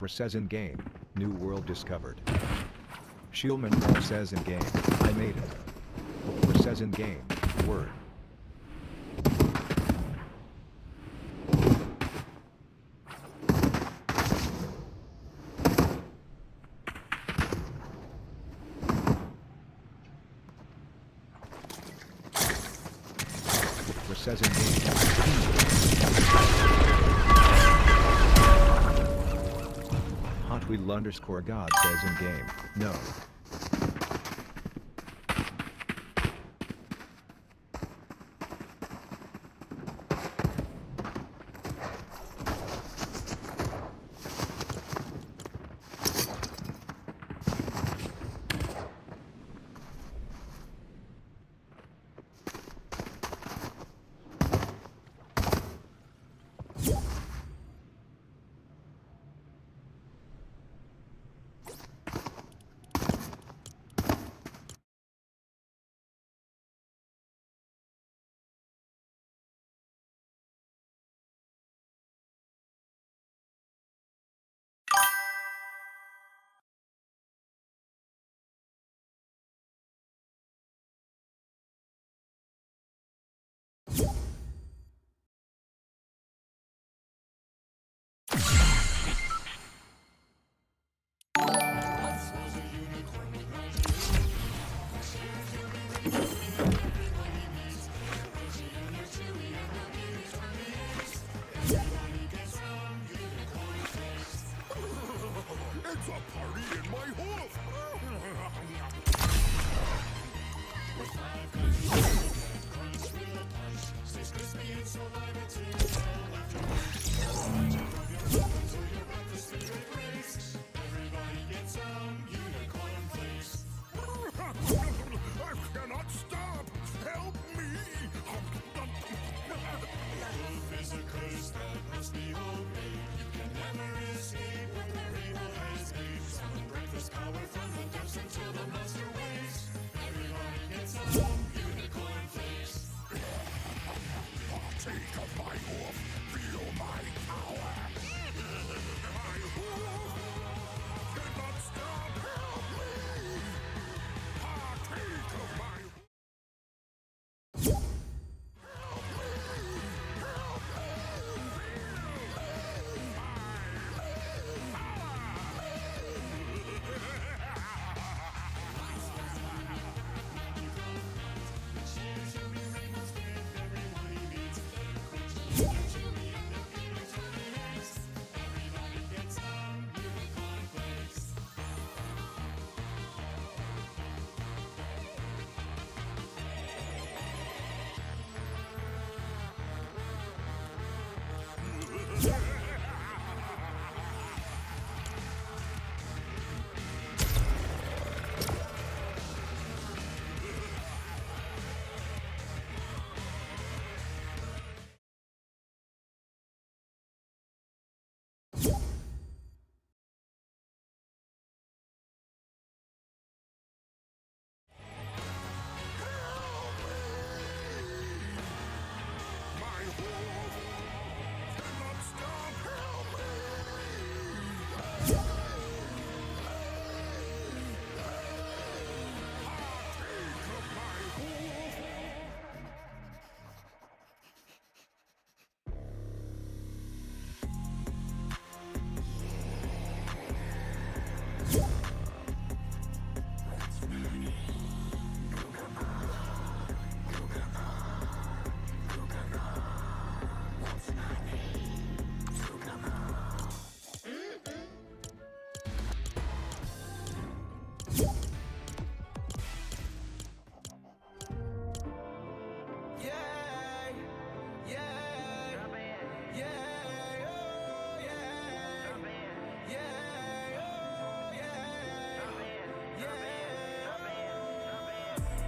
Says in game, new world discovered. Shulman says in game, I made it. Says in game, word. Says in game. Hot Wheel underscore God says in game, no. My wolf cannot stop. Help me! Heartache of my wolf.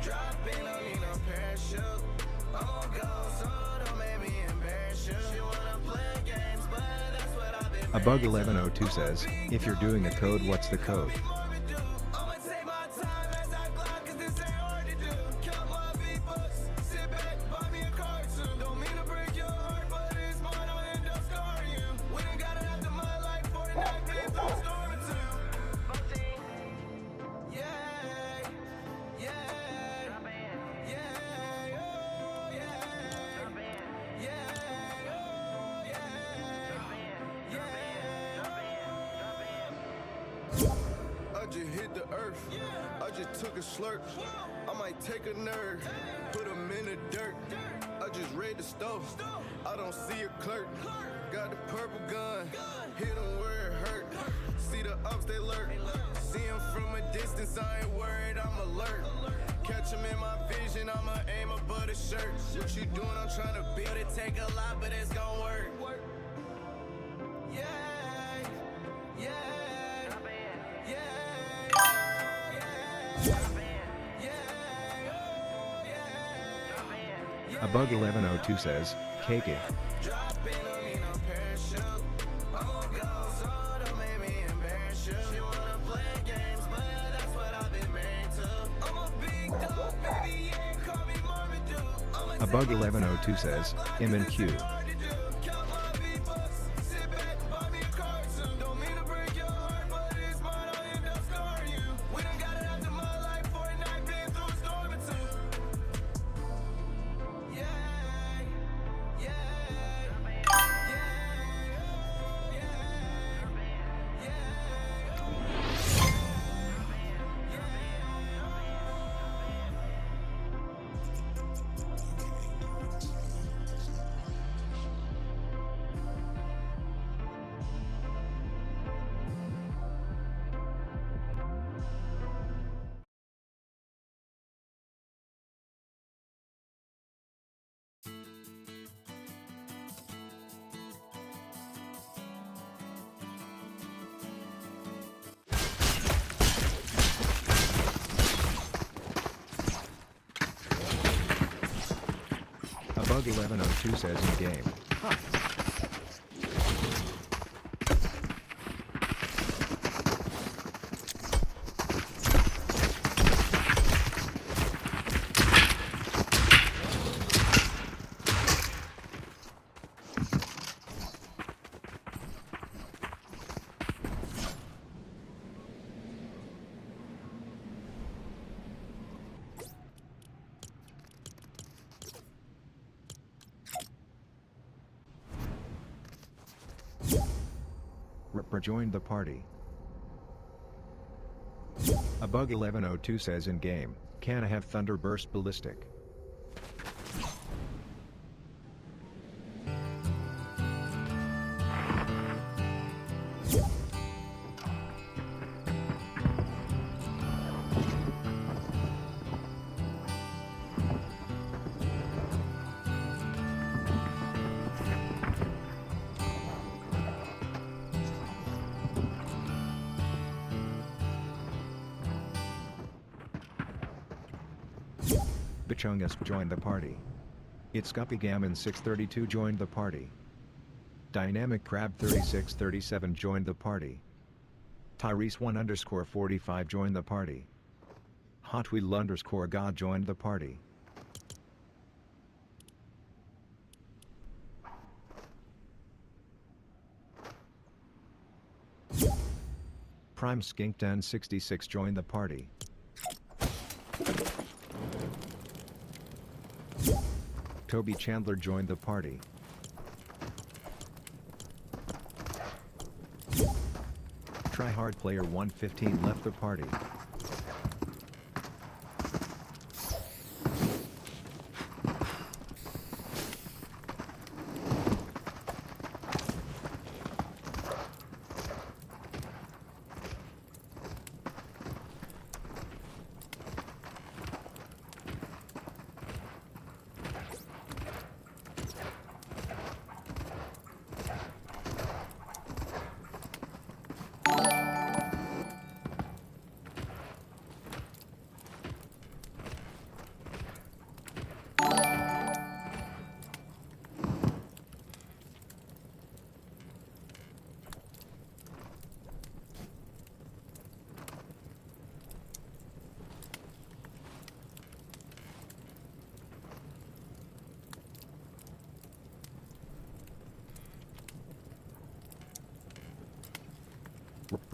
Drop in, don't need no parachute. I'm on go, so don't make me embarrass you. She wanna play games, but that's what I've been A bug 1102 says, if you're doing a code, what's the code? I'ma take my time as I glide, cause this ain't hard to do. Count my V-bucks, sit back, buy me a cartoon. Don't mean to break your heart, but it's mine, I'll end up scarring you. We ain't got it after my life, fortnite, been through a storm or two. Yeah, yeah. I just hit the earth. I just took a slurp. I might take a nerd, put him in the dirt. I just read the stove. I don't see a clerk. Got the purple gun. Hit him where it hurt. See the ups, they lurk. See him from a distance. I ain't worried, I'm alert. Catch him in my vision. I'ma aim above the shirt. What you doing? I'm trying to build it. Take a lot, but it's gon' work. Yeah, yeah. A bug 1102 says, cake it. Drop in, don't need no parachute. I'm on go, so don't make me embarrass you. She wanna play games, but that's what I've been married to. I'm a big dog, baby, yeah, call me Marmaduke. A bug 1102 says, M and Q. Count my V-bucks, sit back, buy me a cartoon. Don't mean to break your heart, but it's mine, I'll end up scarring you. We done got it after my life, fortnite, been through a storm or two. Yeah, yeah, A bug 1102 says in game. Ripper joined the party. A bug 1102 says in game, can I have Thunderburst Ballistic? Bichungus joined the party. It's Guppy Gammon 632 joined the party. Dynamic Crab 3637 joined the party. Tyrese 1_45 joined the party. Hot Wheel _ God joined the party. Prime Skink 1066 joined the party. Toby Chandler joined the party. Tryhard Player 115 left the party.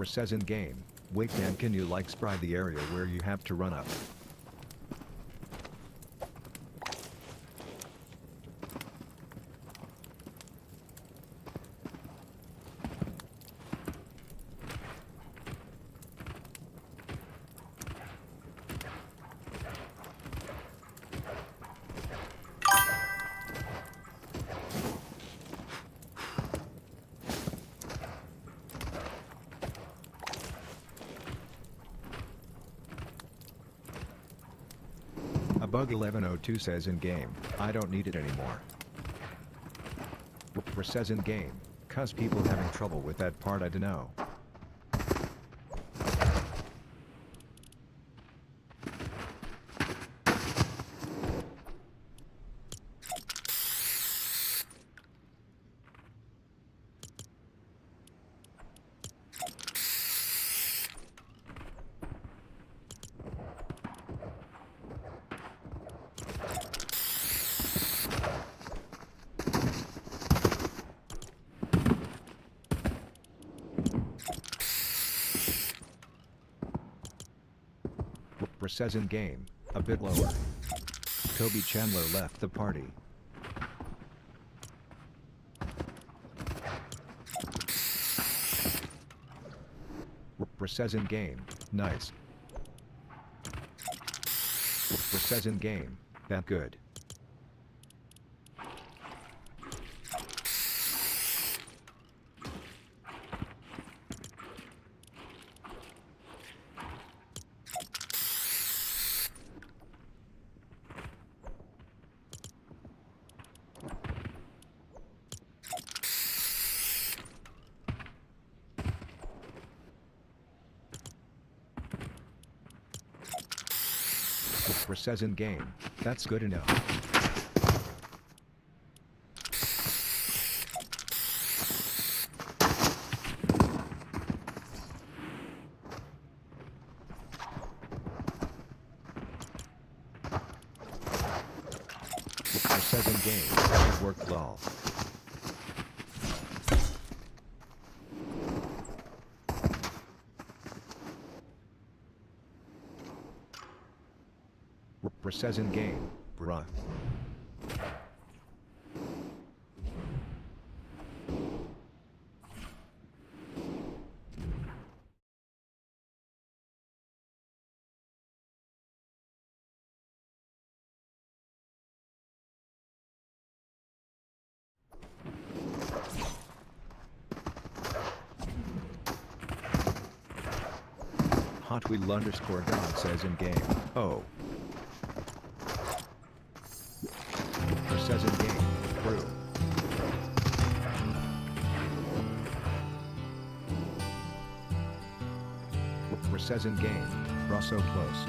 Says in game, wait Dan, can you like spry the area where you have to run up? Bug 1102 says in game, I don't need it anymore. Says in game, cuz people having trouble with that part I dunno. Says in game, a bit lower. Toby Chandler left the party. Says in game, nice. Says in game, that good. Says in game, that's good enough. Says in game, that worked lol. Says in game, bruh. Hot Wheel _ God says in game, oh. Says in game, brew. Says in game, raw so close.